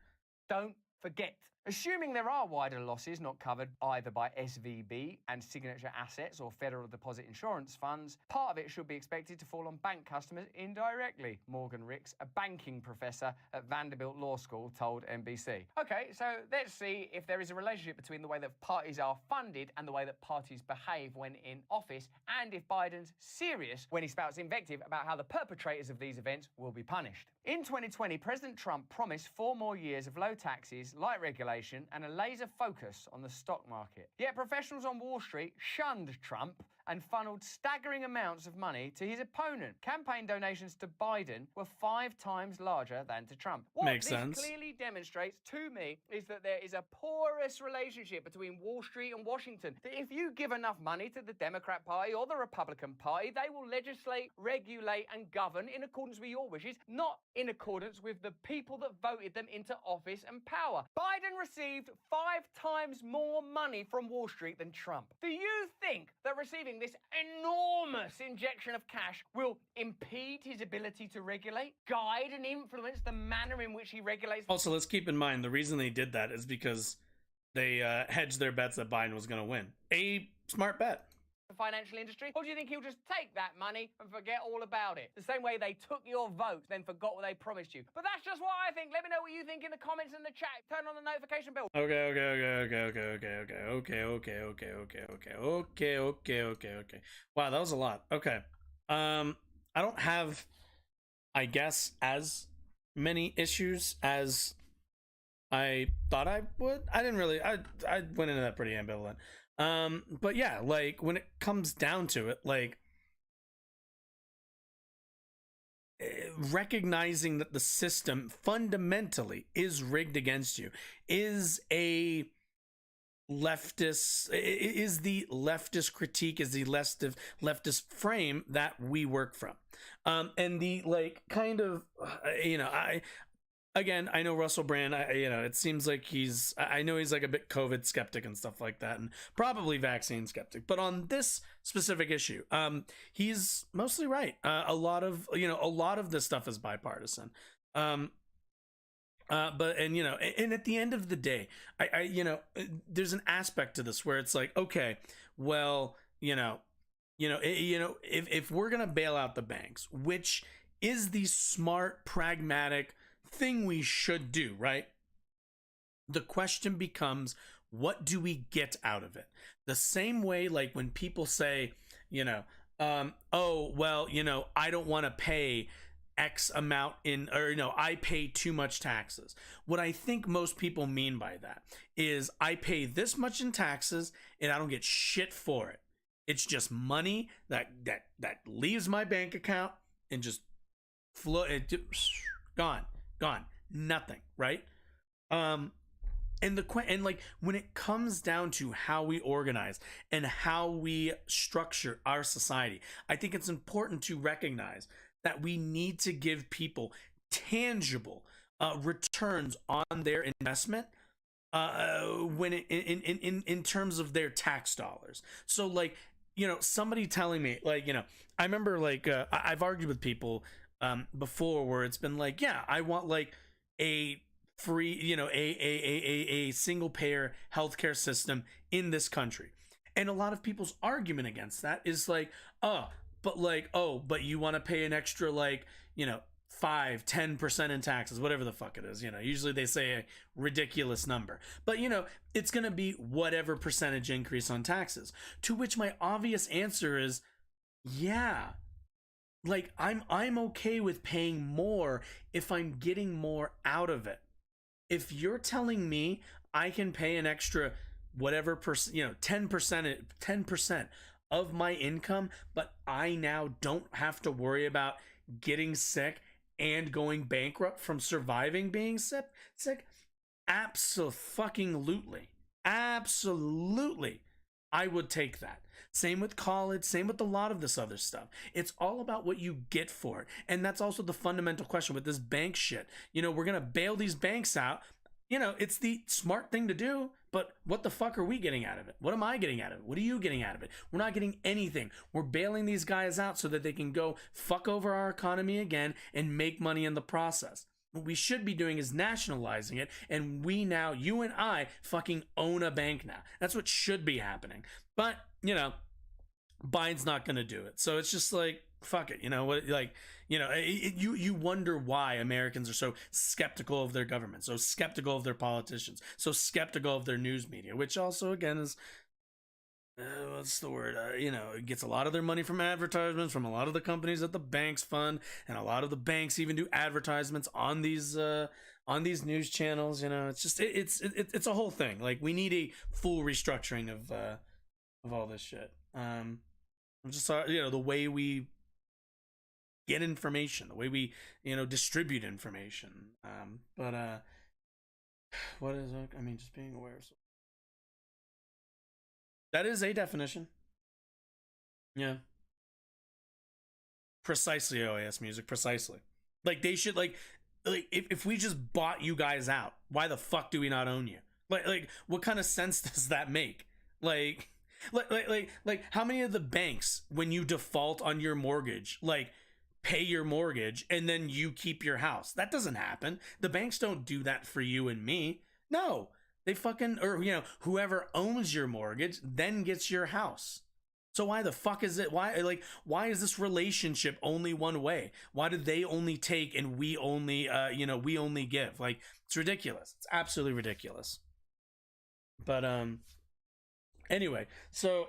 Don't forget Assuming there are wider losses not covered either by SVB and signature assets or Federal Deposit Insurance funds, part of it should be expected to fall on bank customers indirectly, Morgan Ricks, a banking professor at Vanderbilt Law School, told NBC. Okay, so let's see if there is a relationship between the way that parties are funded and the way that parties behave when in office, and if Biden's serious when he spouts invective about how the perpetrators of these events will be punished. In 2020, President Trump promised 4 more years of low taxes, light regulation, and a laser focus on the stock market. Yet professionals on Wall Street shunned Trump and funneled staggering amounts of money to his opponent. Campaign donations to Biden were 5 times larger than to Trump. What Makes this sense. clearly demonstrates to me is that there is a porous relationship between Wall Street and Washington. That if you give enough money to the Democrat Party or the Republican Party, they will legislate, regulate, and govern in accordance with your wishes, not in accordance with the people that voted them into office and power. Biden received 5 times more money from Wall Street than Trump. Do you think that receiving this enormous injection of cash will impede his ability to regulate, guide, and influence the manner in which he regulates? Also, let's keep in mind the reason they did that is because they hedged their bets that Biden was going to win. A smart bet. The financial industry? Or do you think he'll just take that money and forget all about it? The same way they took your vote, then forgot what they promised you. But that's just what I think. Let me know what you think in the comments and the chat. Turn on the notification bell. Okay. Wow, that was a lot. Okay. I don't have, I guess, as many issues as I thought I would. I didn't really, I went into that pretty ambivalent. But yeah, like when it comes down to it, like recognizing that the system fundamentally is rigged against you is a leftist, is the leftist critique, is the leftist frame that we work from. And the like kind of, Again, I know Russell Brand, it seems like I know he's like a bit COVID skeptic and stuff like that, and probably vaccine skeptic. But on this specific issue, he's mostly right. A lot of this stuff is bipartisan. And at the end of the day, there's an aspect to this where it's like, okay, well, if we're going to bail out the banks, which is the smart, pragmatic thing we should do, right? The question becomes, what do we get out of it? The same way, like when people say, I don't want to pay X amount I pay too much taxes. What I think most people mean by that is I pay this much in taxes and I don't get shit for it. It's just money that leaves my bank account and just gone, nothing, right? And when it comes down to how we organize and how we structure our society, I think it's important to recognize that we need to give people tangible returns on their investment when in terms of their tax dollars. So like, somebody telling me like, I remember like I've argued with people before where it's been like, yeah, I want like a free, a single payer healthcare system in this country. And a lot of people's argument against that is like, but you want to pay an extra 5-10% in taxes, whatever the fuck it is. Usually they say a ridiculous number, but it's going to be whatever percentage increase on taxes, to which my obvious answer is, yeah, like I'm okay with paying more if I'm getting more out of it. If you're telling me I can pay an extra whatever 10% of my income, but I now don't have to worry about getting sick and going bankrupt from surviving being sick, absolutely, I would take that. Same with college, same with a lot of this other stuff. It's all about what you get for it. And that's also the fundamental question with this bank shit. We're going to bail these banks out. It's the smart thing to do, but what the fuck are we getting out of it? What am I getting out of it? What are you getting out of it? We're not getting anything. We're bailing these guys out so that they can go fuck over our economy again and make money in the process. What we should be doing is nationalizing it, and we now, you and I, fucking own a bank now. That's what should be happening. But, you know, Biden's not going to do it. So it's just like, fuck it. You know what? Like, you know, you wonder why Americans are so skeptical of their government, so skeptical of their politicians, so skeptical of their news media, which also, again, is, what's the word? You know, it gets a lot of their money from advertisements from a lot of the companies that the banks fund, and a lot of the banks even do advertisements on these news channels. You know, it's just it's a whole thing. Like, we need a full restructuring of all this shit. I'm just, you know, the way we get information, the way we, you know, distribute information. But what is it? I mean, just being aware. That is a definition. Yeah. Precisely, OAS music. Precisely. Like, they should, like if we just bought you guys out, why the fuck do we not own you? Like what kind of sense does that make? Like how many of the banks, when you default on your mortgage, like, pay your mortgage and then you keep your house? That doesn't happen. The banks don't do that for you and me. No. They fucking, or, you know, whoever owns your mortgage then gets your house. So why the fuck is it? Why is this relationship only one way? Why do they only take and we only, we only give? Like, it's ridiculous. It's absolutely ridiculous. But, anyway, so,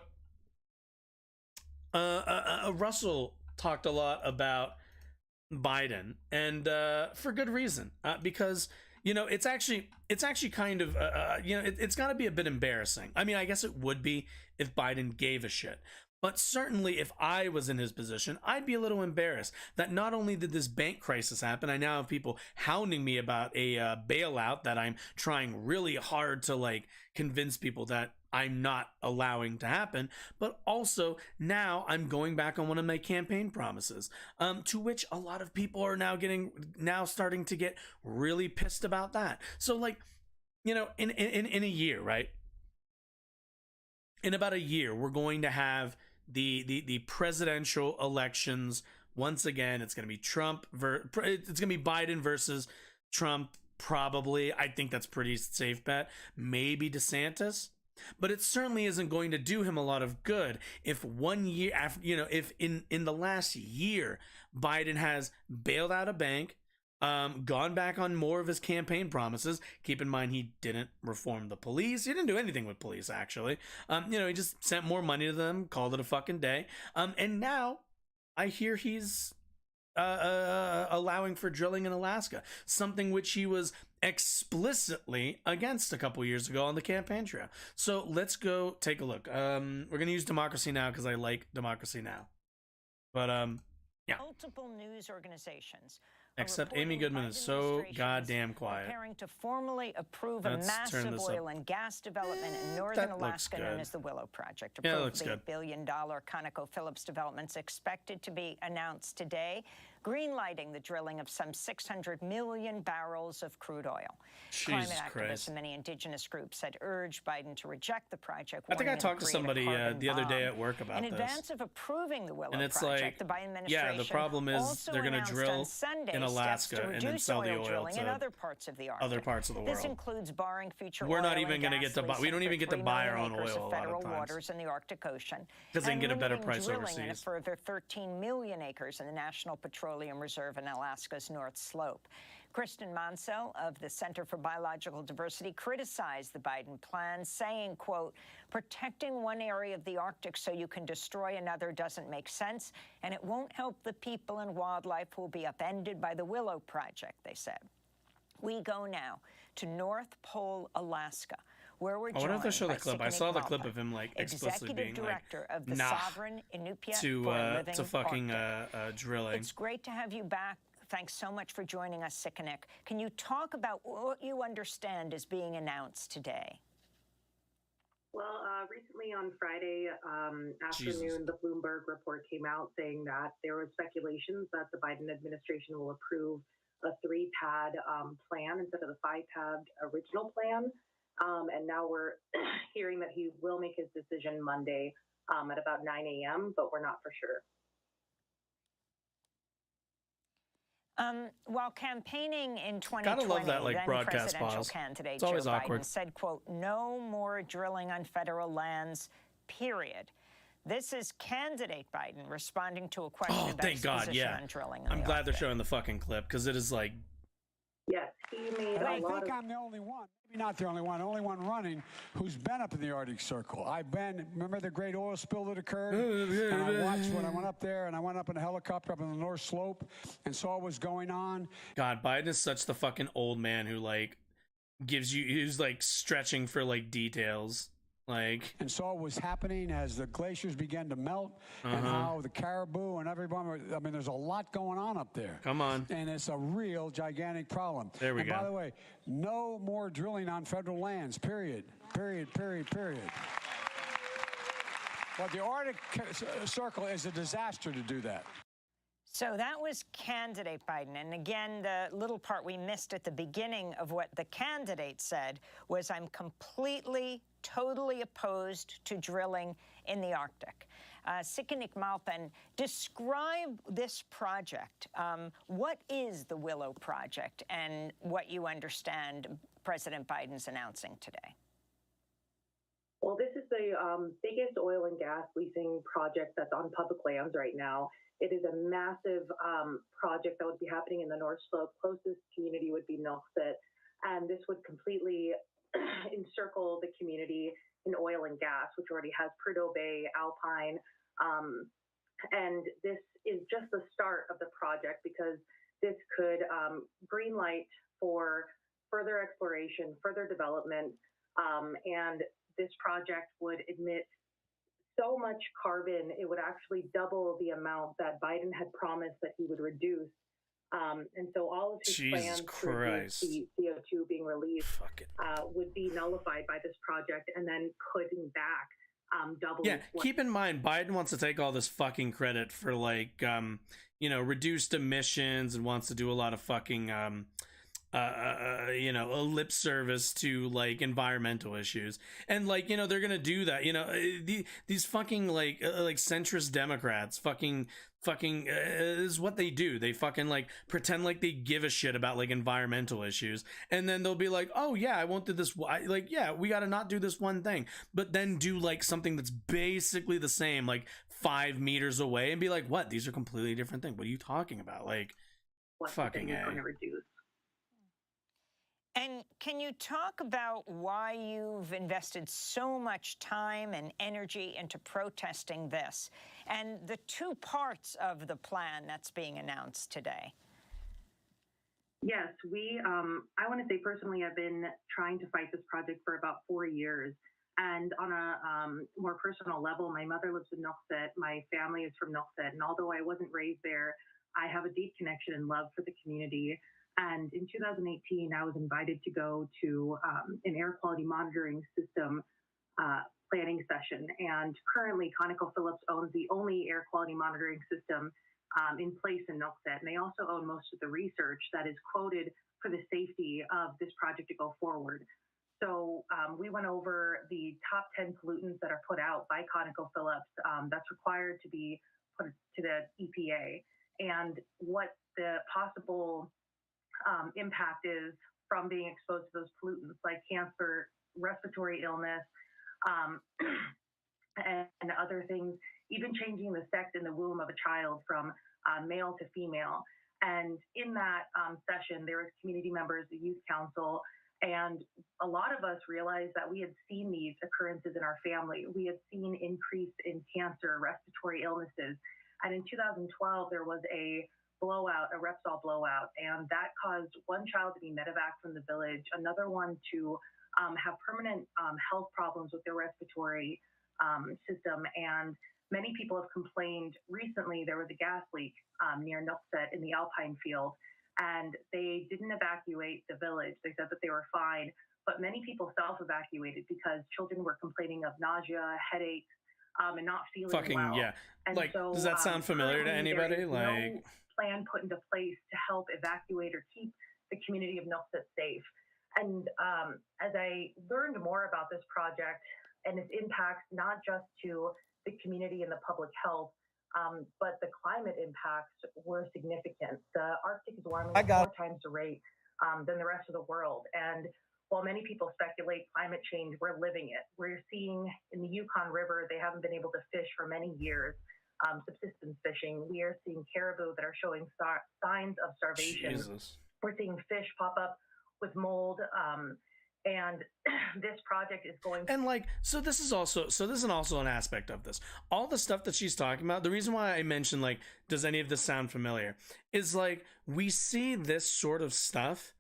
Russell talked a lot about Biden, and, for good reason, because, you know, it's actually kind of, you know, it's got to be a bit embarrassing. I mean, I guess it would be if Biden gave a shit. But certainly if I was in his position, I'd be a little embarrassed that not only did this bank crisis happen, I now have people hounding me about a bailout that I'm trying really hard to, like, convince people that I'm not allowing to happen, but also now I'm going back on one of my campaign promises, to which a lot of people are now starting to get really pissed about that. So, like, you know, in a year, right? In about a year, we're going to have the presidential elections once again. It's going to be it's going to be Biden versus Trump, probably. I think that's pretty safe bet. Maybe DeSantis. But it certainly isn't going to do him a lot of good if 1 year after, you know, if in the last year Biden has bailed out a bank, gone back on more of his campaign promises. Keep in mind, he didn't reform the police. He didn't do anything with police, actually. You know, he just sent more money to them, called it a fucking day. And now I hear he's allowing for drilling in Alaska, something which he was explicitly against a couple years ago on the campaign trail. So let's go take a look. We're going to use Democracy Now! Because I like Democracy Now! But, yeah. Multiple news organizations. Except Amy Goodman is so goddamn quiet. Preparing to formally approve a massive oil and gas development in northern Alaska known as the Willow Project. Yeah, that looks good. The billion-dollar ConocoPhillips development's expected to be announced today, greenlighting the drilling of some 600 million barrels of crude oil. Climate activists and many indigenous groups had urged Biden to reject the project. I think I talked to somebody the other day at work about this. In advance of approving the Willow Project, like, the Biden administration the problem is they're going to drill in Alaska and then sell the oil to other parts of the Arctic. Other parts of the world. This includes barring future We're not even going to get to buy. We don't even get to buy our own oil a lot of times. Waters in the Arctic Ocean. Because they can get a better price overseas. In a further 13 million acres in the National Petroleum Reserve in Alaska's North Slope. Kristen Mansell of the Center for Biological Diversity criticized the Biden plan, saying, quote, protecting one area of the Arctic so you can destroy another doesn't make sense, and it won't help the people and wildlife who will be upended by the Willow Project, they said. We go now to North Pole, Alaska, where we're joined I wonder if they show the by clip. I saw the clip of him, like, explicitly being director like, of the Sovereign Inupiat to fucking drilling. It's great to have you back. Thanks so much for joining us, Sikanik. Can you talk about what you understand is being announced today? Well, recently on Friday afternoon, the Bloomberg report came out saying that there was speculations that the Biden administration will approve a 3-pad plan instead of the 5-pad original plan. And now we're hearing that he will make his decision Monday at about 9 a.m., but we're not for sure. While campaigning in 2020, Gotta love that, like, then broadcast presidential pause. candidate It's always Joe awkward. Biden said, quote, "No more drilling on federal lands, period." This is candidate Biden responding to a question about his position on drilling. I'm glad they're showing the fucking clip because it is like. Yes, he made and a I lot think of. I'm the only one, maybe not the only one running who's been up in the Arctic Circle. Remember the great oil spill that occurred? And I watched when I went up there, and I went up in a helicopter up in the North Slope and saw what was going on. God, Biden is such the fucking old man who, like, who's like stretching for, like, details. Like, and saw what was happening as the glaciers began to melt, and how the caribou and everyone. I mean, there's a lot going on up there. Come on. And it's a real gigantic problem. There we go. And by the way, no more drilling on federal lands, period. Period, period, period. But the Arctic Circle is a disaster to do that. So that was candidate Biden. And again, the little part we missed at the beginning of what the candidate said was, "I'm completely, totally opposed to drilling in the Arctic." Sikanik Malpan, describe this project. What is the Willow Project and what you understand President Biden's announcing today? Well, this is the biggest oil and gas leasing project that's on public lands right now. It is a massive project that would be happening in the North Slope. Closest community would be Nuiqsut, and this would completely encircle the community in oil and gas, which already has Prudhoe Bay, Alpine, and this is just the start of the project because this could green light for further exploration, further development, and this project would emit so much carbon, it would actually double the amount that Biden had promised that he would reduce. And so all of his plans to reduce the CO2 being released would be nullified by this project, and then putting back double. Yeah, keep in mind, Biden wants to take all this fucking credit for, like, reduced emissions and wants to do a lot of fucking, a lip service to, like, environmental issues. And, like, they're gonna do that. These fucking, like centrist Democrats is what they do. They fucking, like, pretend like they give a shit about, like, environmental issues, and then they'll be like, oh yeah, I won't do this. Like, yeah, we gotta not do this one thing, but then do, like, something that's basically the same, like 5 meters away, and be like, what? These are completely different things. What are you talking about? Like, fucking A. Going to reduce. And can you talk about why you've invested so much time and energy into protesting this and the two parts of the plan that's being announced today? Yes, I want to say personally, I've been trying to fight this project for about 4 years. And on a more personal level, my mother lives in Nuiqsut. My family is from Nuiqsut. And although I wasn't raised there, I have a deep connection and love for the community. And in 2018, I was invited to go to an air quality monitoring system planning session. And currently, ConocoPhillips owns the only air quality monitoring system in place in Nuiqsut. And they also own most of the research that is quoted for the safety of this project to go forward. So we went over the top 10 pollutants that are put out by ConocoPhillips that's required to be put to the EPA, and what the possible impact is from being exposed to those pollutants like cancer, respiratory illness, and other things, even changing the sex in the womb of a child from male to female. And in that session, there was community members, the youth council, and a lot of us realized that we had seen these occurrences in our family. We had seen increase in cancer, respiratory illnesses. And in 2012, there was a blowout, a Repsol blowout, and that caused one child to be medevaced from the village, another one to have permanent health problems with their respiratory system. And many people have complained recently. There was a gas leak near Nuiqsut in the Alpine field, and they didn't evacuate the village. They said that they were fine, but many people self-evacuated because children were complaining of nausea, headaches, and not feeling fucking well. Yeah. And like, so, does that sound familiar to anybody? Like, no plan put into place to help evacuate or keep the community of Nuiqsut safe. And as I learned more about this project and its impacts, not just to the community and the public health, but the climate impacts were significant. The Arctic is warming 4 times the rate than the rest of the world. And while many people speculate climate change, we're living it. We're seeing in the Yukon River, they haven't been able to fish for many years, subsistence fishing. We are seeing caribou that are showing signs of starvation. Jesus. We're seeing fish pop up with mold. And this project is going to... And like, so this is also an aspect of this. All the stuff that she's talking about, the reason why I mentioned, like, does any of this sound familiar, is like, we see this sort of stuff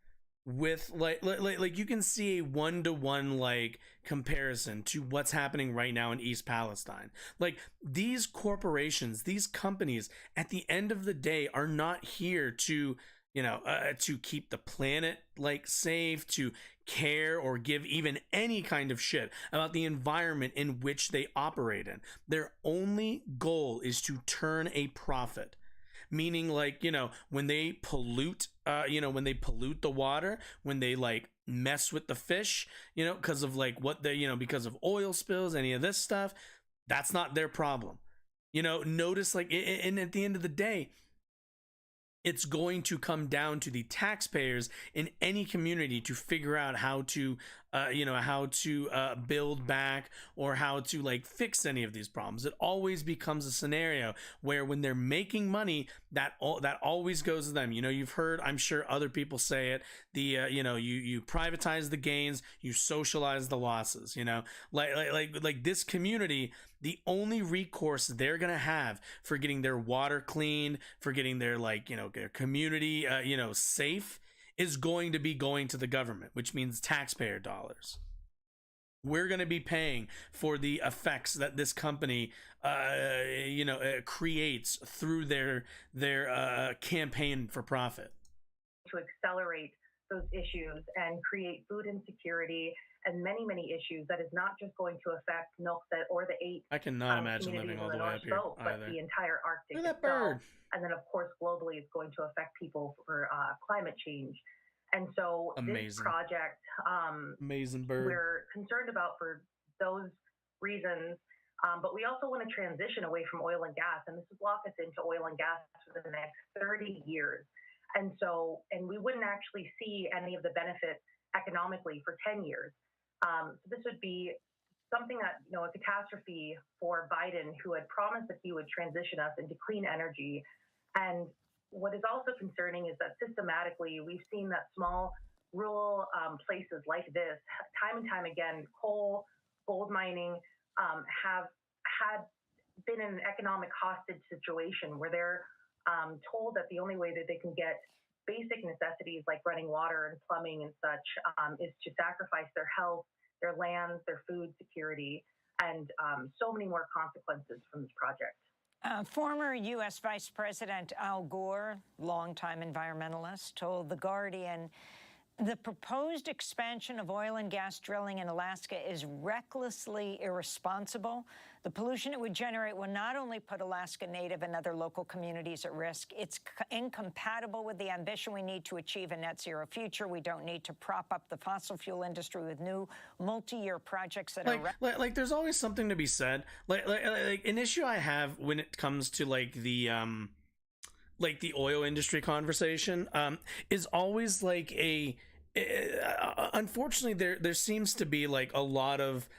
with like you can see a 1-to-1 like comparison to what's happening right now in East Palestine. Like, these corporations, these companies, at the end of the day, are not here to, you know, to keep the planet like safe, to care or give even any kind of shit about the environment in which they operate in. Their only goal is to turn a profit. Meaning, like, you know, when they pollute, when they pollute the water, when they like mess with the fish, you know, because of like what they, you know, because of oil spills, any of this stuff, that's not their problem. You know, notice like, and at the end of the day, it's going to come down to the taxpayers in any community to figure out how to, build back or how to like fix any of these problems. It always becomes a scenario where when they're making money, that always goes to them. You know, you've heard, I'm sure other people say it. You privatize the gains, you socialize the losses. You know, like this community. The only recourse they're gonna have for getting their water clean, for getting their their community safe, is going to be going to the government, which means taxpayer dollars. We're gonna be paying for the effects that this company creates through their campaign for profit. To accelerate those issues and create food insecurity and many, many issues that is not just going to affect Milkset or the 8 I cannot imagine living all the way up here but the entire Arctic Look at that itself. bird. And then, of course, globally, it's going to affect people for climate change. And so this project, amazing bird, we're concerned about for those reasons. But we also want to transition away from oil and gas, and this would lock us into oil and gas for the next 30 years. And we wouldn't actually see any of the benefits economically for 10 years. So this would be something that, a catastrophe for Biden, who had promised that he would transition us into clean energy. And what is also concerning is that systematically we've seen that small rural places like this, time and time again, coal, gold mining, have been in an economic hostage situation where they're told that the only way that they can get basic necessities like running water and plumbing and such is to sacrifice their health, their lands, their food security, and so many more consequences from this project. Former U.S. Vice President Al Gore, longtime environmentalist, told The Guardian, the proposed expansion of oil and gas drilling in Alaska is recklessly irresponsible. The pollution it would generate will not only put Alaska Native and other local communities at risk, it's incompatible with the ambition we need to achieve a net zero future. We don't need to prop up the fossil fuel industry with new multi-year projects that are... there's always something to be said. Like an issue I have when it comes to the oil industry conversation is always unfortunately there seems to be like a lot of,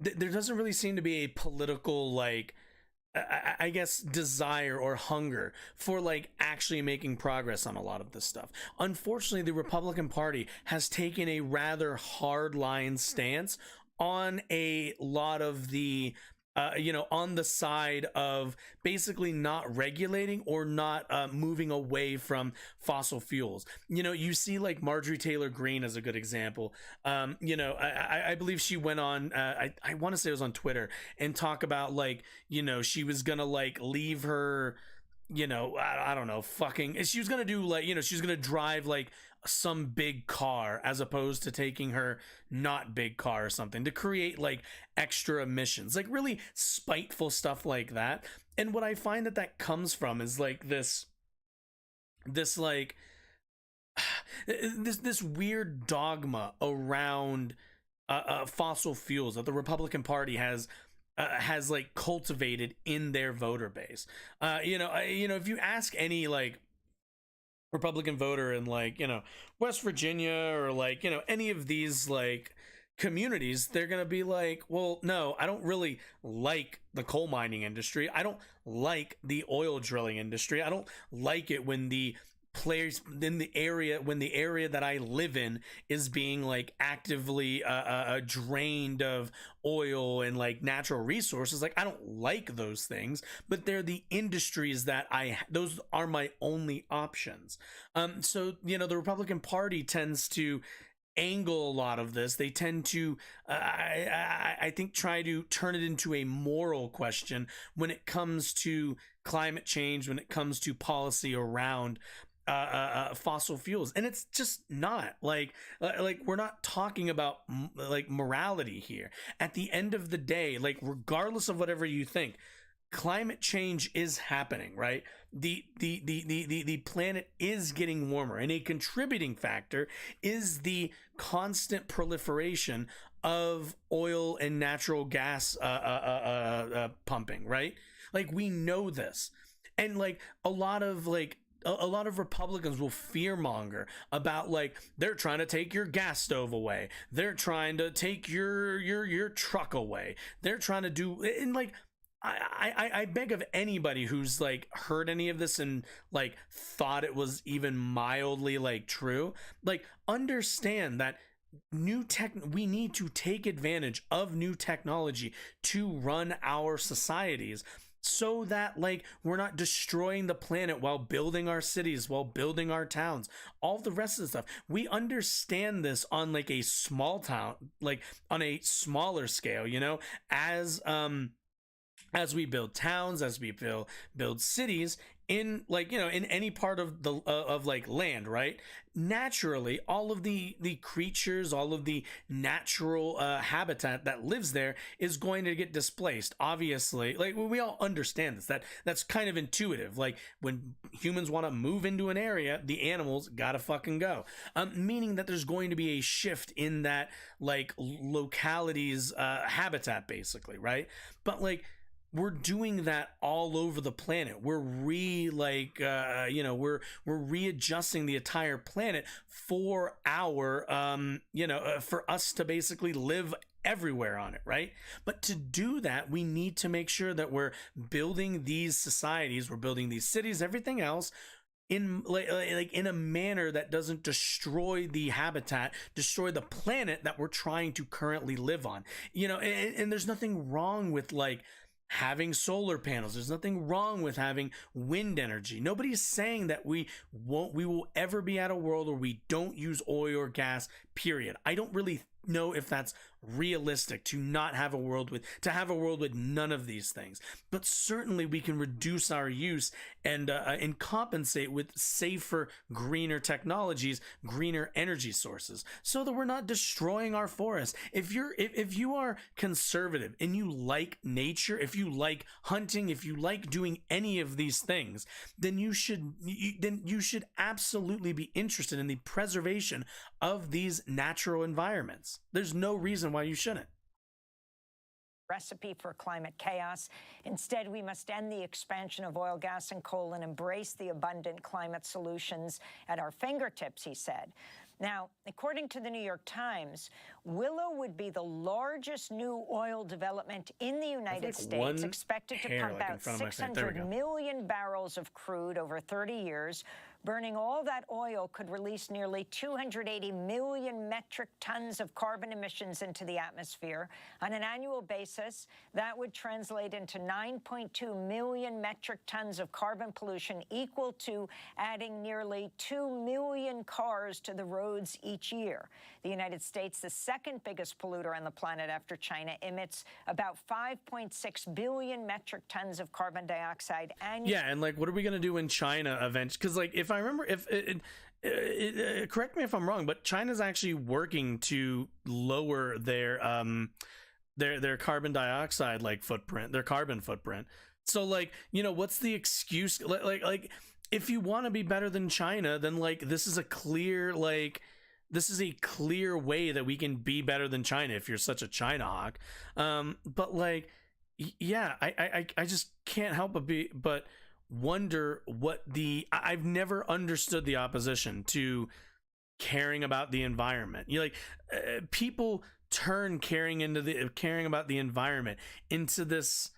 there doesn't really seem to be a political I guess desire or hunger for actually making progress on a lot of this stuff. Unfortunately, the Republican Party has taken a rather hardline stance on a lot of the on the side of basically not regulating or not moving away from fossil fuels. You see Marjorie Taylor Greene as a good example. I believe she went on, I want to say it was on Twitter, and talk about she was gonna leave her, I don't know, she was gonna do she's gonna drive some big car as opposed to taking her not big car or something to create extra emissions, really spiteful stuff like that. And what I find that comes from is this weird dogma around fossil fuels that the Republican Party has has like cultivated in their voter base. If you ask any like Republican voter in like, West Virginia or like, any of these like communities, they're going to be like, well, no, I don't really like the coal mining industry. I don't like the oil drilling industry. I don't like it when the players in the area, that I live in is being like actively drained of oil and like natural resources. Like, I don't like those things, but they're the industries that those are my only options. So the Republican Party tends to angle a lot of this. They tend to I think try to turn it into a moral question when it comes to climate change, when it comes to policy around fossil fuels. And it's just not like we're not talking about like morality here. At the end of the day, like, regardless of whatever you think, climate change is happening, right? The planet is getting warmer, and a contributing factor is the constant proliferation of oil and natural gas pumping, right? Like, we know this. And like a lot of Republicans will fearmonger about like, they're trying to take your gas stove away, they're trying to take your truck away, they're trying to do, and like, I beg of anybody who's like heard any of this and like thought it was even mildly like true, like, understand that we need to take advantage of new technology to run our societies, so that like we're not destroying the planet while building our cities, while building our towns, all the rest of the stuff. We understand this on like a small town, like on a smaller scale, as we build towns, as we build cities in like, in any part of the of like land, right? Naturally, all of the creatures, all of the natural habitat that lives there is going to get displaced. Obviously, like, we all understand this. That's kind of intuitive. Like, when humans want to move into an area, the animals gotta fucking go. Meaning that there's going to be a shift in that like locality's habitat, basically, right? But like, we're doing that all over the planet. We're we're readjusting the entire planet for our for us to basically live everywhere on it, right? But to do that, we need to make sure that we're building these societies, we're building these cities, everything else in like in a manner that doesn't destroy the habitat, destroy the planet that we're trying to currently live on. And there's nothing wrong with like having solar panels. There's nothing wrong with having wind energy. Nobody's saying that we will ever be at a world where we don't use oil or gas, period. I don't really know if that's realistic to have a world with none of these things, but certainly we can reduce our use and compensate with safer, greener technologies, greener energy sources, so that we're not destroying our forests. If you are conservative and you like nature, if you like hunting, if you like doing any of these things, then you should absolutely be interested in the preservation of these natural environments. There's no reason why you shouldn't. Recipe for climate chaos. Instead, we must end the expansion of oil, gas, and coal and embrace the abundant climate solutions at our fingertips, he said. Now, according to the New York Times, Willow would be the largest new oil development in the United States, expected to pump out 600 million barrels of crude over 30 years. Burning all that oil could release nearly 280 million metric tons of carbon emissions into the atmosphere. On an annual basis, that would translate into 9.2 million metric tons of carbon pollution, equal to adding nearly 2 million cars to the roads each year. The United States, the second biggest polluter on the planet after China, emits about 5.6 billion metric tons of carbon dioxide annually. Yeah, and like, what are we going to do in China eventually? Because like, if I remember, correct me if I'm wrong, but China's actually working to lower their carbon dioxide footprint, their carbon footprint. So like, what's the excuse? Like if you want to be better than China, then like, this is a clear way that we can be better than China if you're such a China hawk. But like, yeah, I just can't help but wonder what I've never understood the opposition to caring about the environment. You like people turn caring about the environment into this.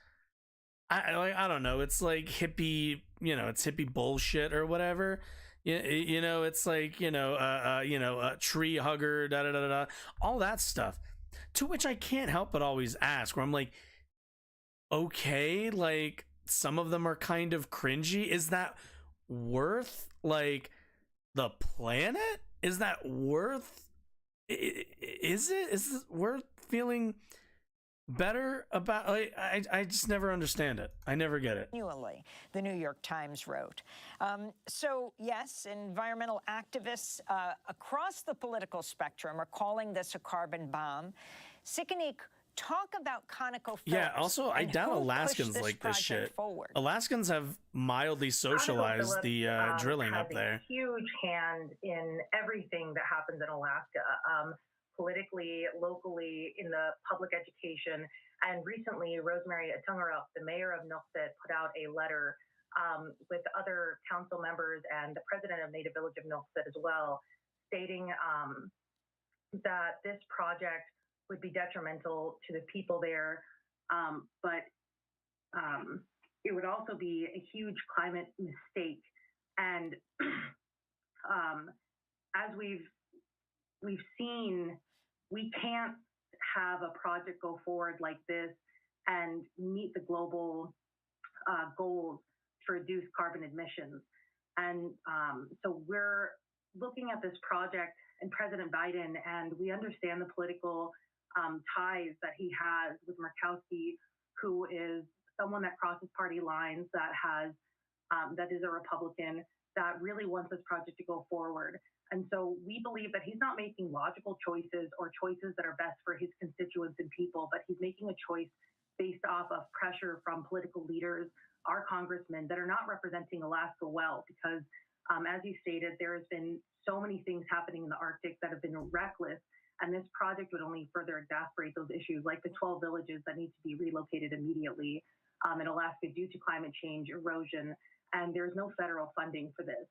I don't know. It's like hippie, it's hippie bullshit or whatever. It's like tree hugger, da da da da, all that stuff. To which I can't help but always ask, where I'm like, okay, like some of them are kind of cringy. Is that worth like the planet? Is that worth? Is it worth feeling better about? Like, I just never understand it. I never get it. Annually, the New York Times wrote. So yes, environmental activists across the political spectrum are calling this a carbon bomb. Sikanik, talk about ConocoPhillips. Yeah, also, I doubt Alaskans like this shit. Forward. Alaskans have mildly socialized the drilling up there. A huge hand in everything that happens in Alaska, politically, locally, in the public education. And recently, Rosemary Atungarup, the mayor of Nuiqsut, put out a letter with other council members and the president of Native Village of Nuiqsut as well, stating that this project would be detrimental to the people there, but it would also be a huge climate mistake. And as we've seen, we can't have a project go forward like this and meet the global goals to reduce carbon emissions. And so we're looking at this project and President Biden, and we understand the political ties that he has with Murkowski, who is someone that crosses party lines, that is a Republican, that really wants this project to go forward. And so we believe that he's not making logical choices or choices that are best for his constituents and people, but he's making a choice based off of pressure from political leaders, our congressmen, that are not representing Alaska well, because as you stated, there has been so many things happening in the Arctic that have been reckless. And this project would only further exacerbate those issues, like the 12 villages that need to be relocated immediately in Alaska due to climate change, erosion, and there's no federal funding for this.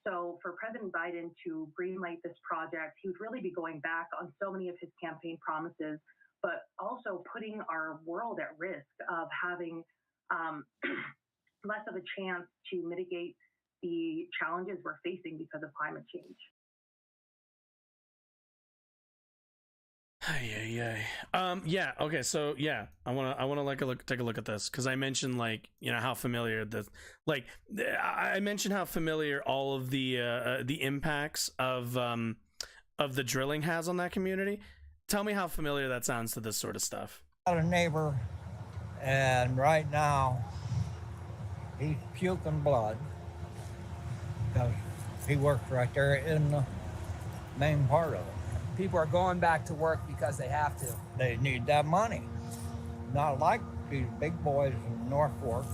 So for President Biden to greenlight this project, he would really be going back on so many of his campaign promises, but also putting our world at risk of having less of a chance to mitigate the challenges we're facing because of climate change. Yeah. Okay. So yeah, I want to take a look at this, because I mentioned how familiar I mentioned how familiar all of the impacts of the drilling has on that community. Tell me how familiar that sounds to this sort of stuff. I got a neighbor, and right now he's puking blood because he works right there in the main part of it. People are going back to work because they have to. They need that money. Not like these big boys in North Fork.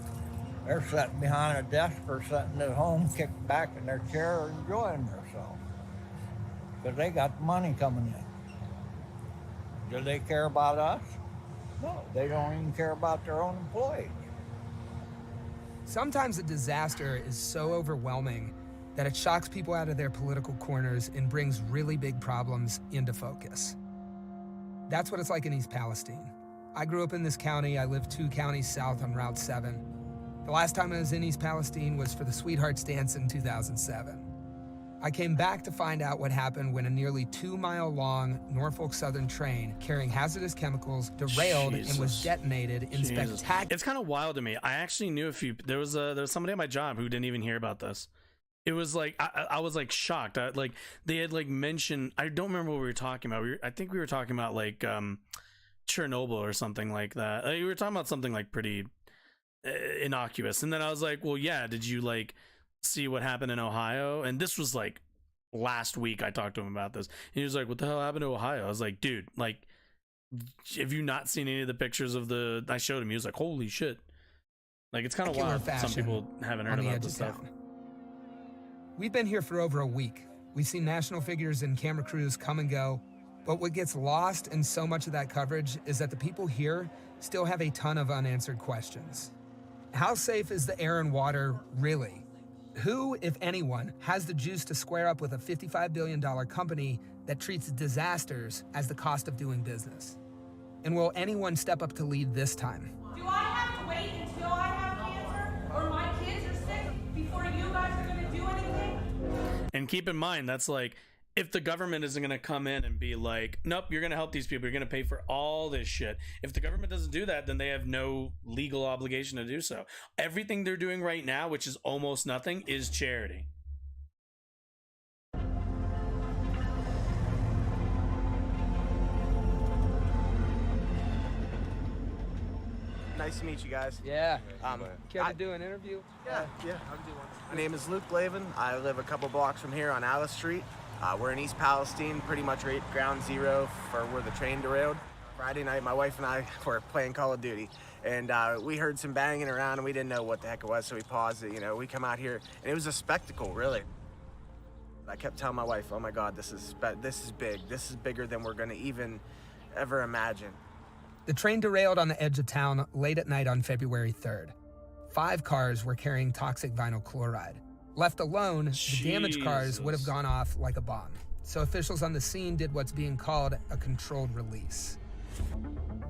They're sitting behind a desk or sitting at home, kicked back in their chair, enjoying themselves. Because they got the money coming in. Do they care about us? No, they don't even care about their own employees. Sometimes a disaster is so overwhelming that it shocks people out of their political corners and brings really big problems into focus. That's what it's like in East Palestine. I grew up in this county. I live 2 counties south on Route 7. The last time I was in East Palestine was for the Sweethearts Dance in 2007. I came back to find out what happened when a nearly 2-mile-long Norfolk Southern train carrying hazardous chemicals derailed and was detonated in spectacular. It's kind of wild to me. I actually knew there was somebody at my job who didn't even hear about this. It was like I was like shocked. They had mentioned, I don't remember what we were talking about. I think we were talking about Chernobyl or something like that. We were talking about something pretty innocuous, and then I was like, well, yeah, did you see what happened in Ohio? And this was last week. I talked to him about this, and he was like, what the hell happened to Ohio? I was like, dude, have you not seen any of the pictures of I showed him. He was like, holy shit. It's kind of wild. Some people haven't heard about this stuff. We've been here for over a week. We've seen national figures and camera crews come and go, But what gets lost in so much of that coverage is that the people here still have a ton of unanswered questions. How safe is the air and water really? Who, if anyone, has the juice to square up with a $55 billion company that treats disasters as the cost of doing business? And will anyone step up to lead this time? Do I have to wait until I have cancer or my kids are sick before you guys are going to do anything? And keep in mind, that's like, if the government isn't going to come in and be like, nope, you're going to help these people, you're going to pay for all this shit. If the government doesn't do that, then they have no legal obligation to do so. Everything they're doing right now, which is almost nothing, is charity. Nice to meet you guys. Yeah. Care to do an interview? Yeah, I'll do one. My name is Luke Lavin. I live a couple blocks from here on Alice Street. We're in East Palestine, pretty much right ground zero for where the train derailed. Friday night, my wife and I were playing Call of Duty, and we heard some banging around, and we didn't know what the heck it was, so we paused it. You know, we come out here, and it was a spectacle, really. I kept telling my wife, "Oh my God, this is big. This is bigger than we're going to even ever imagine." The train derailed on the edge of town late at night on February 3rd. 5 cars were carrying toxic vinyl chloride. Left alone, the damaged cars would have gone off like a bomb. So officials on the scene did what's being called a controlled release.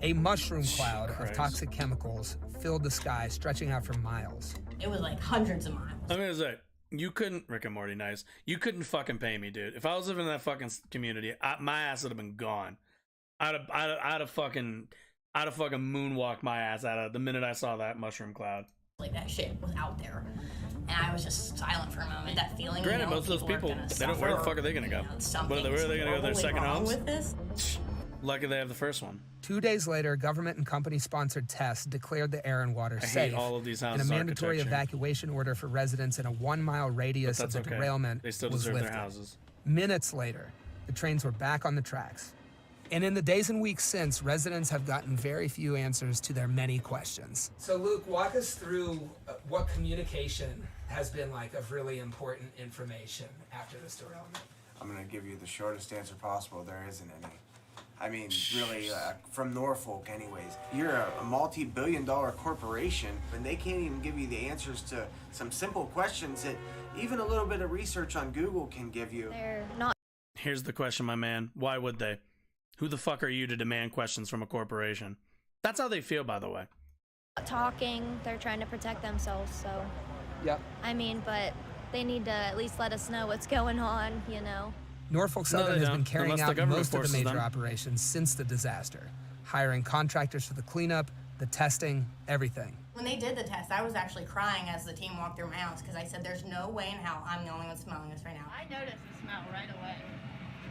A mushroom cloud of toxic chemicals filled the sky, stretching out for miles. It was like hundreds of miles. I'm gonna say, you couldn't, Rick and Morty, nice. You couldn't fucking pay me, dude. If I was living in that fucking community, my ass would have been gone. I'd have fucking moonwalked my ass out of the minute I saw that mushroom cloud. Like, that shit was out there, and I was just silent for a moment. That feeling. Granted, most of those people, they don't. Where the fuck are they gonna go? Where are they gonna go? Their second homes? With this? Lucky they have the first one. 2 days later, government and company-sponsored tests declared the air and water safe. I hate all of these houses. And a mandatory evacuation order for residents in a 1-mile radius of the derailment they still was deserve lifted. their houses. Minutes later, the trains were back on the tracks. And in the days and weeks since, residents have gotten very few answers to their many questions. So Luke, walk us through what communication has been like of really important information after this derailment. I'm going to give you the shortest answer possible. There isn't any. I mean, really, from Norfolk anyways. You're a multi-billion-dollar corporation, and they can't even give you the answers to some simple questions that even a little bit of research on Google can give you. They're not. Here's the question, my man. Why would they? Who the fuck are you to demand questions from a corporation? That's how they feel, by the way. Talking, they're trying to protect themselves, so. Yep. I mean, but they need to at least let us know what's going on, you know. Norfolk Southern has been carrying out most of the major operations since the disaster, hiring contractors for the cleanup, the testing, everything. When they did the test, I was actually crying as the team walked through my house because I said, there's no way in hell I'm the only one smelling this right now. I noticed the smell right away.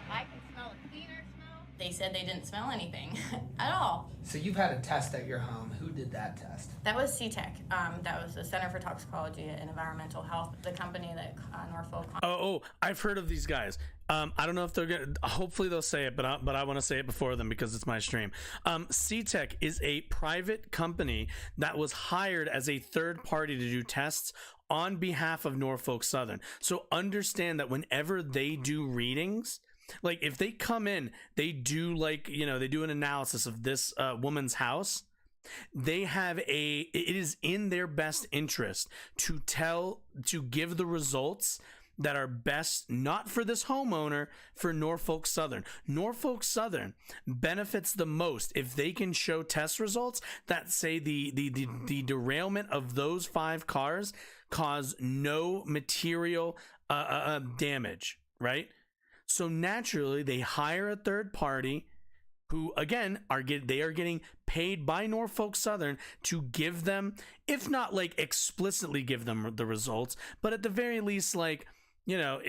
I can smell a cleaner smell. They said they didn't smell anything at all. So you've had a test at your home. Who did that test? That was CTEC. That was the Center for Toxicology and Environmental Health, the company that Norfolk. I've heard of these guys. I don't know if they're gonna. Hopefully they'll say it, but I want to say it before them because it's my stream. CTEC is a private company that was hired as a third party to do tests on behalf of Norfolk Southern. So understand that whenever they do readings, like if they come in, they do they do an analysis of this woman's house. They have it is in their best interest to give the results that are best, not for this homeowner, for Norfolk Southern. Norfolk Southern benefits the most if they can show test results that say the derailment of those 5 cars caused no material damage, right? So naturally, they hire a third party who, again, are getting paid by Norfolk Southern to give them, if not like explicitly give them the results, but at the very least, like, you know,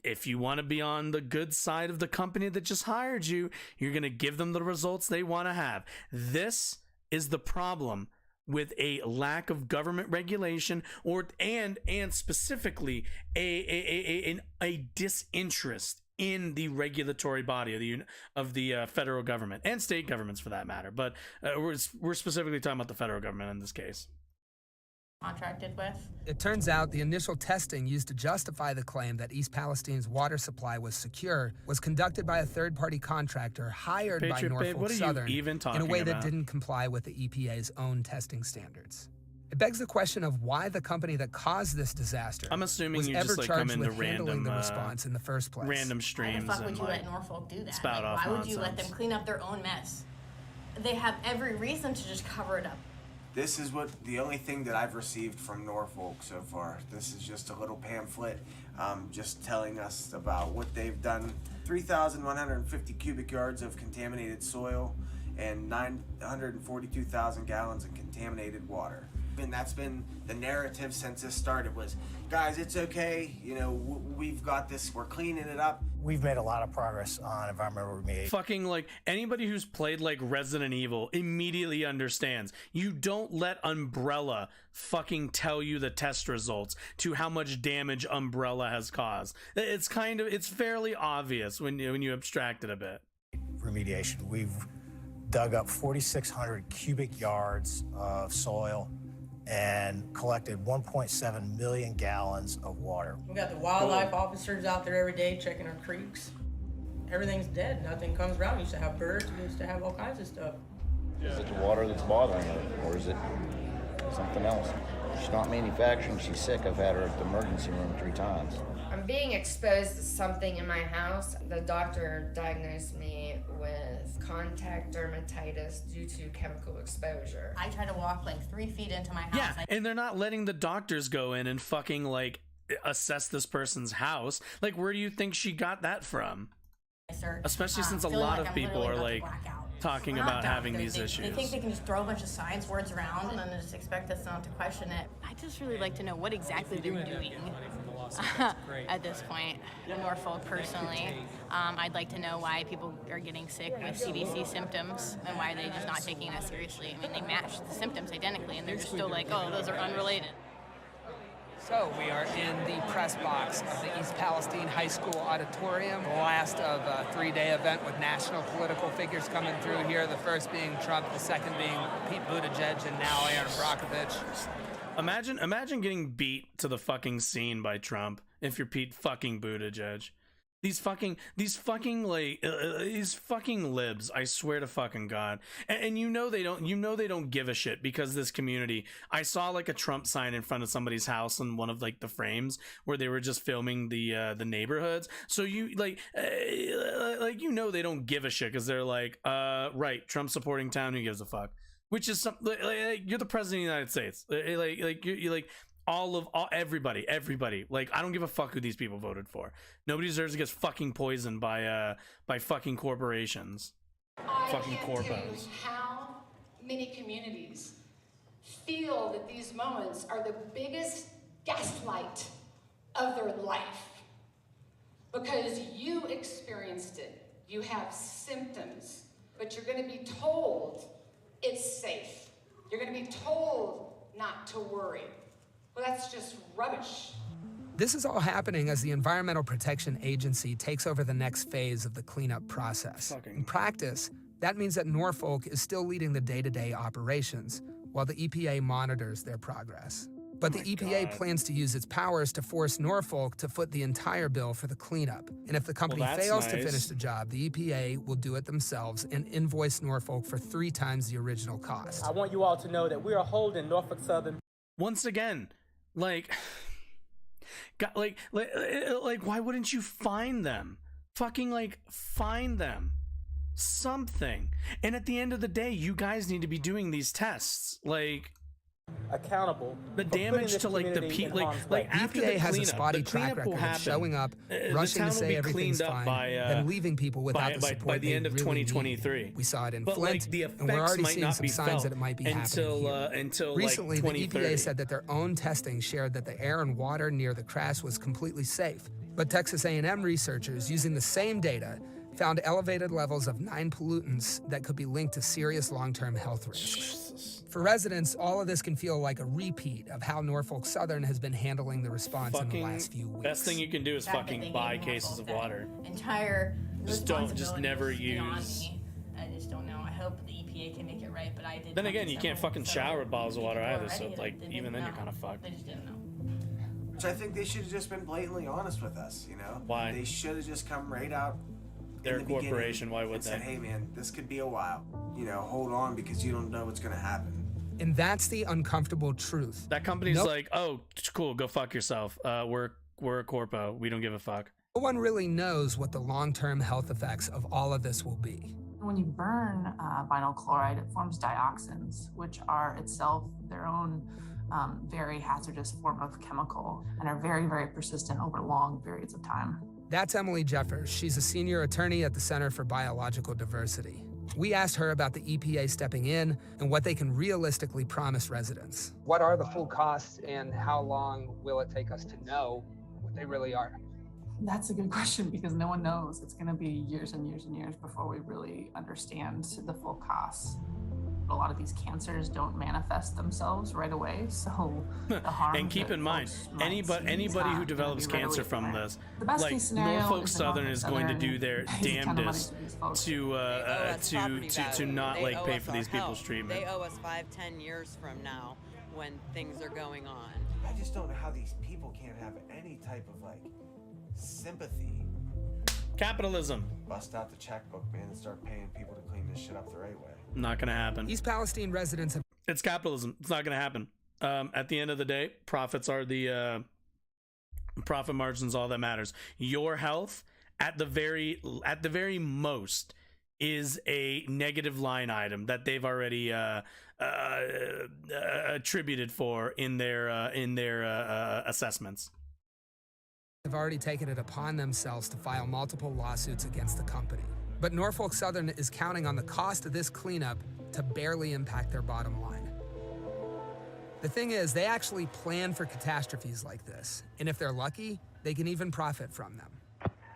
if you want to be on the good side of the company that just hired you, you're going to give them the results they want to have. This is the problem with a lack of government regulation, and specifically a disinterest in the regulatory body of the federal government and state governments for that matter. But we're specifically talking about the federal government in this case. contracted with. It turns out the initial testing used to justify the claim that East Palestine's water supply was secure was conducted by a third-party contractor hired by Norfolk Southern in a way that didn't comply with the EPA's own testing standards. It begs the question of why the company that caused this disaster I'm assuming was you ever just charged come into with handling random the response in the first place. Random streams. Why the fuck would you let Norfolk do that? Spout off why would you let nonsense. them clean up their own mess? They have every reason to just cover it up. This is the only thing that I've received from Norfolk so far. This is just a little pamphlet just telling us about what they've done. 3,150 cubic yards of contaminated soil and 942,000 gallons of contaminated water. And that's been the narrative since this started was, guys, it's okay, you know, we've got this, we're cleaning it up. We've made a lot of progress on environmental remediation. Fucking, like, anybody who's played like Resident Evil immediately understands. You don't let Umbrella fucking tell you the test results to how much damage Umbrella has caused. It's fairly obvious when you abstract it a bit. Remediation. We've dug up 4,600 cubic yards of soil and collected 1.7 million gallons of water. We got the wildlife officers out there every day checking our creeks. Everything's dead. Nothing comes around. We used to have birds. We used to have all kinds of stuff. Is it the water that's bothering her, or is it something else? She's not manufacturing. She's sick. I've had her at the emergency room 3 times. I'm being exposed to something in my house. The doctor diagnosed me with contact dermatitis due to chemical exposure. I try to walk like 3 feet into my house. Yeah, and they're not letting the doctors go in and fucking, like, assess this person's house. Like, where do you think she got that from? Especially since a lot of people are, like, talking about having these issues. They think they can just throw a bunch of science words around and then just expect us not to question it. I just really like to know what exactly they're doing at this point. In Norfolk, personally, I'd like to know why people are getting sick with CDC symptoms and why they're just not taking that seriously. I mean, they match the symptoms identically and they're just still like, oh, those are unrelated. So we are in the press box of the East Palestine High School auditorium, the last of a 3-day event with national political figures coming through here, the first being Trump, the second being Pete Buttigieg, and now Aaron Brockovich. Imagine getting beat to the fucking scene by Trump if you're Pete fucking Buttigieg. These fucking libs, I swear to fucking God. And you know they don't give a shit because this community, I saw like a Trump sign in front of somebody's house in one of like the frames where they were just filming the neighborhoods. So you they don't give a shit because they're like, right, Trump supporting town, who gives a fuck? Which is something like, you're the president of the United States. You're like everybody. Like, I don't give a fuck who these people voted for. Nobody deserves to get fucking poisoned by fucking corporations. Fucking corpos. How many communities feel that these moments are the biggest gaslight of their life because you experienced it. You have symptoms, but you're going to be told it's safe. You're going to be told not to worry. Well, that's just rubbish. This is all happening as the Environmental Protection Agency takes over the next phase of the cleanup process. In practice, that means that Norfolk is still leading the day-to-day operations, while the EPA monitors their progress. But the EPA plans to use its powers to force Norfolk to foot the entire bill for the cleanup. And if the company fails to finish the job, the EPA will do it themselves and invoice Norfolk for 3 times the original cost. I want you all to know that we are holding Norfolk Southern. Once again, like, why wouldn't you find them? Fucking, like, find them. Something. And at the end of the day, you guys need to be doing these tests. Like, accountable. The damage to like the after EPA the has cleanup, a spotty the track cleanup will record of happen. showing up, rushing to say everything's fine, then leaving people without the support by the end of really 2023. Need. We saw it in but Flint, like, the and we're already might seeing not some be signs that it might be happening here. Until Recently, like the 2030. EPA said that their own testing shared that the air and water near the crash was completely safe. But Texas A&M researchers, using the same data, found elevated levels of 9 pollutants that could be linked to serious long-term health risks. For residents, all of this can feel like a repeat of how Norfolk Southern has been handling the response in the last few weeks. Best thing you can do is fucking buy cases of water. Entire just never use. I just don't know. I hope the EPA EPA can make it right, but I did. Then again, you can't fucking shower with bottles of water either, so like even then you're kind of fucked. They just didn't know. Which I think they should have just been blatantly honest with us, you know? Why? They should have just come right out. They're a corporation, why would they? Said, hey man, this could be a while. You know, hold on because you don't know what's gonna happen. And that's the uncomfortable truth. That company's like, oh, cool, go fuck yourself. We're a corpo. We don't give a fuck. No one really knows what the long-term health effects of all of this will be. When you burn vinyl chloride, it forms dioxins, which are itself their own very hazardous form of chemical and are very, very persistent over long periods of time. That's Emily Jeffers. She's a senior attorney at the Center for Biological Diversity. We asked her about the EPA stepping in and what they can realistically promise residents. What are the full costs and how long will it take us to know what they really are? That's a good question because no one knows. It's going to be years and years and years before we really understand the full costs. A lot of these cancers don't manifest themselves right away, so the harm. And keep in mind, anybody who developes cancer from this, like Norfolk Southern is going to do their damnedest to not like pay for these people's treatment. They owe us 5-10 years from now when things are going on. I just don't know how these people can't have any type of like sympathy. Capitalism. Bust out the checkbook, man, and start paying people to clean this shit up the right way. Not gonna happen. East Palestine residents have... It's capitalism. It's not gonna happen. At the end of the day, profits are the profit margins. All that matters. Your health, at the very most, is a negative line item that they've already attributed for in their assessments. Have already taken it upon themselves to file multiple lawsuits against the company. But Norfolk Southern is counting on the cost of this cleanup to barely impact their bottom line. The thing is, they actually plan for catastrophes like this, and if they're lucky, they can even profit from them.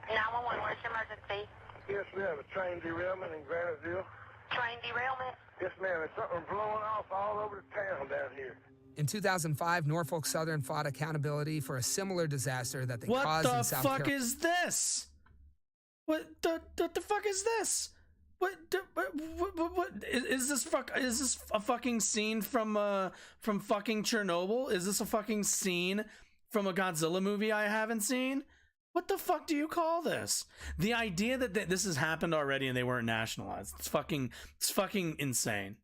911, where's your emergency? Yes, ma'am, a train derailment in Graniteville. Train derailment? Yes, ma'am, there's something blowing off all over the town down here. In 2005, Norfolk Southern fought accountability for a similar disaster that they caused in South Carolina. What the fuck is this? What the fuck is this? What is this? Is this a fucking scene from fucking Chernobyl? Is this a fucking scene from a Godzilla movie I haven't seen? What the fuck do you call this? The idea that this has happened already and they weren't nationalized. It's fucking insane.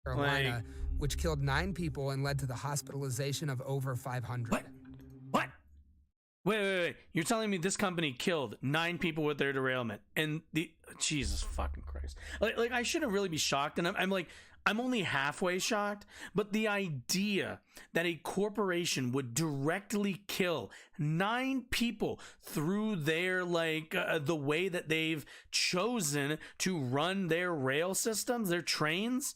Carolina, which killed 9 people and led to the hospitalization of over 500. What? Wait. You're telling me this company killed 9 people with their derailment and Jesus fucking Christ. Like I shouldn't really be shocked, and I'm only halfway shocked, but the idea that a corporation would directly kill 9 people through their the way that they've chosen to run their rail systems, their trains,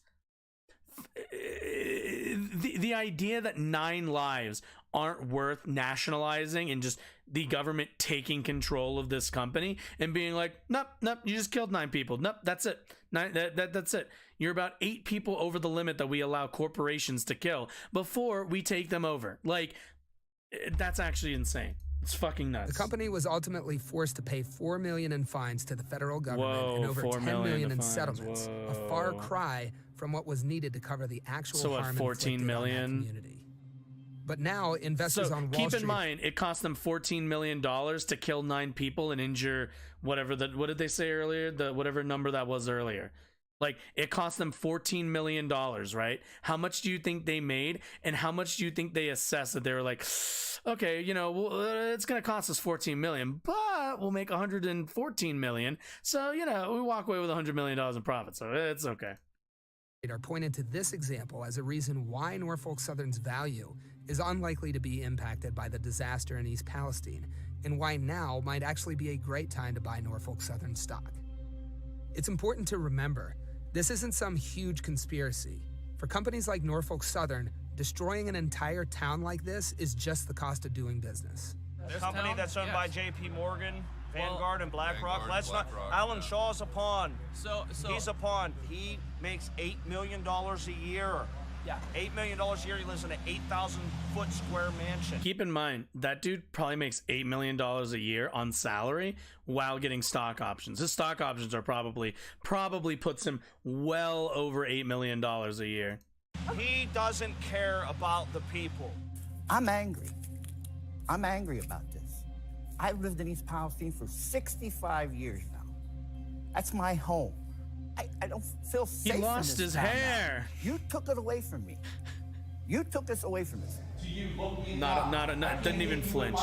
the idea that 9 lives aren't worth nationalizing and just the government taking control of this company and being like, nope, you just killed 9 people. Nope, that's it. That's it. You're about 8 people over the limit that we allow corporations to kill before we take them over. Like, that's actually insane. It's fucking nuts. The company was ultimately forced to pay $4 million in fines to the federal government and over $10 million in settlements. A far cry from what was needed to cover the actual harm inflicted on that community. But now investors on Wall Street... keep in mind, it cost them $14 million to kill 9 people and injure whatever what did they say earlier? Whatever number that was earlier. Like, it cost them $14 million, right? How much do you think they made? And how much do you think they assessed that they were like, okay, it's going to cost us $14 million, but we'll make $114 million. So, we walk away with $100 million in profit. So it's okay. Are pointed to this example as a reason why Norfolk Southern's value is unlikely to be impacted by the disaster in East Palestine, and why now might actually be a great time to buy Norfolk Southern stock. It's important to remember, this isn't some huge conspiracy. For companies like Norfolk Southern, destroying an entire town like this is just the cost of doing business. This company that's owned by J.P. Morgan, Vanguard, and BlackRock. Alan Shaw's a pawn. He's a pawn. He makes $8 million a year. Yeah, $8 million a year. He lives in an 8,000-foot square mansion. Keep in mind, that dude probably makes $8 million a year on salary while getting stock options. His stock options are probably puts him well over $8 million a year. He doesn't care about the people. I'm angry. I'm angry about this. I've lived in East Palestine for 65 years now. That's my home. I don't feel safe. He lost his hair. Now. You took it away from me. You took this away from us. Do you look me Not doesn't even flinch.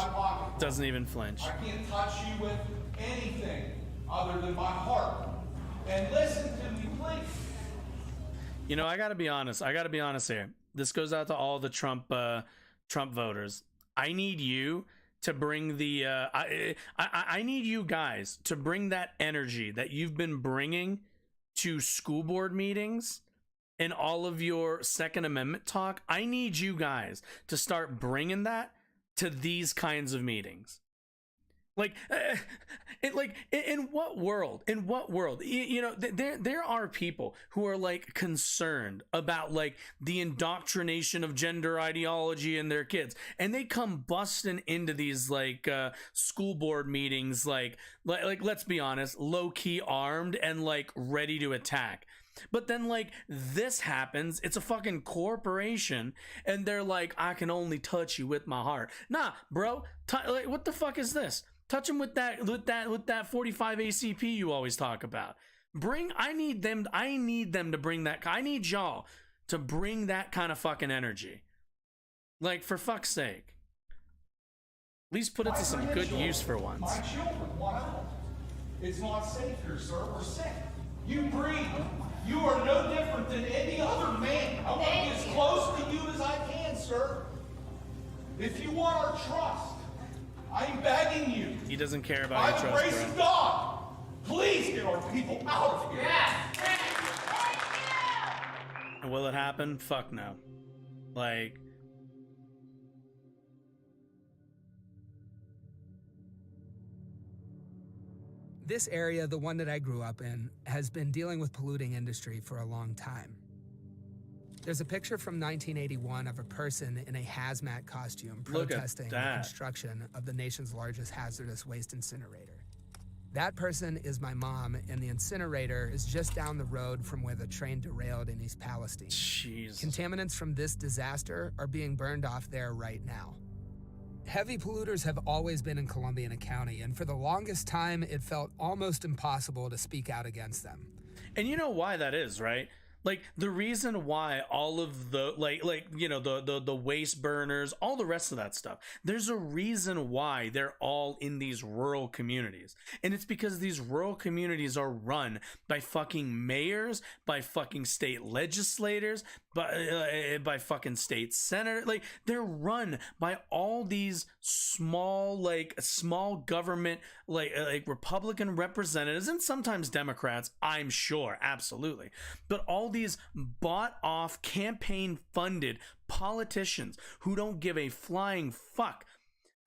Doesn't even flinch. I can't touch you with anything other than my heart. And listen to me, please. You know, I gotta be honest here. This goes out to all the Trump voters. I need you to bring the I need you guys to bring that energy that you've been bringing to school board meetings and all of your Second Amendment talk. I need you guys to start bringing that to these kinds of meetings. In what world? You know, there are people who are like concerned about like the indoctrination of gender ideology in their kids, and they come busting into these like school board meetings, like let's be honest, low key armed and like ready to attack. But then like this happens, it's a fucking corporation, and they're like, I can only touch you with my heart. Nah, bro, like, what the fuck is this? Touch him with that 45 ACP you always talk about. I need them to bring that. I need y'all to bring that kind of fucking energy. Like, for fuck's sake. At least put it to some good use for once. My children want out. It's not safe here, sir. We're sick. You breathe. You are no different than any other man. I want to be as close to you as I can, sir. If you want our trust, I'm begging you. He doesn't care about your trust, by the grace of God, please get our people out of here. Yes. And will it happen? Fuck no. Like, this area, the one that I grew up in, has been dealing with polluting industry for a long time. There's a picture from 1981 of a person in a hazmat costume protesting the construction of the nation's largest hazardous waste incinerator. That person is my mom, and the incinerator is just down the road from where the train derailed in East Palestine. Jeez. Contaminants from this disaster are being burned off there right now. Heavy polluters have always been in Columbiana County, and for the longest time, it felt almost impossible to speak out against them. And you know why that is, right? Like, the reason why all of the you know, the waste burners, all the rest of that stuff, there's a reason why they're all in these rural communities. And it's because these rural communities are run by fucking mayors, by fucking state legislators, by fucking state senators. Like, they're run by all these small government, like Republican representatives, and sometimes Democrats, I'm sure, absolutely. But all these bought off, campaign funded politicians who don't give a flying fuck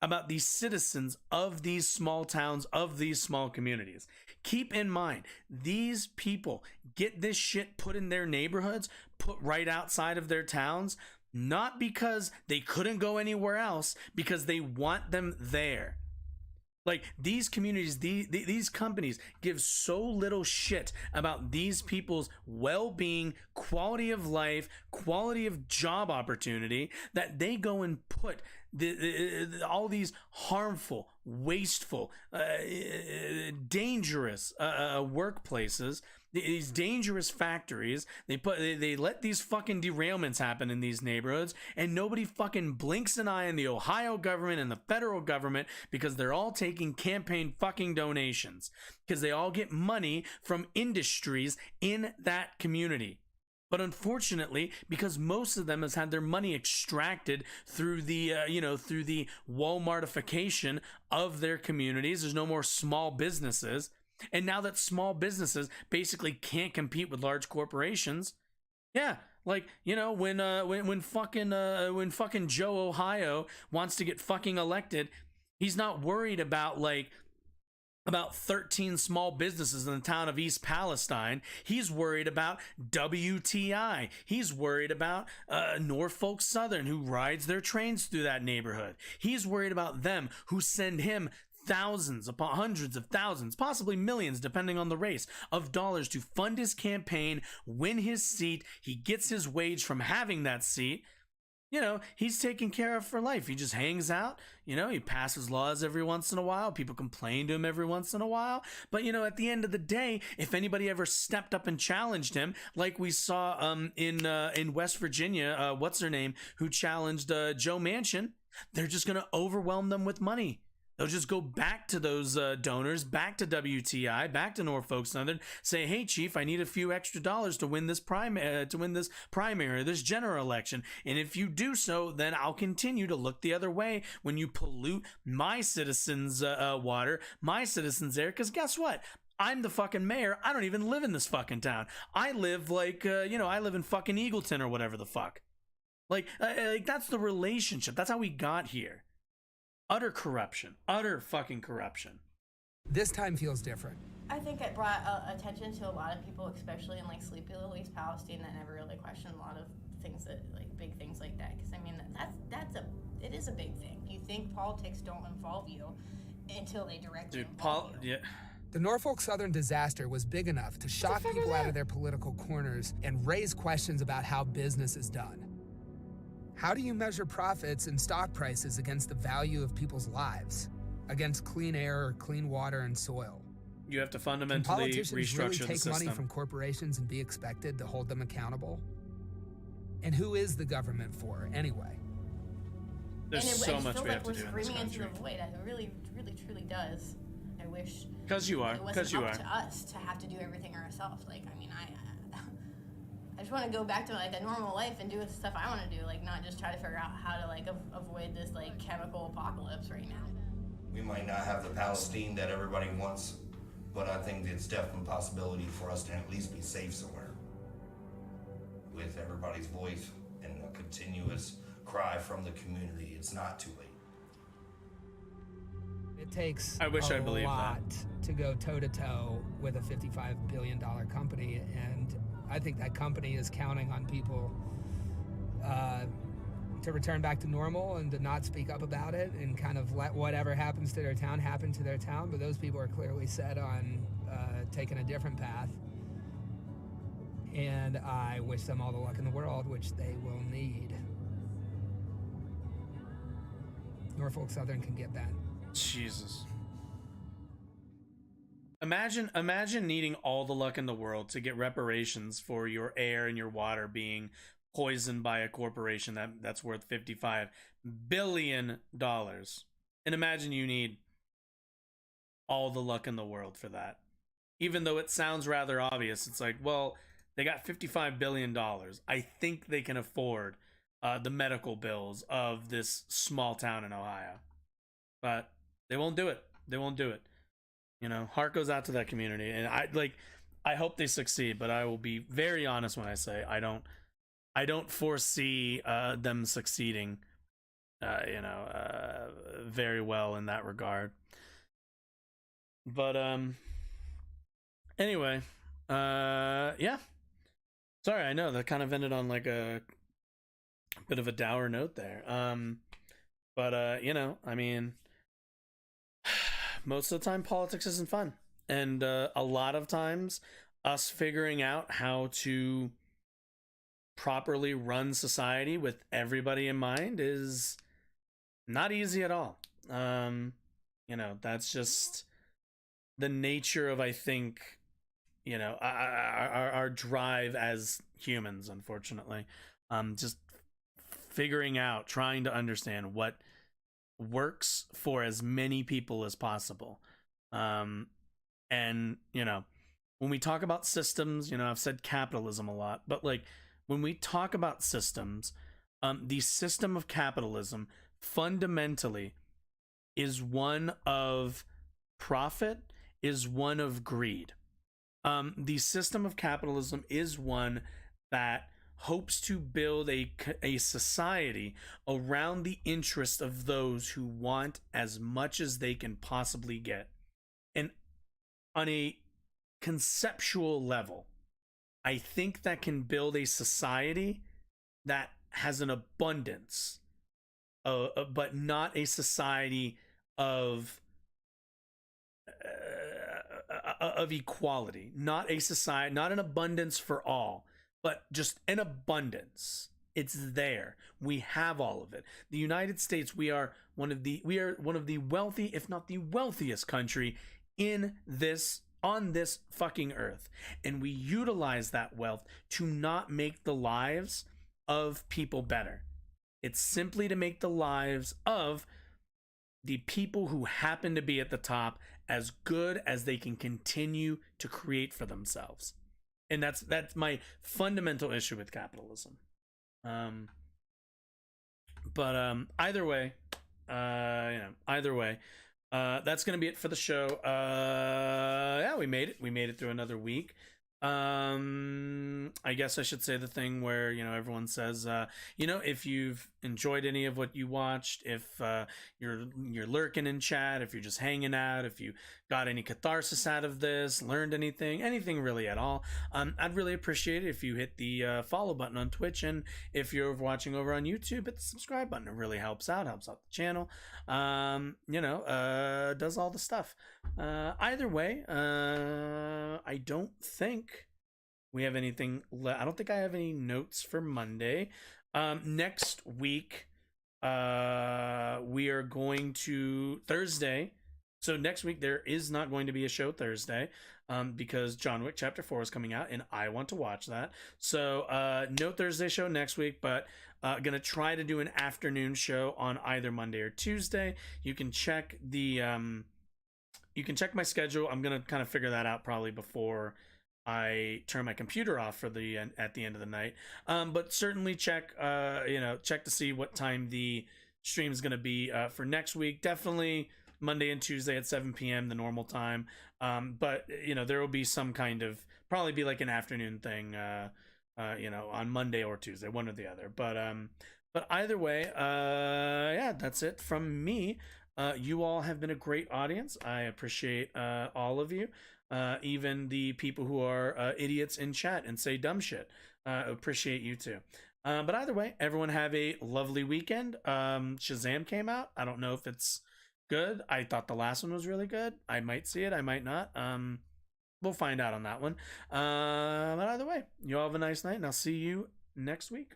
about these citizens of these small towns, of these small communities. Keep in mind, these people get this shit put in their neighborhoods, put right outside of their towns, not because they couldn't go anywhere else, because they want them there. Like, these communities, these companies give so little shit about these people's well-being, quality of life, quality of job opportunity, that they go and put all these harmful, wasteful, dangerous workplaces, these dangerous factories. They let these fucking derailments happen in these neighborhoods, and nobody fucking blinks an eye in the Ohio government and the federal government, because they're all taking campaign fucking donations, because they all get money from industries in that community. But unfortunately, because most of them has had their money extracted through the through the Walmartification of their communities, there's no more small businesses. And now that small businesses basically can't compete with large corporations, yeah, like, you know, when fucking Joe Ohio wants to get fucking elected, he's not worried about like about 13 small businesses in the town of East Palestine. He's worried about WTI. He's worried about Norfolk Southern, who rides their trains through that neighborhood. He's worried about them, who send him thousands upon hundreds of thousands, possibly millions, depending on the race, of dollars to fund his campaign, win his seat. He gets his wage from having that seat. You know, he's taken care of for life. He just hangs out. You know, he passes laws every once in a while. People complain to him every once in a while. But, you know, at the end of the day, if anybody ever stepped up and challenged him, like we saw in West Virginia, what's her name, who challenged Joe Manchin, they're just going to overwhelm them with money. They'll just go back to those donors, back to WTI, back to Norfolk Southern, say, "Hey, Chief, I need a few extra dollars to win this primary, this general election. And if you do so, then I'll continue to look the other way when you pollute my citizens' water, my citizens' air. Because guess what? I'm the fucking mayor. I don't even live in this fucking town. I live I live in fucking Eagleton or whatever the fuck. Like that's the relationship. That's how we got here." Utter corruption. Utter fucking corruption. This time feels different. I think it brought attention to a lot of people, especially in like Sleepy Little East Palestine, that never really questioned a lot of things that like big things like that. Because I mean, it is a big thing. You think politics don't involve you until they directly involve you. Yeah. The Norfolk Southern disaster was big enough to shock people out of their political corners and raise questions about how business is done. How do you measure profits and stock prices against the value of people's lives, against clean air or clean water and soil? You have to Can fundamentally politicians restructure really the take system. money from corporations and be expected to hold them accountable? And who is the government for, anyway? There's so much we have to do in this screaming into country. the void. It really, really, truly does. I wish. 'Cause you are. It 'Cause wasn't you up are. to us to have to do everything ourselves. Like, I mean, I just want to go back to like a normal life and do the stuff I want to do, like not just try to figure out how to like avoid this like chemical apocalypse right now. We might not have the Palestine that everybody wants, but I think it's definitely a possibility for us to at least be safe somewhere. With everybody's voice and a continuous cry from the community, it's not too late. It takes I wish I a believed lot to go toe-to-toe with a $55 billion company, and I think that company is counting on people to return back to normal and to not speak up about it and kind of let whatever happens to their town happen to their town. But those people are clearly set on taking a different path. And I wish them all the luck in the world, which they will need. Norfolk Southern can get that. Jesus. Imagine needing all the luck in the world to get reparations for your air and your water being poisoned by a corporation that's worth $55 billion. And imagine you need all the luck in the world for that. Even though it sounds rather obvious, it's like, well, they got $55 billion. I think they can afford the medical bills of this small town in Ohio. But they won't do it. They won't do it. You know, heart goes out to that community, and I hope they succeed. But I will be very honest when I say I don't foresee them succeeding. Very well in that regard. But anyway, yeah. Sorry, I know that kind of ended on like a bit of a dour note there. But I mean, most of the time politics isn't fun, and a lot of times us figuring out how to properly run society with everybody in mind is not easy at all. That's just the nature of, I think, our drive as humans, unfortunately. Just figuring out, trying to understand what works for as many people as possible. And when we talk about systems, I've said capitalism a lot, but like when we talk about systems, the system of capitalism fundamentally is one of profit, is one of greed. The system of capitalism is one that hopes to build a society around the interest of those who want as much as they can possibly get. And on a conceptual level, I think that can build a society that has an abundance, but not a society of equality, not a society, not an abundance for all, but just an abundance. It's there. We have all of it. The United States, we are one of the wealthy, if not the wealthiest country on this fucking earth. And we utilize that wealth to not make the lives of people better. It's simply to make the lives of the people who happen to be at the top as good as they can continue to create for themselves. And that's my fundamental issue with capitalism. Either way, that's gonna be it for the show. Yeah, we made it through another week. I guess I should say the thing where, everyone says, if you've enjoyed any of what you watched, if you're lurking in chat, if you're just hanging out, if you got any catharsis out of this, learned anything really at all, I'd really appreciate it if you hit the follow button on Twitch, and if you're watching over on YouTube, hit the subscribe button. It really helps out the channel. Does all the stuff. Either way, I don't think we have anything I don't think I have any notes for Monday. Next week, we are going to Thursday. So next week there is not going to be a show Thursday, because John Wick Chapter 4 is coming out and I want to watch that. So no Thursday show next week, but gonna try to do an afternoon show on either Monday or Tuesday. You can check my schedule. I'm gonna kind of figure that out probably before I turn my computer off at the end of the night. But certainly check to see what time the stream is gonna be for next week. Definitely Monday and Tuesday at 7 p.m. the normal time. But there will be some kind of, probably be like an afternoon thing, on Monday or Tuesday, one or the other. But either way, yeah, that's it from me. You all have been a great audience. I appreciate all of you, even the people who are idiots in chat and say dumb shit. Appreciate you too. But either way, everyone have a lovely weekend. Shazam came out. I don't know if it's good. I thought the last one was really good. I might see it, I might not. We'll find out on that one. But either way, you all have a nice night, and I'll see you next week.